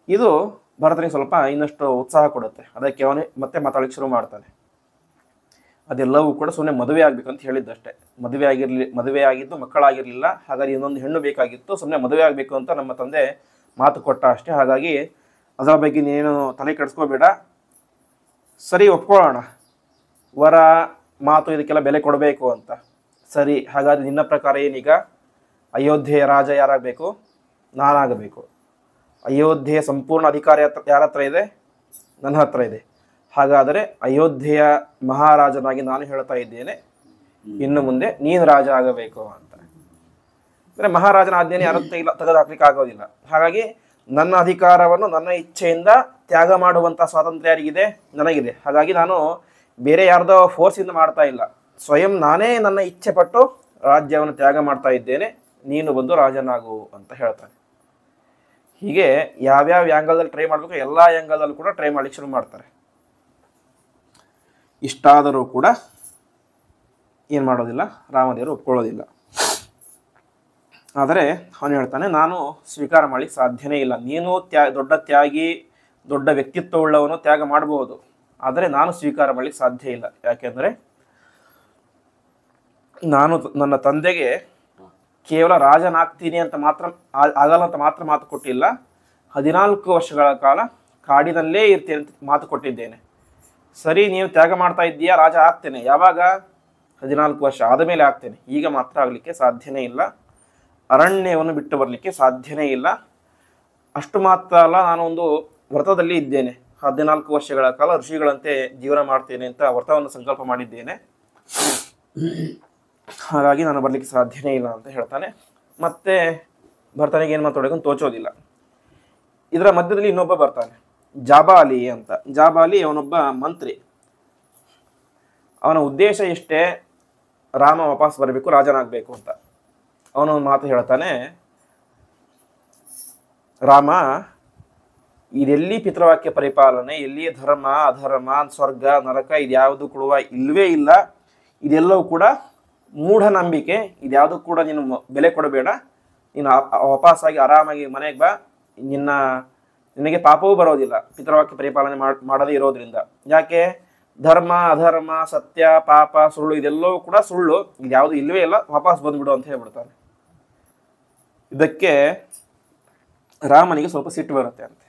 ಇದು ಭರತನಿಗೆ ಸ್ವಲ್ಪ ಇನ್ನಷ್ಟು ಉತ್ಸಾಹ ಕೊಡುತ್ತೆ. ಅದಕ್ಕೆ ಅವನೇ ಮತ್ತೆ ಮಾತಾಡಲಿಕ್ಕೆ ಶುರು ಮಾಡ್ತಾನೆ. ಅದೆಲ್ಲವೂ ಕೂಡ ಸುಮ್ಮನೆ ಮದುವೆ ಆಗ್ಬೇಕಂತ ಹೇಳಿದ್ದಷ್ಟೇ. ಮದುವೆ ಆಗಿದ್ದು ಮಕ್ಕಳಾಗಿರಲಿಲ್ಲ. ಹಾಗಾಗಿ ಇನ್ನೊಂದು ಹೆಣ್ಣು ಬೇಕಾಗಿತ್ತು. ಸುಮ್ಮನೆ ಮದುವೆ ಆಗಬೇಕು ಅಂತ ನಮ್ಮ ತಂದೆ ಮಾತು ಕೊಟ್ಟ ಅಷ್ಟೇ. ಹಾಗಾಗಿ ಅದರ ಬಗ್ಗೆ ನೀನು ತಲೆ ಕೆಡಿಸ್ಕೋಬೇಡ, ಸರಿ ಒಪ್ಕೊಳ್ಳೋಣ, ವರ ಮಾತು ಇದಕ್ಕೆಲ್ಲ ಬೆಲೆ ಕೊಡಬೇಕು ಅಂತ. ಸರಿ, ಹಾಗಾದರೆ ನಿನ್ನ ಪ್ರಕಾರ ಏನೀಗ ಅಯೋಧ್ಯೆಯ ರಾಜ ಯಾರಾಗಬೇಕು? ನಾನಾಗಬೇಕು. ಅಯೋಧ್ಯೆಯ ಸಂಪೂರ್ಣ ಅಧಿಕಾರ ಯಾರ ಹತ್ರ ಇದೆ? ನನ್ನ ಹತ್ರ ಇದೆ. ಹಾಗಾದರೆ ಅಯೋಧ್ಯೆಯ ಮಹಾರಾಜನಾಗಿ ನಾನು ಹೇಳ್ತಾ ಇದ್ದೇನೆ, ಇನ್ನು ಮುಂದೆ ನೀನು ರಾಜ ಆಗಬೇಕು ಅಂತ. ಅಂದರೆ ಮಹಾರಾಜನ ಆಜ್ಞೆಯನ್ನು ಯಾರು ತೆಗೆದು ಹಾಕ್ಲಿಕ್ಕೆ ಆಗೋದಿಲ್ಲ. ಹಾಗಾಗಿ ನನ್ನ ಅಧಿಕಾರವನ್ನು ನನ್ನ ಇಚ್ಛೆಯಿಂದ ತ್ಯಾಗ ಮಾಡುವಂಥ ಸ್ವಾತಂತ್ರ್ಯ ಯಾರಿಗಿದೆ? ನನಗಿದೆ. ಹಾಗಾಗಿ ನಾನು ಬೇರೆ ಯಾರ್ದೋ ಫೋರ್ಸಿಂದ ಮಾಡ್ತಾ ಇಲ್ಲ, ಸ್ವಯಂ ನಾನೇ ನನ್ನ ಇಚ್ಛೆ ಪಟ್ಟು ರಾಜ್ಯವನ್ನು ತ್ಯಾಗ ಮಾಡ್ತಾ ಇದ್ದೇನೆ, ನೀನು ಬಂದು ರಾಜನಾಗು ಅಂತ ಹೇಳ್ತಾನೆ. ಹೀಗೆ ಯಾವ್ಯಾವ ಆ್ಯಂಗಲ್ದಲ್ಲಿ ಟ್ರೈ ಮಾಡಬೇಕು ಎಲ್ಲ ಆ್ಯಂಗಲಲ್ಲೂ ಕೂಡ ಟ್ರೈ ಮಾಡಲಿಕ್ಕೆ ಶುರು ಮಾಡ್ತಾರೆ. ಇಷ್ಟಾದರೂ ಕೂಡ ಏನು ಮಾಡೋದಿಲ್ಲ, ರಾಮದೇವರು ಒಪ್ಕೊಳ್ಳೋದಿಲ್ಲ. ಆದರೆ ಅವನು ಹೇಳ್ತಾನೆ, ನಾನು ಸ್ವೀಕಾರ ಮಾಡಲಿಕ್ಕೆ ಸಾಧ್ಯನೇ ಇಲ್ಲ. ನೀನು ದೊಡ್ಡ ತ್ಯಾಗಿ, ದೊಡ್ಡ ವ್ಯಕ್ತಿತ್ವವುಳ್ಳವನು, ತ್ಯಾಗ ಮಾಡಬಹುದು, ಆದರೆ ನಾನು ಸ್ವೀಕಾರ ಮಾಡಲಿಕ್ಕೆ ಸಾಧ್ಯ ಇಲ್ಲ. ಯಾಕೆಂದರೆ ನಾನು ನನ್ನ ತಂದೆಗೆ ಕೇವಲ ರಾಜನಾಗ್ತೀನಿ ಅಂತ ಮಾತ್ರ ಆಗಲ್ಲ ಅಂತ ಮಾತು ಕೊಟ್ಟಿಲ್ಲ, 14 ವರ್ಷಗಳ ಕಾಲ ಕಾಡಿನಲ್ಲೇ ಇರ್ತೀನಿ ಅಂತ ಮಾತು ಕೊಟ್ಟಿದ್ದೇನೆ. ಸರಿ, ನೀವು ತ್ಯಾಗ ಮಾಡ್ತಾ ಇದ್ದೀಯಾ, ರಾಜ ಆಗ್ತೇನೆ. ಯಾವಾಗ? 14 ವರ್ಷ ಆದಮೇಲೆ ಆಗ್ತೇನೆ. ಈಗ ಮಾತ್ರ ಆಗಲಿಕ್ಕೆ ಸಾಧ್ಯನೇ ಇಲ್ಲ. ಅರಣ್ಯವನ್ನು ಬಿಟ್ಟು ಬರಲಿಕ್ಕೆ ಸಾಧ್ಯನೇ ಇಲ್ಲ. ಅಷ್ಟು ಮಾತ್ರ ಅಲ್ಲ, ನಾನು ಒಂದು ವ್ರತದಲ್ಲಿ ಇದ್ದೇನೆ. 14 ವರ್ಷಗಳ ಕಾಲ ಋಷಿಗಳಂತೆ ಜೀವನ ಮಾಡ್ತೇನೆ ಅಂತ ವ್ರತವನ್ನು ಸಂಕಲ್ಪ ಮಾಡಿದ್ದೇನೆ. ಹಾಗಾಗಿ ನಾನು ಬರಲಿಕ್ಕೆ ಸಾಧ್ಯನೇ ಇಲ್ಲ ಅಂತ ಹೇಳ್ತಾನೆ. ಮತ್ತೆ ಭರತನಿಗೆ ಏನು ಮಾತಾಡೋಕೆ ತೋಚೋದಿಲ್ಲ. ಇದರ ಮಧ್ಯದಲ್ಲಿ ಇನ್ನೊಬ್ಬ ಬರ್ತಾನೆ, ಜಾಬಾಲಿ ಅಂತ. ಜಾಬಾಲಿ ಅವನೊಬ್ಬ ಮಂತ್ರಿ. ಅವನ ಉದ್ದೇಶ ಇಷ್ಟೇ, ರಾಮ ವಾಪಸ್ ಬರಬೇಕು, ರಾಜನಾಗಬೇಕು ಅಂತ. ಅವನೊಂದು ಮಾತು ಹೇಳ್ತಾನೆ, ರಾಮ, ಇದೆಲ್ಲಿ ಪಿತೃವಾಕ್ಯ ಪರಿಪಾಲನೆ, ಎಲ್ಲಿ ಧರ್ಮ ಅಧರ್ಮ, ಸ್ವರ್ಗ ನರಕ, ಇದ್ಯಾವುದು ಕೊಡುವ ಇಲ್ಲವೇ ಇಲ್ಲ. ಇದೆಲ್ಲವೂ ಕೂಡ ಮೂಢನಂಬಿಕೆ. ಇದ್ಯಾವುದು ಕೂಡ ನೀನು ಬೆಲೆ ಕೊಡಬೇಡ. ನೀನು ವಾಪಸ್ಸಾಗಿ ಆರಾಮಾಗಿ ಮನೆಗೆ ಬಾ. ನಿನಗೆ ಪಾಪವೂ ಬರೋದಿಲ್ಲ ಪಿತೃವಾಕ್ಯ ಪರಿಪಾಲನೆ ಮಾಡದೇ ಇರೋದ್ರಿಂದ. ಯಾಕೆ? ಧರ್ಮ ಅಧರ್ಮ, ಸತ್ಯ ಪಾಪ, ಸುಳ್ಳು ಇದೆಲ್ಲವೂ ಕೂಡ ಸುಳ್ಳು. ಇದ್ಯಾವುದು ಇಲ್ಲವೇ ಇಲ್ಲ, ವಾಪಸ್ ಬಂದ್ಬಿಡು ಅಂತ ಹೇಳ್ಬಿಡ್ತಾನೆ. ಇದಕ್ಕೆ ರಾಮನಿಗೆ ಸ್ವಲ್ಪ ಸಿಟ್ಟು ಬರುತ್ತೆ ಅಂತೆ.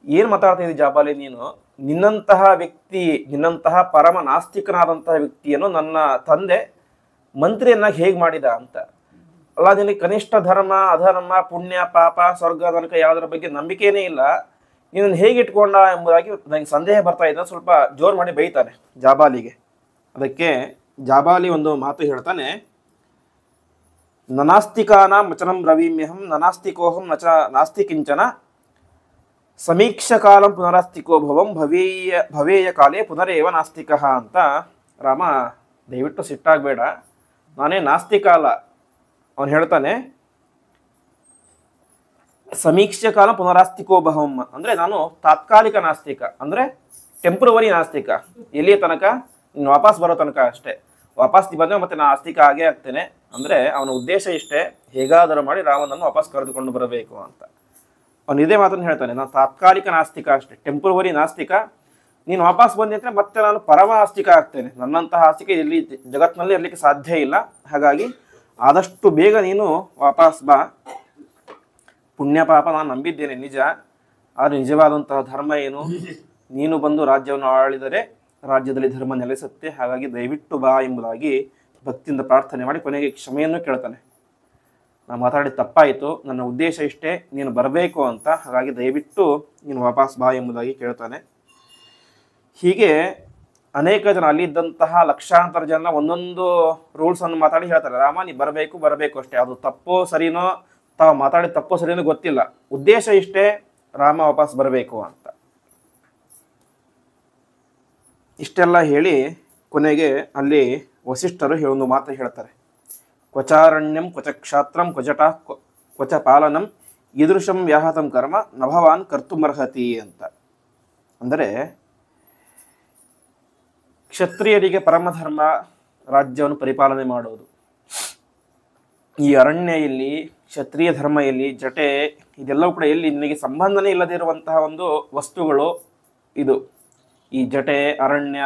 ಏನು ಮಾತಾಡ್ತಾ ಇದ್ದೀವಿ ಜಾಬಾಲಿ ನೀನು? ನಿನ್ನಂತಹ ವ್ಯಕ್ತಿ, ನಿನ್ನಂತಹ ಪರಮ ನಾಸ್ತಿಕನಾದಂತಹ ವ್ಯಕ್ತಿಯನ್ನು ನನ್ನ ತಂದೆ ಮಂತ್ರಿಯನ್ನಾಗಿ ಹೇಗೆ ಮಾಡಿದ ಅಂತ. ಅಲ್ಲ, ನಿನಗೆ ಕನಿಷ್ಠ ಧರ್ಮ ಅಧರ್ಮ, ಪುಣ್ಯ ಪಾಪ, ಸ್ವರ್ಗ ನರಕ ಯಾವುದರ ಬಗ್ಗೆ ನಂಬಿಕೆನೇ ಇಲ್ಲ, ನೀನನ್ನು ಹೇಗೆ ಇಟ್ಕೊಂಡ ಎಂಬುದಾಗಿ ನನಗೆ ಸಂದೇಹ ಬರ್ತಾ ಇದ್ದ. ಸ್ವಲ್ಪ ಜೋರು ಮಾಡಿ ಬೈತಾನೆ ಜಾಬಾಲಿಗೆ. ಅದಕ್ಕೆ ಜಾಬಾಲಿ ಒಂದು ಮಾತು ಹೇಳ್ತಾನೆ, ನನಾಸ್ತಿಕಾನಾಂ ವಚನಂ ಬ್ರವೀಮ್ಯಹಂ ನನಾಸ್ತಿಕೋಹಂ ನಾಸ್ತಿ ಕಿಂಚನ ಸಮೀಕ್ಷ ಕಾಲಂ ಪುನರಾಸ್ತಿಕೋ ಭವಂ ಭವೇಯ ಕಾಲೇ ಪುನರೇವ ನಾಸ್ತಿಕ ಅಂತ. ರಾಮ, ದಯವಿಟ್ಟು ಸಿಟ್ಟಾಗಬೇಡ. ನಾನೇ ನಾಸ್ತಿಕ ಅಲ್ಲ. ಅವನು ಹೇಳ್ತಾನೆ, ಸಮೀಕ್ಷೆ ಕಾಲ ಪುನರಾಸ್ತಿಕೋ ಬಹಂ, ಅಂದ್ರೆ ನಾನು ತಾತ್ಕಾಲಿಕ ನಾಸ್ತಿಕ, ಅಂದ್ರೆ ಟೆಂಪ್ರವರಿ ನಾಸ್ತಿಕ, ಎಲ್ಲಿಯ ತನಕ, ನೀನು ವಾಪಸ್ ಬರೋ ತನಕ ಅಷ್ಟೇ. ವಾಪಸ್ ಬಂದ್ರೆ ಮತ್ತೆ ನಾನು ಆಸ್ತಿಕ ಆಗೇ ಆಗ್ತೇನೆ. ಅಂದ್ರೆ ಅವನ ಉದ್ದೇಶ ಇಷ್ಟೇ, ಹೇಗಾದರೂ ಮಾಡಿ ರಾಮನನ್ನು ವಾಪಸ್ ಕರೆದುಕೊಂಡು ಬರಬೇಕು ಅಂತ. ಅವನು ಇದೇ ಮಾತನ್ನು ಹೇಳ್ತಾನೆ, ನಾನು ತಾತ್ಕಾಲಿಕ ನಾಸ್ತಿಕ ಅಷ್ಟೇ, ಟೆಂಪ್ರವರಿ ನಾಸ್ತಿಕ. ನೀನು ವಾಪಸ್ ಬಂದಿದ್ರೆ ಮತ್ತೆ ನಾನು ಪರಮ ಆಸ್ತಿಕ ಆಗ್ತೇನೆ. ನನ್ನಂತಹ ಆಸ್ತಿಕ ಇಲ್ಲಿ ಜಗತ್ತಿನಲ್ಲಿ ಇರಲಿಕ್ಕೆ ಸಾಧ್ಯ ಇಲ್ಲ. ಹಾಗಾಗಿ ಆದಷ್ಟು ಬೇಗ ನೀನು ವಾಪಸ್ ಬಾ. ಪುಣ್ಯ ಪಾಪ ನಾನು ನಂಬಿದ್ದೇನೆ ನಿಜ, ಆದರೆ ನಿಜವಾದಂತಹ ಧರ್ಮ ಏನು, ನೀನು ಬಂದು ರಾಜ್ಯವನ್ನು ಆಳಿದರೆ ರಾಜ್ಯದಲ್ಲಿ ಧರ್ಮ ನೆಲೆಸುತ್ತೆ. ಹಾಗಾಗಿ ದಯವಿಟ್ಟು ಬಾ ಎಂಬುದಾಗಿ ಭಕ್ತಿಯಿಂದ ಪ್ರಾರ್ಥನೆ ಮಾಡಿ ಕೊನೆಗೆ ಕ್ಷಮೆಯನ್ನು ಕೇಳ್ತಾನೆ. ನಾನು ಮಾತಾಡಿದ ತಪ್ಪಾಯಿತು, ನನ್ನ ಉದ್ದೇಶ ಇಷ್ಟೇ, ನೀನು ಬರಬೇಕು ಅಂತ. ಹಾಗಾಗಿ ದಯವಿಟ್ಟು ನೀನು ವಾಪಸ್ ಬಾ ಎಂಬುದಾಗಿ ಕೇಳ್ತಾನೆ. ಹೀಗೆ ಅನೇಕ ಜನ, ಅಲ್ಲಿದ್ದಂತಹ ಲಕ್ಷಾಂತರ ಜನ ಒಂದೊಂದು ರೂಲ್ಸನ್ನು ಮಾತಾಡಿ ಹೇಳ್ತಾರೆ, ರಾಮ ನೀ ಬರಬೇಕು ಅಷ್ಟೇ. ಅದು ತಪ್ಪೋ ಸರಿನೋ, ತಾವು ಮಾತಾಡಿದ ತಪ್ಪೋ ಸರಿನೋ ಗೊತ್ತಿಲ್ಲ, ಉದ್ದೇಶ ಇಷ್ಟೇ, ರಾಮ ವಾಪಸ್ ಬರಬೇಕು ಅಂತ. ಇಷ್ಟೆಲ್ಲ ಹೇಳಿ ಕೊನೆಗೆ ಅಲ್ಲಿ ವಸಿಷ್ಠರು ಒಂದು ಮಾತು ಹೇಳ್ತಾರೆ, ಕ್ವಚಾರಣ್ಯಂ ಕ್ವಚ ಕ್ಷಾತ್ರಂ ಕ್ವಚಟ ಕ್ವಚ ಪಾಲನಂ ಈದೃಶಂ ವ್ಯಾಹತಂ ಕರ್ಮ ನಭವಾನ್ ಕರ್ತುಮರ್ಹತಿ ಅಂತ. ಅಂದರೆ ಕ್ಷತ್ರಿಯರಿಗೆ ಪರಮಧರ್ಮ ರಾಜ್ಯವನ್ನು ಪರಿಪಾಲನೆ ಮಾಡೋದು. ಈ ಅರಣ್ಯ ಇಲ್ಲಿ, ಕ್ಷತ್ರಿಯ ಧರ್ಮ ಇಲ್ಲಿ, ಜಟೆ, ಇದೆಲ್ಲವೂ ಕೂಡ ಎಲ್ಲಿ ನಿನಗೆ ಸಂಬಂಧನೇ ಇಲ್ಲದಿರುವಂತಹ ಒಂದು ವಸ್ತುಗಳು ಇದು. ಈ ಜಟೆ, ಅರಣ್ಯ,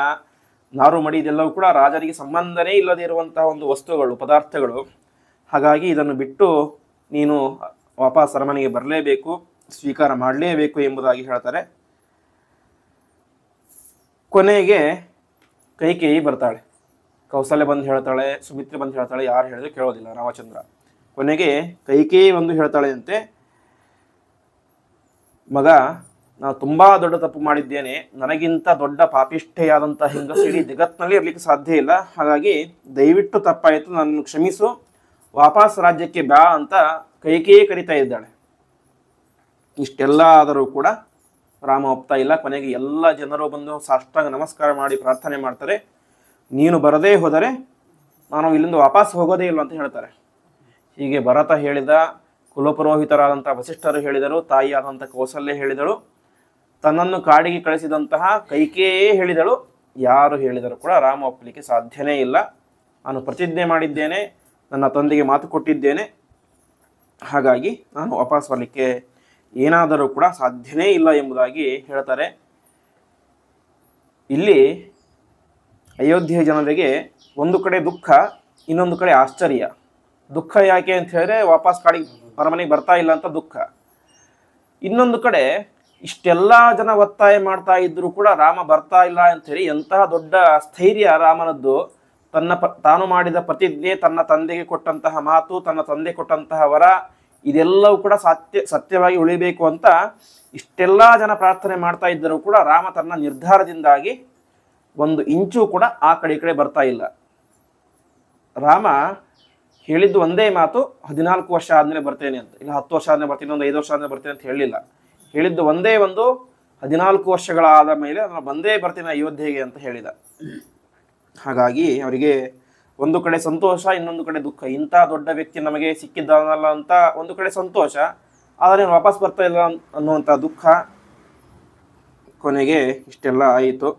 ನಾರುಮಡಿ ಇದೆಲ್ಲವೂ ಕೂಡ ರಾಜರಿಗೆ ಸಂಬಂಧನೇ ಇಲ್ಲದೇ ಇರುವಂತಹ ಒಂದು ವಸ್ತುಗಳು, ಪದಾರ್ಥಗಳು. ಹಾಗಾಗಿ ಇದನ್ನು ಬಿಟ್ಟು ನೀನು ವಾಪಸ್ ಅರಮನೆಗೆ ಬರಲೇಬೇಕು, ಸ್ವೀಕಾರ ಮಾಡಲೇಬೇಕು ಎಂಬುದಾಗಿ ಹೇಳ್ತಾರೆ. ಕೊನೆಗೆ ಕೈಕೇಯಿ ಬರ್ತಾಳೆ, ಕೌಸಲ್ಯ ಬಂದು ಹೇಳ್ತಾಳೆ, ಸುಮಿತ್ರೆ ಬಂದು ಹೇಳ್ತಾಳೆ, ಯಾರು ಹೇಳಿದ್ರು ಕೇಳೋದಿಲ್ಲ ರಾಮಚಂದ್ರ. ಕೊನೆಗೆ ಕೈಕೇಯಿ ಒಂದು ಹೇಳ್ತಾಳೆ ಅಂತೆ, ಮಗ ನಾನು ತುಂಬಾ ದೊಡ್ಡ ತಪ್ಪು ಮಾಡಿದ್ದೇನೆ, ನನಗಿಂತ ದೊಡ್ಡ ಪಾಪಿಷ್ಠೆಯಾದಂಥ ಹೆಂಗಸು ಇಡೀ ಜಗತ್ತಿನಲ್ಲಿ ಇರಲಿಕ್ಕೆ ಸಾಧ್ಯ ಇಲ್ಲ. ಹಾಗಾಗಿ ದಯವಿಟ್ಟು ತಪ್ಪಾಯಿತು, ನನ್ನನ್ನು ಕ್ಷಮಿಸು, ವಾಪಸ್ ರಾಜ್ಯಕ್ಕೆ ಬಾ ಅಂತ ಕೈಕೇಯಿ ಕರಿತಾ ಇದ್ದಾಳೆ. ಇಷ್ಟೆಲ್ಲ ಆದರೂ ಕೂಡ ರಾಮ ಒಪ್ತಾ ಇಲ್ಲ. ಕೊನೆಗೆ ಎಲ್ಲ ಜನರು ಬಂದು ಸಾಷ್ಟಾಂಗ ನಮಸ್ಕಾರ ಮಾಡಿ ಪ್ರಾರ್ಥನೆ ಮಾಡ್ತಾರೆ, ನೀನು ಬರದೇ ಹೋದರೆ ನಾನು ಇಲ್ಲಿಂದ ವಾಪಸ್ ಹೋಗೋದೇ ಇಲ್ಲ ಅಂತ ಹೇಳ್ತಾರೆ. ಹೀಗೆ ಭರತ ಹೇಳಿದ, ಕುಲಪುರೋಹಿತರಾದಂಥ ವಸಿಷ್ಠರು ಹೇಳಿದರು, ತಾಯಿಯಾದಂಥ ಕೌಸಲ್ಯ ಹೇಳಿದಳು, ತನ್ನನ್ನು ಕಾಡಿಗೆ ಕಳಿಸಿದಂತಹ ಕೈಕೇಯೇ ಹೇಳಿದಳು. ಯಾರು ಹೇಳಿದರೂ ಕೂಡ ರಾಮ ಒಪ್ಪಲಿಕ್ಕೆ ಸಾಧ್ಯನೇ ಇಲ್ಲ. ನಾನು ಪ್ರತಿಜ್ಞೆ ಮಾಡಿದ್ದೇನೆ, ನನ್ನ ತಂದೆಗೆ ಮಾತು ಕೊಟ್ಟಿದ್ದೇನೆ, ಹಾಗಾಗಿ ನಾನು ವಾಪಸ್ ಬರಲಿಕ್ಕೆ ಏನಾದರೂ ಕೂಡ ಸಾಧ್ಯನೇ ಇಲ್ಲ ಎಂಬುದಾಗಿ ಹೇಳ್ತಾರೆ. ಇಲ್ಲಿ ಅಯೋಧ್ಯೆ ಜನರಿಗೆ ಒಂದು ಕಡೆ ದುಃಖ, ಇನ್ನೊಂದು ಕಡೆ ಆಶ್ಚರ್ಯ. ದುಃಖ ಯಾಕೆ ಅಂತ ಹೇಳಿದ್ರೆ ವಾಪಸ್ ಕಾಡಿಗೆ ಅರಮನೆಗೆ ಬರ್ತಾ ಇಲ್ಲ ಅಂತ ದುಃಖ. ಇನ್ನೊಂದು ಕಡೆ ಇಷ್ಟೆಲ್ಲ ಜನ ಒತ್ತಾಯ ಮಾಡ್ತಾ ಇದ್ರು ಕೂಡ ರಾಮ ಬರ್ತಾ ಇಲ್ಲ ಅಂಥೇಳಿ ಎಂತಹ ದೊಡ್ಡ ಸ್ಥೈರ್ಯ ರಾಮನದ್ದು. ತಾನು ಮಾಡಿದ ಪ್ರತಿಜ್ಞೆ, ತನ್ನ ತಂದೆಗೆ ಕೊಟ್ಟಂತಹ ಮಾತು, ತನ್ನ ತಂದೆ ಕೊಟ್ಟಂತಹ ವರ, ಇದೆಲ್ಲವೂ ಕೂಡ ಸತ್ಯವಾಗಿ ಉಳಿಬೇಕು ಅಂತ ಇಷ್ಟೆಲ್ಲ ಜನ ಪ್ರಾರ್ಥನೆ ಮಾಡ್ತಾ ಇದ್ದರೂ ಕೂಡ ರಾಮ ತನ್ನ ನಿರ್ಧಾರದಿಂದಾಗಿ ಒಂದು ಇಂಚು ಕೂಡ ಆ ಕಡೆ ಈ ಕಡೆ ಬರ್ತಾ ಇಲ್ಲ. ರಾಮ ಹೇಳಿದ್ದು ಒಂದೇ ಮಾತು, 14 ವರ್ಷ ಆದ್ಮೇಲೆ ಬರ್ತೇನೆ ಅಂತ, ಇಲ್ಲ 10 ವರ್ಷ ಆದ್ಮೇಲೆ ಬರ್ತೀನಿ, ಒಂದು 5 ವರ್ಷ ಆದ್ಮೇಲೆ ಬರ್ತೇನೆ ಅಂತ ಹೇಳಿಲ್ಲ. ಹೇಳಿದ್ದು ಒಂದೇ ಒಂದು, 14 ವರ್ಷಗಳಾದ ಮೇಲೆ ನಾನು ಬಂದೇ ಬರ್ತೀನಿ ಅಯೋಧ್ಯೆಗೆ ಅಂತ ಹೇಳಿದ. ಹಾಗಾಗಿ ಅವರಿಗೆ ಒಂದು ಕಡೆ ಸಂತೋಷ, ಇನ್ನೊಂದು ಕಡೆ ದುಃಖ. ಇಂಥ ದೊಡ್ಡ ವ್ಯಕ್ತಿ ನಮಗೆ ಸಿಕ್ಕಿದ್ದಾನಲ್ಲ ಅಂತ ಒಂದು ಕಡೆ ಸಂತೋಷ, ಆದರೆ ವಾಪಸ್ ಬರ್ತಾ ಇಲ್ಲ ಅನ್ನುವಂಥ ದುಃಖ. ಕೊನೆಗೆ ಇಷ್ಟೆಲ್ಲ ಆಯಿತು.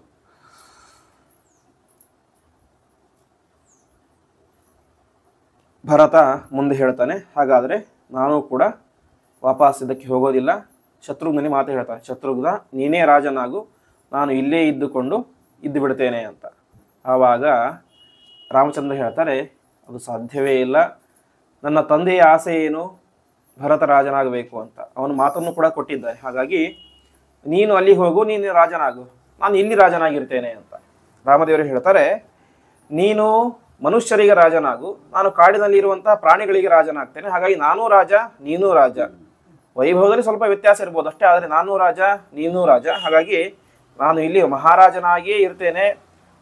ಭರತ ಮುಂದೆ ಹೇಳ್ತಾನೆ, ಹಾಗಾದರೆ ನಾನು ಕೂಡ ವಾಪಸ್ ಇದಕ್ಕೆ ಹೋಗೋದಿಲ್ಲ. ಶತ್ರುಘ್ನಿಗೆ ಮಾತು ಹೇಳ್ತಾನೆ, ಶತ್ರುಘ್ನ ನೀನೇ ರಾಜನಾಗು, ನಾನು ಇಲ್ಲೇ ಇದ್ದುಕೊಂಡು ಇದ್ದು ಬಿಡ್ತೇನೆ ಅಂತ. ಆವಾಗ ರಾಮಚಂದ್ರ ಹೇಳ್ತಾರೆ, ಅದು ಸಾಧ್ಯವೇ ಇಲ್ಲ, ನನ್ನ ತಂದೆಯ ಆಸೆ ಏನು, ಭರತ ರಾಜನಾಗಬೇಕು ಅಂತ. ಅವನು ಮಾತನ್ನು ಕೂಡ ಕೊಟ್ಟಿದ್ದಾರೆ. ಹಾಗಾಗಿ ನೀನು ಅಲ್ಲಿ ಹೋಗು, ನೀನು ರಾಜನಾಗು, ನಾನು ಇಲ್ಲಿ ರಾಜನಾಗಿರ್ತೇನೆ ಅಂತ. ರಾಮದೇವರು ಹೇಳ್ತಾರೆ, ನೀನು ಮನುಷ್ಯರಿಗೆ ರಾಜನಾಗು, ನಾನು ಕಾಡಿನಲ್ಲಿ ಇರುವಂತಹ ಪ್ರಾಣಿಗಳಿಗೆ ರಾಜನಾಗ್ತೇನೆ. ಹಾಗಾಗಿ ನಾನೂ ರಾಜ, ನೀನೂ ರಾಜ. ವೈಭವದಲ್ಲಿ ಸ್ವಲ್ಪ ವ್ಯತ್ಯಾಸ ಇರ್ಬೋದು ಅಷ್ಟೇ, ಆದರೆ ನಾನೂ ರಾಜ, ನೀನೂ ರಾಜ. ಹಾಗಾಗಿ ನಾನು ಇಲ್ಲಿ ಮಹಾರಾಜನಾಗಿಯೇ ಇರ್ತೇನೆ.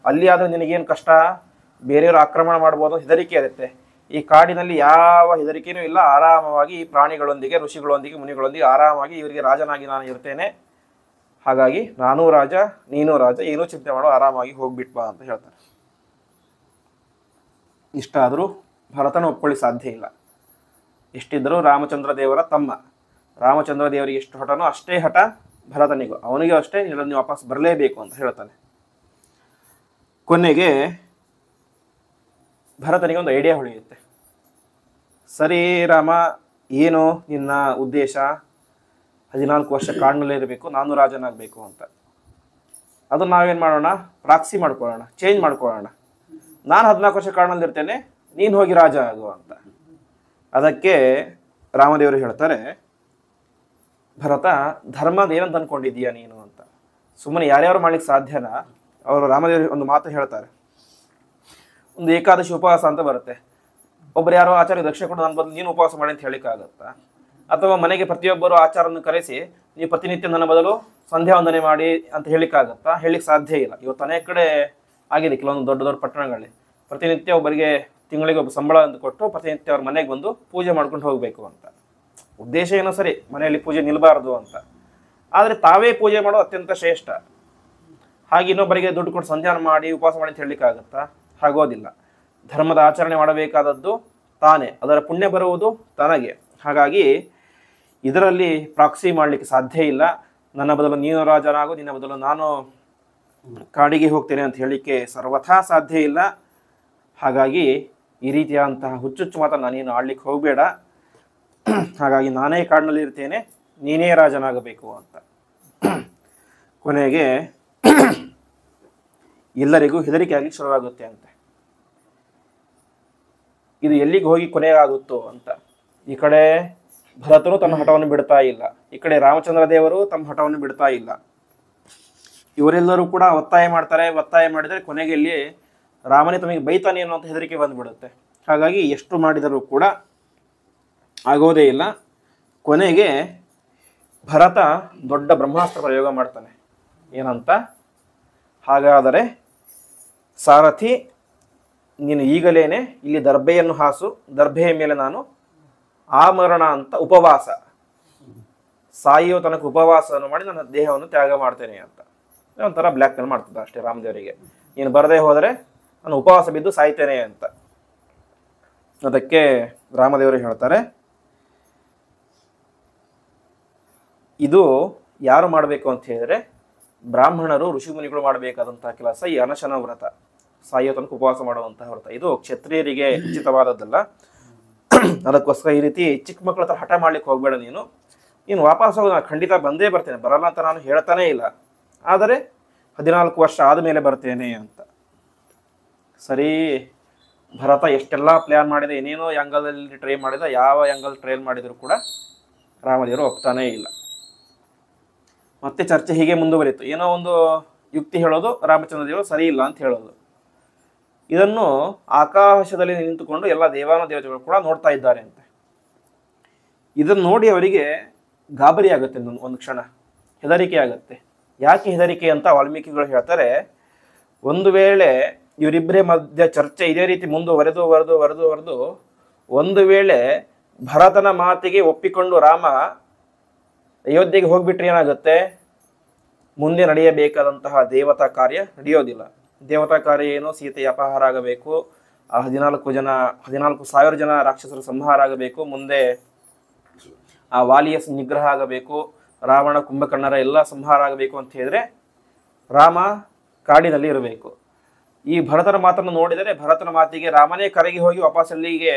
ಅಲ್ಲಿ ಆದರೆ ನಿನಗೇನು ಕಷ್ಟ, ಬೇರೆಯವರು ಆಕ್ರಮಣ ಮಾಡ್ಬೋದು, ಹೆದರಿಕೆ ಇರುತ್ತೆ. ಈ ಕಾಡಿನಲ್ಲಿ ಯಾವ ಹೆದರಿಕೆಯೂ ಇಲ್ಲ, ಆರಾಮವಾಗಿ ಈ ಪ್ರಾಣಿಗಳೊಂದಿಗೆ, ಋಷಿಗಳೊಂದಿಗೆ, ಮುನಿಗಳೊಂದಿಗೆ ಆರಾಮಾಗಿ ಇವರಿಗೆ ರಾಜನಾಗಿ ನಾನು ಇರ್ತೇನೆ. ಹಾಗಾಗಿ ನಾನೂ ರಾಜ, ನೀನೂ ರಾಜ, ಏನೂ ಚಿಂತೆ ಮಾಡೋ, ಆರಾಮಾಗಿ ಹೋಗ್ಬಿಟ್ಬಾ ಅಂತ ಹೇಳ್ತಾರೆ. ಇಷ್ಟ ಆದರೂ ಭರತನ ಒಪ್ಕೊಳ್ಳಿ ಸಾಧ್ಯ ಇಲ್ಲ. ಎಷ್ಟಿದ್ದರೂ ರಾಮಚಂದ್ರ ದೇವರ ತಮ್ಮ. ರಾಮಚಂದ್ರ ದೇವರಿಗೆ ಎಷ್ಟು ಹಠನೋ ಅಷ್ಟೇ ಹಠ ಭರತನಿಗೂ. ಅವನಿಗೂ ಅಷ್ಟೇ, ಇಲ್ಲ ನೀವು ವಾಪಸ್ ಬರಲೇಬೇಕು ಅಂತ ಹೇಳ್ತಾನೆ. ಕೊನೆಗೆ ಭರತನಿಗೆ ಒಂದು ಐಡಿಯಾ ಹೊಳೆಯುತ್ತೆ. ಸರಿ ರಾಮ, ಏನು ನಿನ್ನ ಉದ್ದೇಶ? 14 ವರ್ಷ ಕಾಡಿನಲ್ಲೇ ಇರಬೇಕು, ನಾನು ರಾಜನಾಗಬೇಕು ಅಂತ. ಅದು ನಾವೇನು ಮಾಡೋಣ, ಪ್ರಾಕ್ಸಿ ಮಾಡ್ಕೊಳ್ಳೋಣ, ಚೇಂಜ್ ಮಾಡ್ಕೊಳ್ಳೋಣ. ನಾನು 14 ವರ್ಷ ಕಾಡಿನಲ್ಲಿ ಇರ್ತೇನೆ, ನೀನು ಹೋಗಿ ರಾಜ ಆಗು ಅಂತ. ಅದಕ್ಕೆ ರಾಮದೇವರು ಹೇಳ್ತಾರೆ, ಭರತ, ಧರ್ಮದ ಏನಂತ ಅಂದ್ಕೊಂಡಿದ್ದೀಯಾ ನೀನು ಅಂತ. ಸುಮ್ಮನೆ ಯಾರ್ಯಾರು ಮಾಡ್ಲಿಕ್ಕೆ ಸಾಧ್ಯನಾ? ಅವರು ರಾಮದೇವರು ಒಂದು ಮಾತು ಹೇಳ್ತಾರೆ. ಒಂದು ಏಕಾದಶಿ ಉಪವಾಸ ಅಂತ ಬರುತ್ತೆ. ಒಬ್ಬರು ಯಾರೋ ಆಚಾರ್ಯ ದಕ್ಷಿಣ ಕೊಡು, ನನ್ನ ಬದಲು ನೀನು ಉಪವಾಸ ಮಾಡಿ ಅಂತ ಹೇಳಿಕ್ಕಾಗತ್ತಾ? ಅಥವಾ ಮನೆಗೆ ಪ್ರತಿಯೊಬ್ಬರು ಆಚಾರನ್ನು ಕರೆಸಿ ನೀವು ಪ್ರತಿನಿತ್ಯ ನನ್ನ ಬದಲು ಸಂಧ್ಯಾ ವಂದನೆ ಮಾಡಿ ಅಂತ ಹೇಳಿಕ್ಕಾಗತ್ತಾ? ಹೇಳಿಕ್ಕೆ ಸಾಧ್ಯ ಇಲ್ಲ. ಇವತ್ತು ಅನೇಕ ಕಡೆ ಆಗಿದೆ, ಕೆಲವೊಂದು ದೊಡ್ಡ ದೊಡ್ಡ ಪಟ್ಟಣಗಳಲ್ಲಿ ಪ್ರತಿನಿತ್ಯ ಒಬ್ಬರಿಗೆ ತಿಂಗಳಿಗೆ ಒಬ್ಬ ಸಂಬಳ ಅಂತ ಕೊಟ್ಟು ಪ್ರತಿನಿತ್ಯ ಅವ್ರ ಮನೆಗೆ ಬಂದು ಪೂಜೆ ಮಾಡ್ಕೊಂಡು ಹೋಗಬೇಕು ಅಂತ. ಉದ್ದೇಶ ಏನೋ ಸರಿ, ಮನೆಯಲ್ಲಿ ಪೂಜೆ ನಿಲ್ಲಬಾರ್ದು ಅಂತ. ಆದರೆ ತಾವೇ ಪೂಜೆ ಮಾಡೋದು ಅತ್ಯಂತ ಶ್ರೇಷ್ಠ. ಹಾಗೆ ಇನ್ನೊಬ್ಬರಿಗೆ ದುಡ್ಡು ಕೊಟ್ಟು ಸಂಧ್ಯಾನ ಮಾಡಿ ಉಪವಾಸ ಮಾಡಿ ಅಂತ ಹೇಳಲಿಕ್ಕಾಗತ್ತಾ? ಆಗೋದಿಲ್ಲ. ಧರ್ಮದ ಆಚರಣೆ ಮಾಡಬೇಕಾದದ್ದು ತಾನೇ, ಅದರ ಪುಣ್ಯ ಬರುವುದು ತನಗೆ. ಹಾಗಾಗಿ ಇದರಲ್ಲಿ ಪ್ರಾಕ್ಸಿ ಮಾಡಲಿಕ್ಕೆ ಸಾಧ್ಯ ಇಲ್ಲ. ನನ್ನ ಬದಲು ನೀನು ರಾಜನಾಗು, ನಿನ್ನ ಬದಲು ನಾನು ಕಾಡಿಗೆ ಹೋಗ್ತೇನೆ ಅಂತ ಹೇಳಲಿಕ್ಕೆ ಸರ್ವಥಾ ಸಾಧ್ಯ ಇಲ್ಲ. ಹಾಗಾಗಿ ಈ ರೀತಿಯಾದಂತಹ ಹುಚ್ಚುಚ್ಚು ಮಾತನ್ನು ನೀನು ಆಡ್ಲಿಕ್ಕೆ ಹೋಗಬೇಡ. ಹಾಗಾಗಿ ನಾನೇ ಕಾಡಿನಲ್ಲಿ ಇರ್ತೇನೆ, ನೀನೇ ರಾಜನಾಗಬೇಕು ಅಂತ. ಕೊನೆಗೆ ಎಲ್ಲರಿಗೂ ಹೆದರಿಕೆ ಆಗಲಿಕ್ಕೆ ಶುರುವಾಗುತ್ತೆ ಅಂತೆ. ಇದು ಎಲ್ಲಿಗೆ ಹೋಗಿ ಕೊನೆಯಾಗುತ್ತೋ ಅಂತ. ಈ ಕಡೆ ಭರತನು ತನ್ನ ಹಠವನ್ನು ಬಿಡ್ತಾ ಇಲ್ಲ, ಈ ಕಡೆ ರಾಮಚಂದ್ರ ದೇವರು ತಮ್ಮ ಹಠವನ್ನು ಬಿಡ್ತಾ ಇಲ್ಲ. ಇವರೆಲ್ಲರೂ ಕೂಡ ಒತ್ತಾಯ ಮಾಡ್ತಾರೆ. ಒತ್ತಾಯ ಮಾಡಿದರೆ ಕೊನೆಗೆ ಇಲ್ಲಿ ರಾಮನೇ ತಮಗೆ ಬೈತಾನೆ ಅನ್ನೋ ಅಂತ ಹೆದರಿಕೆ ಬಂದುಬಿಡುತ್ತೆ. ಹಾಗಾಗಿ ಎಷ್ಟು ಮಾಡಿದರೂ ಕೂಡ ಆಗೋದೇ ಇಲ್ಲ. ಕೊನೆಗೆ ಭರತ ದೊಡ್ಡ ಬ್ರಹ್ಮಾಸ್ತ್ರ ಪ್ರಯೋಗ ಮಾಡ್ತಾನೆ. ಏನಂತ? ಹಾಗಾದರೆ ಸಾರಥಿ, ನೀನು ಈಗಲೇನೆ ಇಲ್ಲಿ ದರ್ಭೆಯನ್ನು ಹಾಸು, ದರ್ಭೆಯ ಮೇಲೆ ನಾನು ಆಮರಣ ಅಂತ ಉಪವಾಸ, ಸಾಯುವ ತನಕ ಉಪವಾಸವನ್ನು ಮಾಡಿ ನನ್ನ ದೇಹವನ್ನು ತ್ಯಾಗ ಮಾಡ್ತೇನೆ ಅಂತ. ಒಂಥರ ಬ್ಲ್ಯಾಕ್ ಮೇಲ್ ಮಾಡ್ತದೆ ಅಷ್ಟೇ ರಾಮದೇವರಿಗೆ. ನೀನು ಬರದೇ ಹೋದರೆ ನಾನು ಉಪವಾಸ ಬಿದ್ದು ಸಾಯ್ತೇನೆ ಅಂತ. ಅದಕ್ಕೆ ರಾಮದೇವರು ಹೇಳ್ತಾರೆ, ಇದು ಯಾರು ಮಾಡಬೇಕು ಅಂತ ಹೇಳಿದ್ರೆ ಬ್ರಾಹ್ಮಣರು ಋಷಿಮುನಿಗಳು ಮಾಡಬೇಕಾದಂತಹ ಕೆಲಸ ಈ ಅನಶನ ವ್ರತ, ಸಾಯೋ ತನಕ ಉಪವಾಸ ಮಾಡುವಂತಹ ವ್ರತ. ಇದು ಕ್ಷತ್ರಿಯರಿಗೆ ಉಚಿತವಾದದ್ದಲ್ಲ. ಅದಕ್ಕೋಸ್ಕರ ಈ ರೀತಿ ಚಿಕ್ಕ ಮಕ್ಕಳ ಹತ್ರ ಹಠ ಮಾಡ್ಲಿಕ್ಕೆ ಹೋಗ್ಬೇಡ. ನೀನು ವಾಪಸ್ ಹೋಗಿ ನಾನು ಖಂಡಿತ ಬಂದೇ ಬರ್ತೇನೆ, ಬರಲ್ಲ ಅಂತ ನಾನು ಹೇಳ್ತಾನೇ ಇಲ್ಲ, ಆದರೆ 14 ವರ್ಷ ಆದಮೇಲೆ ಬರ್ತೇನೆ ಅಂತ. ಸರಿ, ಭರತ ಎಷ್ಟೆಲ್ಲ ಪ್ಲ್ಯಾನ್ ಮಾಡಿದೆ, ಏನೇನೋ ಆ್ಯಂಗಲಲ್ಲಿ ಟ್ರೈ ಮಾಡಿದ, ಯಾವ ಆ್ಯಂಗಲ್ ಟ್ರೈಲ್ ಮಾಡಿದರೂ ಕೂಡ ರಾಮದೇವರು ಒಪ್ತಾನೇ ಇಲ್ಲ. ಮತ್ತೆ ಚರ್ಚೆ ಹೀಗೆ ಮುಂದುವರಿತು. ಏನೋ ಒಂದು ಯುಕ್ತಿ ಹೇಳೋದು, ರಾಮಚಂದ್ರ ದೇವರು ಸರಿ ಇಲ್ಲ ಅಂತ ಹೇಳೋದು. ಇದನ್ನು ಆಕಾಶದಲ್ಲಿ ನಿಂತುಕೊಂಡು ಎಲ್ಲ ದೇವಾನು ದೇವತೆಗಳು ಕೂಡ ನೋಡ್ತಾ ಇದ್ದಾರೆ ಅಂತೆ. ಇದನ್ನು ನೋಡಿ ಅವರಿಗೆ ಗಾಬರಿ ಆಗುತ್ತೆ, ಒಂದು ಕ್ಷಣ ಹೆದರಿಕೆ ಆಗುತ್ತೆ. ಯಾಕೆ ಹೆದರಿಕೆ ಅಂತ ವಾಲ್ಮೀಕಿಗಳು ಹೇಳ್ತಾರೆ, ಒಂದು ವೇಳೆ ಇವರಿಬ್ಬರೇ ಮಧ್ಯ ಚರ್ಚೆ ಇದೇ ರೀತಿ ವರೆದು ಒಂದು ವೇಳೆ ಭರತನ ಮಾತಿಗೆ ಒಪ್ಪಿಕೊಂಡು ರಾಮ ಅಯೋಧ್ಯೆಗೆ ಹೋಗ್ಬಿಟ್ರೆ ಏನಾಗುತ್ತೆ? ಮುಂದೆ ನಡೆಯಬೇಕಾದಂತಹ ದೇವತಾ ಕಾರ್ಯ ನಡೆಯೋದಿಲ್ಲ. ದೇವತಾ ಕಾರ್ಯ ಏನು? ಸೀತೆಯ ಅಪಹಾರ ಆಗಬೇಕು, 14,000 ಜನ ರಾಕ್ಷಸರ ಸಂಹಾರ ಆಗಬೇಕು, ಮುಂದೆ ಆ ವಾಲಿಯ ನಿಗ್ರಹ ಆಗಬೇಕು, ರಾವಣ ಕುಂಭಕರ್ಣರ ಎಲ್ಲ ಸಂಹಾರ ಆಗಬೇಕು ಅಂತ ಹೇಳಿದ್ರೆ ರಾಮ ಕಾಡಿನಲ್ಲಿ ಇರಬೇಕು. ಈ ಭರತನ ಮಾತನ್ನು ನೋಡಿದರೆ ಭರತನ ಮಾತಿಗೆ ರಾಮನೇ ಕರಗಿ ಹೋಗಿ ವಾಪಸ್ ಅಲ್ಲಿಗೆ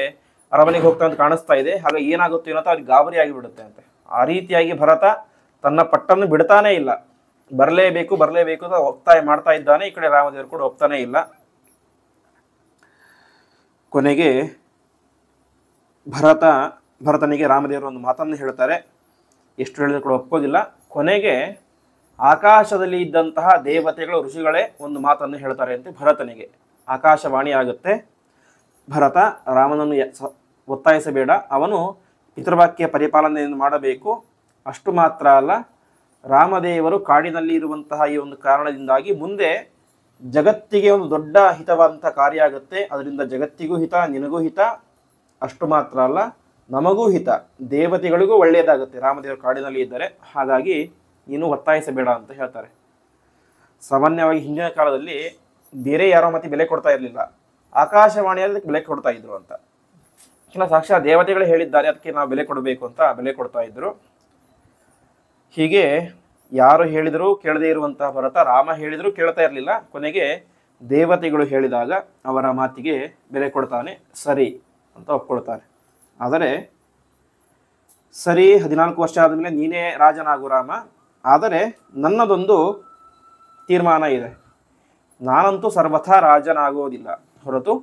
ಅರಮನೆಗೆ ಹೋಗ್ತಾ ಅಂತ ಕಾಣಿಸ್ತಾ ಇದೆ. ಹಾಗೆ ಏನಾಗುತ್ತೆ ಏನೋ ಅವ್ರಿಗೆ ಗಾಬರಿ ಆಗಿಬಿಡುತ್ತೆ ಅಂತೆ. ಆ ರೀತಿಯಾಗಿ ಭರತ ತನ್ನ ಪಟ್ಟನ್ನು ಬಿಡ್ತಾನೇ ಇಲ್ಲ, ಬರಲೇಬೇಕು ಅಂತ ಒತ್ತಾಯ ಮಾಡ್ತಾ ಇದ್ದಾನೆ. ಈ ಕಡೆ ರಾಮದೇವರು ಕೂಡ ಒಪ್ತಾನೇ ಇಲ್ಲ. ಕೊನೆಗೆ ಭರತನಿಗೆ ರಾಮದೇವರು ಒಂದು ಮಾತನ್ನು ಹೇಳ್ತಾರೆ. ಎಷ್ಟು ಹೇಳಿದ್ರು ಕೂಡ ಒಪ್ಪೋದಿಲ್ಲ. ಕೊನೆಗೆ ಆಕಾಶದಲ್ಲಿ ಇದ್ದಂತಹ ದೇವತೆಗಳು, ಋಷಿಗಳೇ ಒಂದು ಮಾತನ್ನು ಹೇಳ್ತಾರೆ ಅಂತ ಭರತನಿಗೆ ಆಕಾಶವಾಣಿ ಆಗುತ್ತೆ. ಭರತ, ರಾಮನನ್ನು ಒತ್ತಾಯಿಸಬೇಡ, ಅವನು ಪಿತೃವಾಕ್ಯ ಪರಿಪಾಲನೆಯನ್ನು ಮಾಡಬೇಕು. ಅಷ್ಟು ಮಾತ್ರ ಅಲ್ಲ, ರಾಮದೇವರು ಕಾಡಿನಲ್ಲಿ ಇರುವಂತಹ ಈ ಒಂದು ಕಾರಣದಿಂದಾಗಿ ಮುಂದೆ ಜಗತ್ತಿಗೆ ಒಂದು ದೊಡ್ಡ ಹಿತವಾದಂತಹ ಕಾರ್ಯ ಆಗುತ್ತೆ. ಅದರಿಂದ ಜಗತ್ತಿಗೂ ಹಿತ, ನಿನಗೂ ಹಿತ. ಅಷ್ಟು ಮಾತ್ರ ಅಲ್ಲ, ನಮಗೂ ಹಿತ, ದೇವತೆಗಳಿಗೂ ಒಳ್ಳೆಯದಾಗುತ್ತೆ ರಾಮದೇವರು ಕಾಡಿನಲ್ಲಿ ಇದ್ದರೆ. ಹಾಗಾಗಿ ನೀನು ಒತ್ತಾಯಿಸಬೇಡ ಅಂತ ಹೇಳ್ತಾರೆ. ಸಾಮಾನ್ಯವಾಗಿ ಹಿಂದಿನ ಕಾಲದಲ್ಲಿ ಬೇರೆ ಯಾರೋ ಮತ್ತೆ ಬೆಲೆ ಕೊಡ್ತಾ ಇರಲಿಲ್ಲ. ಆಕಾಶವಾಣಿಯಲ್ಲಿ ಅದಕ್ಕೆ ಬೆಲೆ ಕೊಡ್ತಾ ಇದ್ರು ಅಂತ. ಇನ್ನು ಸಾಕ್ಷಾತ್ ದೇವತೆಗಳೇ ಹೇಳಿದ್ದಾರೆ, ಅದಕ್ಕೆ ನಾವು ಬೆಲೆ ಕೊಡಬೇಕು ಅಂತ ಬೆಲೆ ಕೊಡ್ತಾ ಇದ್ರು. ಹೀಗೆ ಯಾರು ಹೇಳಿದರೂ ಕೇಳದೇ ಇರುವಂತಹ ಭರತ, ರಾಮ ಹೇಳಿದರೂ ಕೇಳ್ತಾ ಇರಲಿಲ್ಲ. ಕೊನೆಗೆ ದೇವತೆಗಳು ಹೇಳಿದಾಗ ಅವರ ಮಾತಿಗೆ ಬೆಲೆ ಕೊಡ್ತಾನೆ, ಸರಿ ಅಂತ ಒಪ್ಕೊಳ್ತಾನೆ. ಆದರೆ ಸರಿ, 14 ವರ್ಷ ಆದಮೇಲೆ ನೀನೇ ರಾಜನಾಗು ರಾಮ, ಆದರೆ ನನ್ನದೊಂದು ತೀರ್ಮಾನ ಇದೆ. ನಾನಂತೂ ಸರ್ವಥಾ ರಾಜನಾಗುವುದಿಲ್ಲ, ಹೊರತು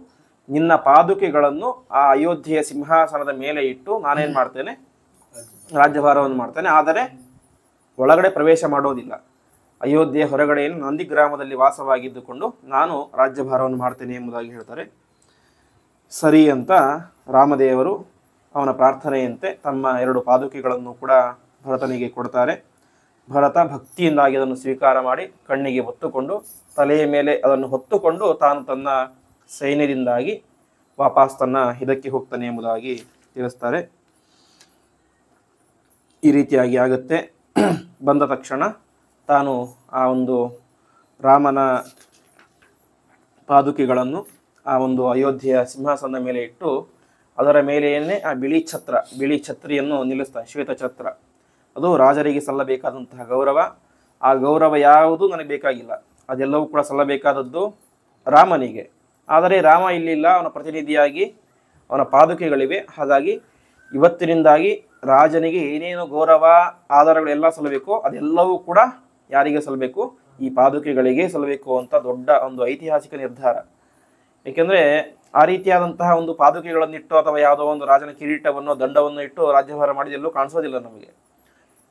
ನಿನ್ನ ಪಾದುಕೆಗಳನ್ನು ಆ ಅಯೋಧ್ಯೆಯ ಸಿಂಹಾಸನದ ಮೇಲೆ ಇಟ್ಟು ನಾನೇನು ಮಾಡ್ತೇನೆ, ರಾಜ್ಯಭಾರವನ್ನು ಮಾಡ್ತೇನೆ. ಆದರೆ ಒಳಗಡೆ ಪ್ರವೇಶ ಮಾಡೋದಿಲ್ಲ. ಅಯೋಧ್ಯೆಯ ಹೊರಗಡೆಯಲ್ಲಿ ನಂದಿಗ್ರಾಮದಲ್ಲಿ ವಾಸವಾಗಿದ್ದುಕೊಂಡು ನಾನು ರಾಜ್ಯಭಾರವನ್ನು ಮಾಡ್ತೇನೆ ಎಂಬುದಾಗಿ ಹೇಳ್ತಾರೆ. ಸರಿ ಅಂತ ರಾಮದೇವರು ಅವನ ಪ್ರಾರ್ಥನೆಯಂತೆ ತಮ್ಮ 2 ಪಾದುಕೆಗಳನ್ನು ಕೂಡ ಭರತನಿಗೆ ಕೊಡ್ತಾರೆ. ಭರತ ಭಕ್ತಿಯಿಂದಾಗಿ ಅದನ್ನು ಸ್ವೀಕಾರ ಮಾಡಿ ಕಣ್ಣಿಗೆ ಹೊತ್ತುಕೊಂಡು, ತಲೆಯ ಮೇಲೆ ಅದನ್ನು ಹೊತ್ತುಕೊಂಡು ತಾನು ತನ್ನ ಸೈನ್ಯದಿಂದಾಗಿ ವಾಪಸ್ ತನ್ನ ಇದಕ್ಕೆ ಹೋಗ್ತಾನೆ ಎಂಬುದಾಗಿ ತಿಳಿಸ್ತಾರೆ. ಈ ರೀತಿಯಾಗಿ ಆಗುತ್ತೆ. ಬಂದ ತಕ್ಷಣ ತಾನು ಆ ಒಂದು ರಾಮನ ಪಾದುಕೆಗಳನ್ನು ಆ ಒಂದು ಅಯೋಧ್ಯೆಯ ಸಿಂಹಾಸನದ ಮೇಲೆ ಇಟ್ಟು ಅದರ ಮೇಲೆಯೇ ಆ ಬಿಳಿ ಛತ್ರಿಯನ್ನು ನಿಲ್ಲಿಸ್ತಾನೆ, ಶ್ವೇತ ಛತ್ರ. ಅದು ರಾಜರಿಗೆ ಸಲ್ಲಬೇಕಾದಂತಹ ಗೌರವ. ಆ ಗೌರವ ಯಾವುದು ನನಗೆ ಬೇಕಾಗಿಲ್ಲ, ಅದೆಲ್ಲವೂ ಕೂಡ ಸಲ್ಲಬೇಕಾದದ್ದು ರಾಮನಿಗೆ. ಆದರೆ ರಾಮ ಇಲ್ಲಿಲ್ಲ, ಅವನ ಪ್ರತಿನಿಧಿಯಾಗಿ ಅವನ ಪಾದುಕೆಗಳಿವೆ. ಹಾಗಾಗಿ ಇವತ್ತಿನಿಂದಾಗಿ ರಾಜನಿಗೆ ಏನೇನು ಗೌರವ ಆಧಾರಗಳೆಲ್ಲ ಸಲ್ಲಬೇಕೋ ಅದೆಲ್ಲವೂ ಕೂಡ ಯಾರಿಗೆ ಸಲ್ಲಬೇಕು, ಈ ಪಾದುಕೆಗಳಿಗೆ ಸಲ್ಲಬೇಕು ಅಂತ ದೊಡ್ಡ ಒಂದು ಐತಿಹಾಸಿಕ ನಿರ್ಧಾರ. ಏಕೆಂದರೆ ಆ ರೀತಿಯಾದಂತಹ ಒಂದು ಪಾದುಕೆಗಳನ್ನಿಟ್ಟು ಅಥವಾ ಯಾವುದೋ ಒಂದು ರಾಜನ ಕಿರೀಟವನ್ನು ದಂಡವನ್ನು ಇಟ್ಟು ರಾಜ್ಯಭಾರ ಮಾಡಿದೆಲ್ಲೂ ಕಾಣಿಸೋದಿಲ್ಲ ನಮಗೆ.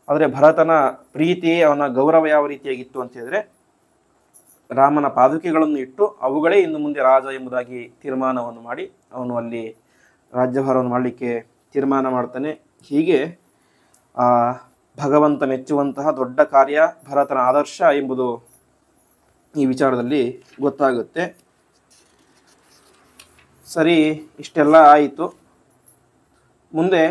ಆದರೆ ಭರತನ ಪ್ರೀತಿ, ಅವನ ಗೌರವ ಯಾವ ರೀತಿಯಾಗಿತ್ತು ಅಂತ ಹೇಳಿದ್ರೆ, ರಾಮನ ಪಾದುಕೆಗಳನ್ನು ಇಟ್ಟು ಅವುಗಳೇ ಇನ್ನು ಮುಂದೆ ರಾಜ ಎಂಬುದಾಗಿ ತೀರ್ಮಾನವನ್ನು ಮಾಡಿ ಅವನು ಅಲ್ಲಿ ರಾಜ್ಯಭಾರವನ್ನು ಮಾಡಲಿಕ್ಕೆ ತೀರ್ಮಾನ ಮಾಡ್ತಾನೆ. ಹೀಗೆ ಭಗವಂತ ಮೆಚ್ಚುವಂತಹ ದೊಡ್ಡ ಕಾರ್ಯ ಭರತನ ಆದರ್ಶ ಎಂಬುದು ಈ ವಿಚಾರದಲ್ಲಿ ಗೊತ್ತಾಗುತ್ತೆ. ಸರಿ, ಇಷ್ಟೆಲ್ಲ ಆಯಿತು. ಮುಂದೆ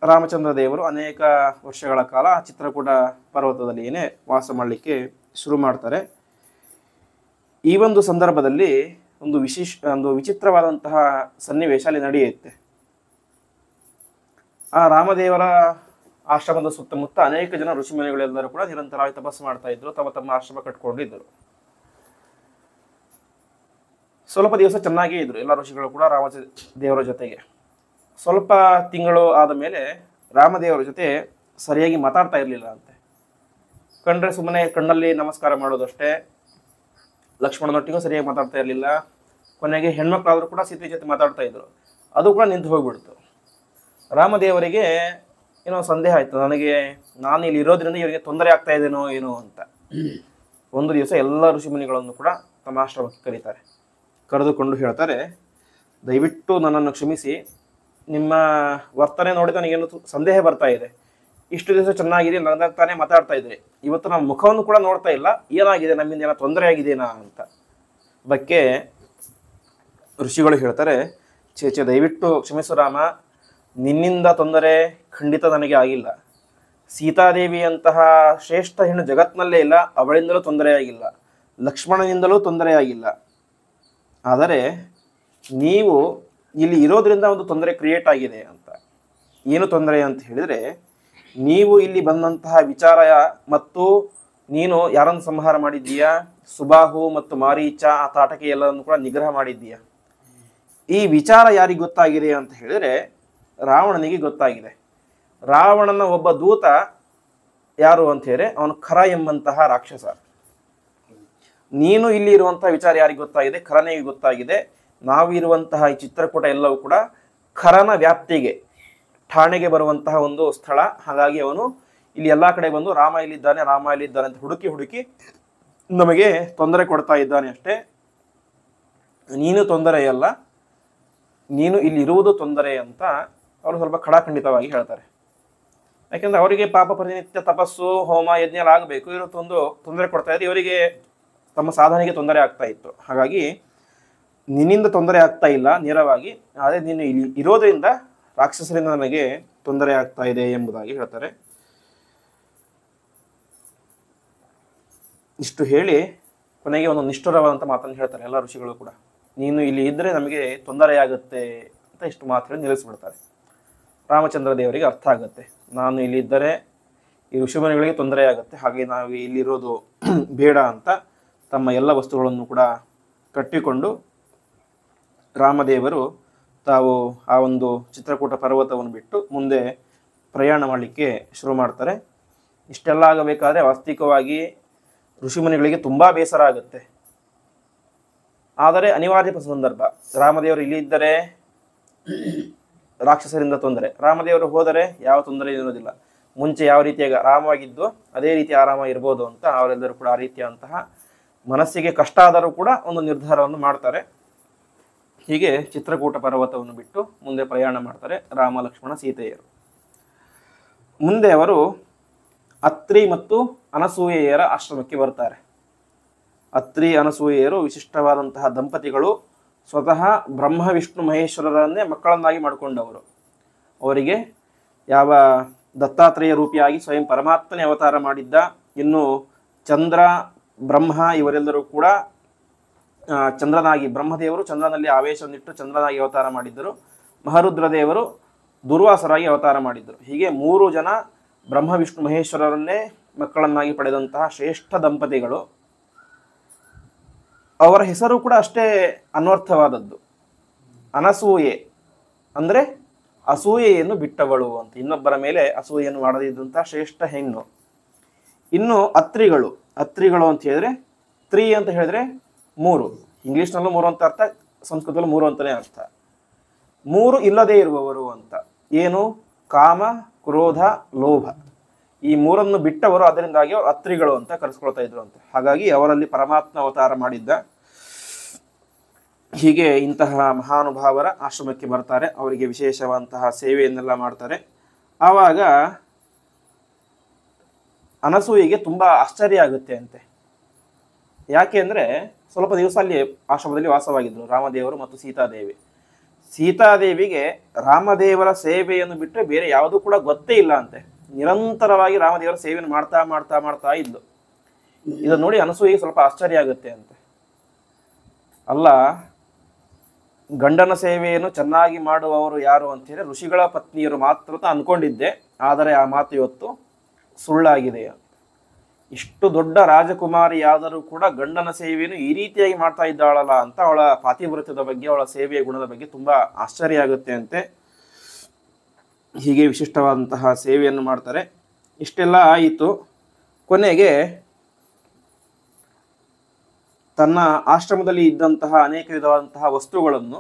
ರಾಮಚಂದ್ರ ದೇವರು ಅನೇಕ ವರ್ಷಗಳ ಕಾಲ ಚಿತ್ರಕೂಟ ಪರ್ವತದಲ್ಲಿಯೇ ವಾಸ ಮಾಡಲಿಕ್ಕೆ ಶುರು ಮಾಡ್ತಾರೆ. ಈ ಒಂದು ಸಂದರ್ಭದಲ್ಲಿ ಒಂದು ವಿಚಿತ್ರವಾದಂತಹ ಸನ್ನಿವೇಶ ಅಲ್ಲಿ ನಡೆಯುತ್ತೆ. ಆ ರಾಮದೇವರ ಆಶ್ರಮದ ಸುತ್ತಮುತ್ತ ಅನೇಕ ಜನ ಋಷಿಮುನಿಗಳೆಲ್ಲರೂ ಕೂಡ ನಿರಂತರವಾಗಿ ತಪಸ್ಸು ಮಾಡ್ತಾ ಇದ್ರು, ತಮ್ಮ ಆಶ್ರಮ ಕಟ್ಕೊಂಡಿದ್ದರು. ಸ್ವಲ್ಪ ದಿವಸ ಚೆನ್ನಾಗೇ ಇದ್ರು ಎಲ್ಲ ಋಷಿಗಳು ಕೂಡ ರಾಮದೇವರ ಜೊತೆಗೆ. ಸ್ವಲ್ಪ ತಿಂಗಳು ಆದ ಮೇಲೆ ರಾಮದೇವರ ಜೊತೆ ಸರಿಯಾಗಿ ಮಾತಾಡ್ತಾ ಇರಲಿಲ್ಲ ಅಂತೆ. ಕಂಡ್ರೆ ಸುಮ್ಮನೆ ಕಣ್ಣಲ್ಲಿ ನಮಸ್ಕಾರ ಮಾಡೋದಷ್ಟೇ. ಲಕ್ಷ್ಮಣನೊಟ್ಟಿಗೂ ಸರಿಯಾಗಿ ಮಾತಾಡ್ತಾ ಇರಲಿಲ್ಲ. ಕೊನೆಗೆ ಹೆಣ್ಮಕ್ಳಾದ್ರೂ ಕೂಡ ಸೀತೆ ಜೊತೆ ಮಾತಾಡ್ತಾ ಇದ್ರು, ಅದು ಕೂಡ ನಿಂತು ಹೋಗ್ಬಿಡ್ತು. ರಾಮದೇವರಿಗೆ ಏನೋ ಸಂದೇಹ ಆಯ್ತು, ನಾನು ಇಲ್ಲಿ ಇರೋದ್ರಿಂದ ಇವರಿಗೆ ತೊಂದರೆ ಆಗ್ತಾ ಇದೇನೋ ಏನೋ ಅಂತ. ಒಂದು ದಿವಸ ಎಲ್ಲ ಋಷಿಮುನಿಗಳನ್ನು ಕೂಡ ತಮ್ಮ ಆಶ್ರಮಕ್ಕೆ ಕರೀತಾರೆ. ಕರೆದುಕೊಂಡು ಹೇಳ್ತಾರೆ, ದಯವಿಟ್ಟು ನನ್ನನ್ನು ಕ್ಷಮಿಸಿ, ನಿಮ್ಮ ವರ್ತನೆ ನೋಡಿ ನನಗೇನು ಸಂದೇಹ ಬರ್ತಾ ಇದೆ. ಇಷ್ಟು ದಿವಸ ಚೆನ್ನಾಗಿದೆ, ನಗ್ತಾನೆ ಮಾತಾಡ್ತಾ ಇದ್ರೆ, ಇವತ್ತು ನಮ್ಮ ಮುಖವನ್ನು ಕೂಡ ನೋಡ್ತಾ ಇಲ್ಲ, ಏನಾಗಿದೆ, ನಮ್ಮಿಂದ ಏನೋ ತೊಂದರೆ ಆಗಿದೆನಾ ಅಂತ. ಅದಕ್ಕೆ ಋಷಿಗಳು ಹೇಳ್ತಾರೆ, ಚೇಚೆ ದಯವಿಟ್ಟು ಕ್ಷಮಿಸು ರಾಮ, ನಿನ್ನಿಂದ ತೊಂದರೆ ಖಂಡಿತ ನನಗೆ ಆಗಿಲ್ಲ. ಸೀತಾದೇವಿಯಂತಹ ಶ್ರೇಷ್ಠ ಹೆಣ್ಣು ಜಗತ್ತಿನಲ್ಲೇ ಇಲ್ಲ, ಅವಳಿಂದಲೂ ತೊಂದರೆ ಆಗಿಲ್ಲ, ಲಕ್ಷ್ಮಣನಿಂದಲೂ ತೊಂದರೆ ಆಗಿಲ್ಲ. ಆದರೆ ನೀವು ಇಲ್ಲಿ ಇರೋದ್ರಿಂದ ಒಂದು ತೊಂದರೆ ಕ್ರಿಯೇಟ್ ಆಗಿದೆ ಅಂತ. ಏನು ತೊಂದರೆ ಅಂತ ಹೇಳಿದರೆ, ನೀವು ಇಲ್ಲಿ ಬಂದಂತಹ ವಿಚಾರ ಮತ್ತು ನೀನು ಯಾರನ್ನು ಸಂಹಾರ ಮಾಡಿದ್ದೀಯಾ, ಸುಬಾಹು ಮತ್ತು ಮಾರೀಚ ಆ ತಾಟಕೆ ಎಲ್ಲವನ್ನು ಕೂಡ ನಿಗ್ರಹ ಮಾಡಿದ್ದೀಯಾ. ಈ ವಿಚಾರ ಯಾರಿಗೆ ಗೊತ್ತಾಗಿದೆ ಅಂತ ಹೇಳಿದರೆ, ರಾವಣನಿಗೆ ಗೊತ್ತಾಗಿದೆ. ರಾವಣನ ಒಬ್ಬ ದೂತ ಯಾರು ಅಂತ ಹೇಳಿದ್ರೆ ಅವನು ಖರ ಎಂಬಂತಹ ರಾಕ್ಷಸ. ನೀನು ಇಲ್ಲಿ ಇರುವಂತಹ ವಿಚಾರ ಯಾರಿಗೆ ಗೊತ್ತಾಗಿದೆ, ಖರನಿಗೆ ಗೊತ್ತಾಗಿದೆ. ನಾವು ಇರುವಂತಹ ಈ ಚಿತ್ರಕೂಟ ಎಲ್ಲವೂ ಕೂಡ ಖರನ ವ್ಯಾಪ್ತಿಗೆ, ಠಾಣೆಗೆ ಬರುವಂತಹ ಒಂದು ಸ್ಥಳ. ಹಾಗಾಗಿ ಅವನು ಇಲ್ಲಿ ಎಲ್ಲ ಕಡೆ ಬಂದು ರಾಮ ಇಲ್ಲಿದ್ದಾನೆ ಅಂತ ಹುಡುಕಿ ನಮಗೆ ತೊಂದರೆ ಕೊಡ್ತಾ ಇದ್ದಾನೆ ಅಷ್ಟೇ. ನೀನು ತೊಂದರೆಯಲ್ಲ, ನೀನು ಇಲ್ಲಿ ಇರುವುದು ತೊಂದರೆ ಅಂತ ಅವರು ಸ್ವಲ್ಪ ಖಡಾಖಂಡಿತವಾಗಿ ಹೇಳ್ತಾರೆ. ಯಾಕೆಂದ್ರೆ ಅವರಿಗೆ ಪಾಪ ಪ್ರತಿನಿತ್ಯ ತಪಸ್ಸು ಹೋಮ ಯಜ್ಞ ಎಲ್ಲ ಆಗಬೇಕು, ಇವತ್ತೊಂದು ತೊಂದರೆ ಕೊಡ್ತಾ ಇದ್ರೆ ಇವರಿಗೆ ತಮ್ಮ ಸಾಧನೆಗೆ ತೊಂದರೆ ಆಗ್ತಾ ಇತ್ತು. ಹಾಗಾಗಿ ನಿನ್ನಿಂದ ತೊಂದರೆ ಆಗ್ತಾ ಇಲ್ಲ ನೇರವಾಗಿ, ಆದರೆ ನೀನು ಇಲ್ಲಿ ಇರೋದ್ರಿಂದ ರಾಕ್ಷಸರಿಂದ ನನಗೆ ತೊಂದರೆ ಆಗ್ತಾ ಇದೆ ಎಂಬುದಾಗಿ ಹೇಳ್ತಾರೆ. ಇಷ್ಟು ಹೇಳಿ ಕೊನೆಗೆ ಒಂದು ನಿಷ್ಠುರವಾದಂಥ ಮಾತನ್ನು ಹೇಳ್ತಾರೆ ಎಲ್ಲ ಋಷಿಗಳು ಕೂಡ. ನೀನು ಇಲ್ಲಿ ಇದ್ದರೆ ನಮಗೆ ತೊಂದರೆಯಾಗುತ್ತೆ ಅಂತ ಇಷ್ಟು ಮಾತುಗಳು ನಿಲ್ಲಿಸ್ಬಿಡ್ತಾರೆ. ರಾಮಚಂದ್ರ ದೇವರಿಗೆ ಅರ್ಥ ಆಗುತ್ತೆ, ನಾನು ಇಲ್ಲಿ ಇದ್ದರೆ ಈ ಋಷಿಮುನಿಗಳಿಗೆ ತೊಂದರೆಯಾಗುತ್ತೆ, ಹಾಗೆ ನಾವು ಇಲ್ಲಿರೋದು ಬೇಡ ಅಂತ ತಮ್ಮ ಎಲ್ಲ ವಸ್ತುಗಳನ್ನು ಕೂಡ ಕಟ್ಟಿಕೊಂಡು ರಾಮದೇವರು ತಾವು ಆ ಒಂದು ಚಿತ್ರಕೂಟ ಪರ್ವತವನ್ನು ಬಿಟ್ಟು ಮುಂದೆ ಪ್ರಯಾಣ ಮಾಡಲಿಕ್ಕೆ ಶುರು ಮಾಡ್ತಾರೆ. ಇಷ್ಟೆಲ್ಲ ಆಗಬೇಕಾದ್ರೆ ವಾಸ್ತವಿಕವಾಗಿ ಋಷಿಮುನಿಗಳಿಗೆ ತುಂಬ ಬೇಸರ ಆಗುತ್ತೆ. ಆದರೆ ಅನಿವಾರ್ಯ ಸಂದರ್ಭ, ರಾಮದೇವರು ಇಲ್ಲಿ ಇದ್ದರೆ ರಾಕ್ಷಸರಿಂದ ತೊಂದರೆ, ರಾಮದೇವರು ಹೋದರೆ ಯಾವ ತೊಂದರೆ ಇರೋದಿಲ್ಲ, ಮುಂಚೆ ಯಾವ ರೀತಿಯಾಗಿ ಆರಾಮವಾಗಿದ್ದು ಅದೇ ರೀತಿ ಆರಾಮಾಗಿರ್ಬೋದು ಅಂತ ಅವರೆಲ್ಲರೂ ಕೂಡ ಆ ರೀತಿಯಂತಹ ಮನಸ್ಸಿಗೆ ಕಷ್ಟ ಆದರೂ ಕೂಡ ಒಂದು ನಿರ್ಧಾರವನ್ನು ಮಾಡ್ತಾರೆ. ಹೀಗೆ ಚಿತ್ರಕೂಟ ಪರ್ವತವನ್ನು ಬಿಟ್ಟು ಮುಂದೆ ಪ್ರಯಾಣ ಮಾಡ್ತಾರೆ ರಾಮ ಲಕ್ಷ್ಮಣ ಸೀತೆಯರು. ಮುಂದೆ ಅವರು ಅತ್ರಿ ಮತ್ತು ಅನಸೂಯೆಯರ ಆಶ್ರಮಕ್ಕೆ ಬರ್ತಾರೆ. ಅತ್ರಿ ಅನಸೂಯೆಯರು ವಿಶಿಷ್ಟವಾದಂತಹ ದಂಪತಿಗಳು. ಸ್ವತಃ ಬ್ರಹ್ಮ ವಿಷ್ಣು ಮಹೇಶ್ವರರನ್ನೇ ಮಕ್ಕಳನ್ನಾಗಿ ಮಾಡಿಕೊಂಡವರು. ಅವರಿಗೆ ಯಾವ ದತ್ತಾತ್ರೇಯ ರೂಪಿಯಾಗಿ ಸ್ವಯಂ ಪರಮಾತ್ಮನೇ ಅವತಾರ ಮಾಡಿದ್ದ, ಇನ್ನು ಚಂದ್ರ ಬ್ರಹ್ಮ ಇವರೆಲ್ಲರೂ ಕೂಡ ಚಂದ್ರನಾಗಿ, ಬ್ರಹ್ಮದೇವರು ಚಂದ್ರನಲ್ಲಿ ಆವೇಶವನ್ನಿಟ್ಟು ಚಂದ್ರನಾಗಿ ಅವತಾರ ಮಾಡಿದ್ದರು, ಮಹರುದ್ರದೇವರು ದುರ್ವಾಸರಾಗಿ ಅವತಾರ ಮಾಡಿದ್ದರು. ಹೀಗೆ 3 ಜನ ಬ್ರಹ್ಮ ವಿಷ್ಣು ಮಹೇಶ್ವರರನ್ನೇ ಮಕ್ಕಳನ್ನಾಗಿ ಪಡೆದಂತಹ ಶ್ರೇಷ್ಠ ದಂಪತಿಗಳು. ಅವರ ಹೆಸರು ಕೂಡ ಅಷ್ಟೇ ಅನ್ವರ್ಥವಾದದ್ದು. ಅನಸೂಯೆ ಅಂದರೆ ಅಸೂಯೆಯನ್ನು ಬಿಟ್ಟವಳು ಅಂತ, ಇನ್ನೊಬ್ಬರ ಮೇಲೆ ಅಸೂಯೆಯನ್ನು ಮಾಡದಿದ್ದಂತಹ ಶ್ರೇಷ್ಠ ಹೆಣ್ಣು. ಇನ್ನು ಅತ್ರಿಗಳು, ಅತ್ರಿಗಳು ಅಂತ ಹೇಳಿದ್ರೆ, ತ್ರೀ ಅಂತ ಹೇಳಿದ್ರೆ 3, ಇಂಗ್ಲೀಷ್ನಲ್ಲೂ 3 ಅಂತ ಅರ್ಥ, ಸಂಸ್ಕೃತದಲ್ಲೂ 3 ಅಂತಲೇ ಅರ್ಥ. 3 ಇಲ್ಲದೇ ಇರುವವರು ಅಂತ. ಏನು? ಕಾಮ, ಕ್ರೋಧ, ಲೋಭ, ಈ 3 ಬಿಟ್ಟವರು, ಅದರಿಂದಾಗಿ ಅವರು ಅತ್ರಿಗಳು ಅಂತ ಕರೆಸ್ಕೊಳ್ತಾ ಇದ್ರು ಅಂತ. ಹಾಗಾಗಿ ಅವರಲ್ಲಿ ಪರಮಾತ್ಮ ಅವತಾರ ಮಾಡಿದ್ದ. ಹೀಗೆ ಇಂತಹ ಮಹಾನುಭಾವರ ಆಶ್ರಮಕ್ಕೆ ಬರ್ತಾರೆ, ಅವರಿಗೆ ವಿಶೇಷವಾದಂತಹ ಸೇವೆಯನ್ನೆಲ್ಲ ಮಾಡ್ತಾರೆ. ಆವಾಗ ಅನಸೂಯೆಗೆ ತುಂಬ ಆಶ್ಚರ್ಯ ಆಗುತ್ತೆ ಅಂತೆ. ಯಾಕೆ ಅಂದರೆ ಸ್ವಲ್ಪ ದಿವಸ ಅಲ್ಲಿ ಆಶ್ರಮದಲ್ಲಿ ವಾಸವಾಗಿದ್ದರು ರಾಮದೇವರು ಮತ್ತು ಸೀತಾದೇವಿ. ಸೀತಾದೇವಿಗೆ ರಾಮದೇವರ ಸೇವೆಯನ್ನು ಬಿಟ್ಟರೆ ಬೇರೆ ಯಾವುದೂ ಕೂಡ ಗೊತ್ತೇ ಇಲ್ಲ ಅಂತೆ. ನಿರಂತರವಾಗಿ ರಾಮದೇವರ ಸೇವೆಯನ್ನು ಮಾಡ್ತಾ ಮಾಡ್ತಾ ಮಾಡ್ತಾ ಇದ್ಲು. ಇದನ್ನು ನೋಡಿ ಅನಸೂಯೆಗೆ ಸ್ವಲ್ಪ ಆಶ್ಚರ್ಯ ಆಗುತ್ತೆ ಅಂತೆ. ಅಲ್ಲ, ಗಂಡನ ಸೇವೆಯನ್ನು ಚೆನ್ನಾಗಿ ಮಾಡುವವರು ಯಾರು ಅಂತ ಹೇಳಿದ್ರೆ ಋಷಿಗಳ ಪತ್ನಿಯರು ಮಾತ್ರ ಅಂತ ಅಂದ್ಕೊಂಡಿದ್ದೆ, ಆದರೆ ಆ ಮಾತು ಇವತ್ತು ಸುಳ್ಳಾಗಿದೆ. ಇಷ್ಟು ದೊಡ್ಡ ರಾಜಕುಮಾರಿಯಾದರೂ ಕೂಡ ಗಂಡನ ಸೇವೆಯನ್ನು ಈ ರೀತಿಯಾಗಿ ಮಾಡ್ತಾ ಇದ್ದಾಳಲ್ಲ ಅಂತ ಅವಳ ಪಾತಿವ್ರತ್ಯದ ಬಗ್ಗೆ, ಅವಳ ಸೇವೆಯ ಗುಣದ ಬಗ್ಗೆ ತುಂಬ ಆಶ್ಚರ್ಯ ಆಗುತ್ತೆ ಅಂತೆ. ಹೀಗೆ ವಿಶಿಷ್ಟವಾದಂತಹ ಸೇವೆಯನ್ನು ಮಾಡ್ತಾರೆ. ಇಷ್ಟೆಲ್ಲ ಆಯಿತು. ಕೊನೆಗೆ ತನ್ನ ಆಶ್ರಮದಲ್ಲಿ ಇದ್ದಂತಹ ಅನೇಕ ವಿಧವಾದಂತಹ ವಸ್ತುಗಳನ್ನು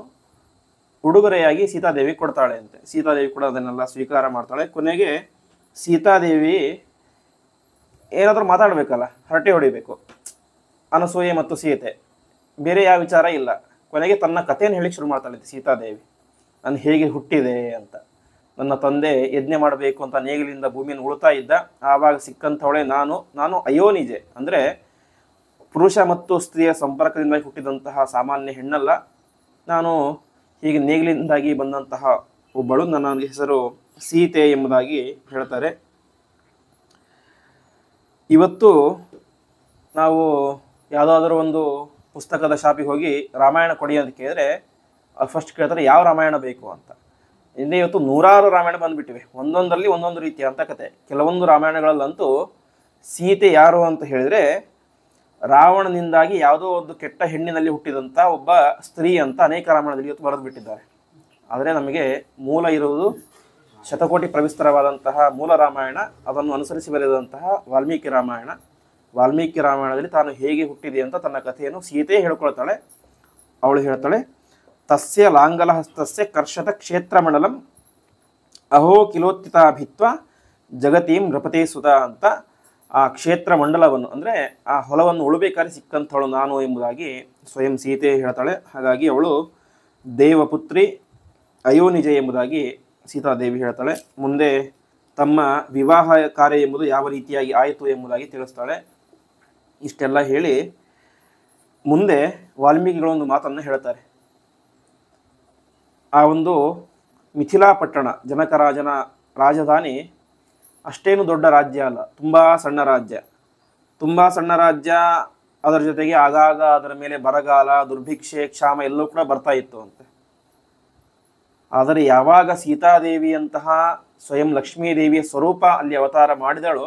ಉಡುಗೊರೆಯಾಗಿ ಸೀತಾದೇವಿ ಕೊಡ್ತಾಳೆ ಅಂತೆ. ಸೀತಾದೇವಿ ಕೂಡ ಅದನ್ನೆಲ್ಲ ಸ್ವೀಕಾರ ಮಾಡ್ತಾಳೆ. ಕೊನೆಗೆ ಸೀತಾದೇವಿ ಏನಾದರೂ ಮಾತಾಡಬೇಕಲ್ಲ, ಹರಟೆ ಹೊಡಿಬೇಕು. ಅನಸೂಯೆ ಮತ್ತು ಸೀತೆ, ಬೇರೆ ಯಾವ ವಿಚಾರ ಇಲ್ಲ. ಕೊನೆಗೆ ತನ್ನ ಕಥೆಯನ್ನು ಹೇಳಿಕ್ಕೆ ಶುರು ಮಾಡ್ತಾಳೆ ಸೀತಾದೇವಿ. ನಾನು ಹೇಗೆ ಹುಟ್ಟಿದೆ ಅಂತ. ನನ್ನ ತಂದೆ ಯಜ್ಞ ಮಾಡಬೇಕು ಅಂತ ನೇಗಿಲಿಂದ ಭೂಮಿಯನ್ನು ಉಳ್ತಾ ಇದ್ದ. ಆವಾಗ ಸಿಕ್ಕಂಥವಳೆ ನಾನು ಅಯೋನಿಜೆ, ಅಂದರೆ ಪುರುಷ ಮತ್ತು ಸ್ತ್ರೀಯ ಸಂಪರ್ಕದಿಂದ ಹುಟ್ಟಿದಂತಹ ಸಾಮಾನ್ಯ ಹೆಣ್ಣಲ್ಲ. ನಾನು ಹೀಗೆ ನೇಗಿಲಿಂದಾಗಿ ಬಂದಂತಹ ಒಬ್ಬಳು. ನನ್ನ ಹೆಸರು ಸೀತೆ ಎಂಬುದಾಗಿ ಹೇಳ್ತಾರೆ. ಇವತ್ತು ನಾವು ಯಾವುದಾದ್ರೂ ಒಂದು ಪುಸ್ತಕದ ಶಾಪಿಗೆ ಹೋಗಿ ರಾಮಾಯಣ ಕೊಡಿ ಅಂತ ಕೇಳಿದ್ರೆ ಫಸ್ಟ್ ಕೇಳ್ತಾರೆ ಯಾವ ರಾಮಾಯಣ ಬೇಕು ಅಂತ. ಇನ್ನೇ ಇವತ್ತು 100 ರಾಮಾಯಣ ಬಂದುಬಿಟ್ಟಿವೆ, ಒಂದೊಂದರಲ್ಲಿ ಒಂದೊಂದು ರೀತಿಯ ಅಂತ ಕತೆ. ಕೆಲವೊಂದು ರಾಮಾಯಣಗಳಲ್ಲಂತೂ ಸೀತೆ ಯಾರು ಅಂತ ಹೇಳಿದರೆ ರಾವಣನಿಂದಾಗಿ ಯಾವುದೋ ಒಂದು ಕೆಟ್ಟ ಹೆಣ್ಣಿನಲ್ಲಿ ಹುಟ್ಟಿದಂಥ ಒಬ್ಬ ಸ್ತ್ರೀ ಅಂತ ಅನೇಕ ರಾಮಾಯಣದಲ್ಲಿ ಇವತ್ತು ಬರೆದು ಬಿಟ್ಟಿದ್ದಾರೆ. ಆದರೆ ನಮಗೆ ಮೂಲ ಇರುವುದು ಶತಕೋಟಿ ಪ್ರವಿಸ್ತರವಾದಂತಹ ಮೂಲ ರಾಮಾಯಣ, ಅದನ್ನು ಅನುಸರಿಸಿ ಬರೆದಂತಹ ವಾಲ್ಮೀಕಿ ರಾಮಾಯಣ. ವಾಲ್ಮೀಕಿ ರಾಮಾಯಣದಲ್ಲಿ ತಾನು ಹೇಗೆ ಹುಟ್ಟಿದೆ ಅಂತ ತನ್ನ ಕಥೆಯನ್ನು ಸೀತೆ ಹೇಳ್ಕೊಳ್ತಾಳೆ. ಅವಳು ಹೇಳ್ತಾಳೆ, ತಸ್ಯ ಲಾಂಗಲಹಸ್ತಸ್ಯ ಕರ್ಷತ ಕ್ಷೇತ್ರಮಂಡಲಂ ಅಹೋ ಕಿಲೋತ್ಥಿತಾಭಿತ್ವ ಜಗತೀಂ ನೃಪತೆ ಸುತ ಅಂತ ಆ ಕ್ಷೇತ್ರ ಮಂಡಲವನ್ನು, ಅಂದರೆ ಆ ಹೊಲವನ್ನು ಉಳಬೇಕಾದ್ರೆ ಸಿಕ್ಕಂಥವಳು ನಾನು ಎಂಬುದಾಗಿ ಸ್ವಯಂ ಸೀತೆ ಹೇಳ್ತಾಳೆ. ಹಾಗಾಗಿ ಅವಳು ದೇವಪುತ್ರಿ ಅಯೋನಿಜೆ ಎಂಬುದಾಗಿ ಸೀತಾದೇವಿ ಹೇಳ್ತಾಳೆ. ಮುಂದೆ ತಮ್ಮ ವಿವಾಹ ಕಾರ್ಯ ಎಂಬುದು ಯಾವ ರೀತಿಯಾಗಿ ಆಯಿತು ಎಂಬುದಾಗಿ ತಿಳಿಸ್ತಾಳೆ. ಇಷ್ಟೆಲ್ಲ ಹೇಳಿ ಮುಂದೆ ವಾಲ್ಮೀಕಿಗಳೊಂದು ಮಾತನ್ನು ಹೇಳ್ತಾರೆ. ಆ ಒಂದು ಮಿಥಿಲಾ ಪಟ್ಟಣ, ಜನಕರಾಜನ ರಾಜಧಾನಿ ಅಷ್ಟೇನು ದೊಡ್ಡ ರಾಜ್ಯ ಅಲ್ಲ, ತುಂಬ ಸಣ್ಣ ರಾಜ್ಯ. ತುಂಬ ಸಣ್ಣ ರಾಜ್ಯ ಅದರ ಜೊತೆಗೆ ಆಗಾಗ ಅದರ ಮೇಲೆ ಬರಗಾಲ, ದುರ್ಭಿಕ್ಷೆ, ಕ್ಷಾಮ ಎಲ್ಲವೂ ಕೂಡ ಬರ್ತಾ ಇತ್ತು ಅಂತೆ. ಆದರೆ ಯಾವಾಗ ಸೀತಾದೇವಿಯಂತಹ ಸ್ವಯಂ ಲಕ್ಷ್ಮೀದೇವಿಯ ಸ್ವರೂಪ ಅಲ್ಲಿ ಅವತಾರ ಮಾಡಿದಳೋ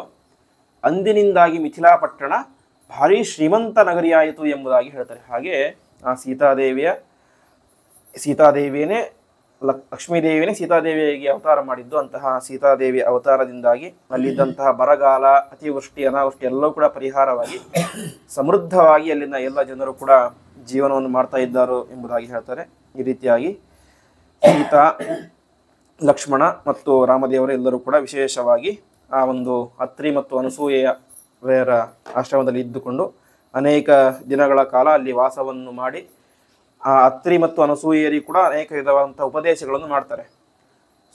ಅಂದಿನಿಂದಾಗಿ ಮಿಥಿಲಾ ಪಟ್ಟಣ ಭಾರಿ ಶ್ರೀಮಂತ ನಗರಿಯಾಯಿತು ಎಂಬುದಾಗಿ ಹೇಳ್ತಾರೆ. ಹಾಗೆ ಆ ಸೀತಾದೇವಿಯೇ ಲಕ್ಷ್ಮೀದೇವಿಯೇ ಸೀತಾದೇವಿಯಾಗಿ ಅವತಾರ ಮಾಡಿದ್ದು. ಅಂತಹ ಸೀತಾದೇವಿಯ ಅವತಾರದಿಂದಾಗಿ ಅಲ್ಲಿದ್ದಂತಹ ಬರಗಾಲ, ಅತಿವೃಷ್ಟಿ, ಅನಾವೃಷ್ಟಿ ಎಲ್ಲವೂ ಕೂಡ ಪರಿಹಾರವಾಗಿ ಸಮೃದ್ಧವಾಗಿ ಅಲ್ಲಿನ ಎಲ್ಲ ಜನರು ಕೂಡ ಜೀವನವನ್ನು ಮಾಡ್ತಾ ಇದ್ದಾರೋ ಎಂಬುದಾಗಿ ಹೇಳ್ತಾರೆ. ಈ ರೀತಿಯಾಗಿ ಸೀತಾ, ಲಕ್ಷ್ಮಣ ಮತ್ತು ರಾಮದೇವರು ಎಲ್ಲರೂ ಕೂಡ ವಿಶೇಷವಾಗಿ ಆ ಒಂದು ಅತ್ರಿ ಮತ್ತು ಅನಸೂಯೆಯರ ಆಶ್ರಮದಲ್ಲಿ ಇದ್ದುಕೊಂಡು ಅನೇಕ ದಿನಗಳ ಕಾಲ ಅಲ್ಲಿ ವಾಸವನ್ನು ಮಾಡಿ ಆ ಅತ್ರಿ ಮತ್ತು ಅನಸೂಯೆಯರಿಗೆ ಕೂಡ ಅನೇಕ ವಿಧವಾದಂಥ ಉಪದೇಶಗಳನ್ನು ಮಾಡ್ತಾರೆ.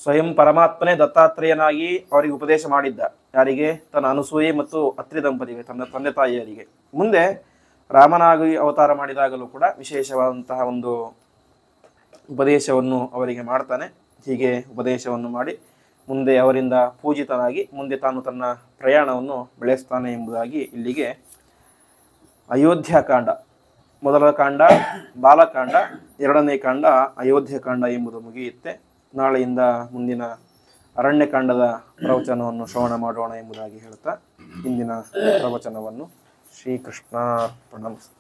ಸ್ವಯಂ ಪರಮಾತ್ಮನೇ ದತ್ತಾತ್ರೇಯನಾಗಿ ಅವರಿಗೆ ಉಪದೇಶ ಮಾಡಿದ್ದ. ಯಾರಿಗೆ? ತನ್ನ ಅನಸೂಯೆ ಮತ್ತು ಅತ್ರಿ ದಂಪತಿಗೆ, ತನ್ನ ತಂದೆ ತಾಯಿಯರಿಗೆ. ಮುಂದೆ ರಾಮನಾಗಿ ಅವತಾರ ಮಾಡಿದಾಗಲೂ ಕೂಡ ವಿಶೇಷವಾದಂತಹ ಒಂದು ಉಪದೇಶವನ್ನು ಅವರಿಗೆ ಮಾಡ್ತಾನೆ. ಹೀಗೆ ಉಪದೇಶವನ್ನು ಮಾಡಿ ಮುಂದೆ ಅವರಿಂದ ಪೂಜಿತನಾಗಿ ಮುಂದೆ ತಾನು ತನ್ನ ಪ್ರಯಾಣವನ್ನು ಬೆಳೆಸ್ತಾನೆ ಎಂಬುದಾಗಿ ಇಲ್ಲಿಗೆ ಅಯೋಧ್ಯಕಾಂಡ, ಮೊದಲ ಕಾಂಡ ಬಾಲಕಾಂಡ, ಎರಡನೇ ಕಾಂಡ ಅಯೋಧ್ಯಕಾಂಡ ಎಂಬುದು ಮುಗಿಯುತ್ತೆ. ನಾಳೆಯಿಂದ ಮುಂದಿನ ಅರಣ್ಯಕಾಂಡದ ಪ್ರವಚನವನ್ನು ಶ್ರವಣ ಮಾಡೋಣ ಎಂಬುದಾಗಿ ಹೇಳ್ತಾ ಇಂದಿನ ಪ್ರವಚನವನ್ನು ಶ್ರೀಕೃಷ್ಣಾರ್ಪಣಮಸ್ತು.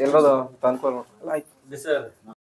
ಎಲ್ಲರೂ ತಂದ್ಕೊಂಡು ಆಯ್ತು.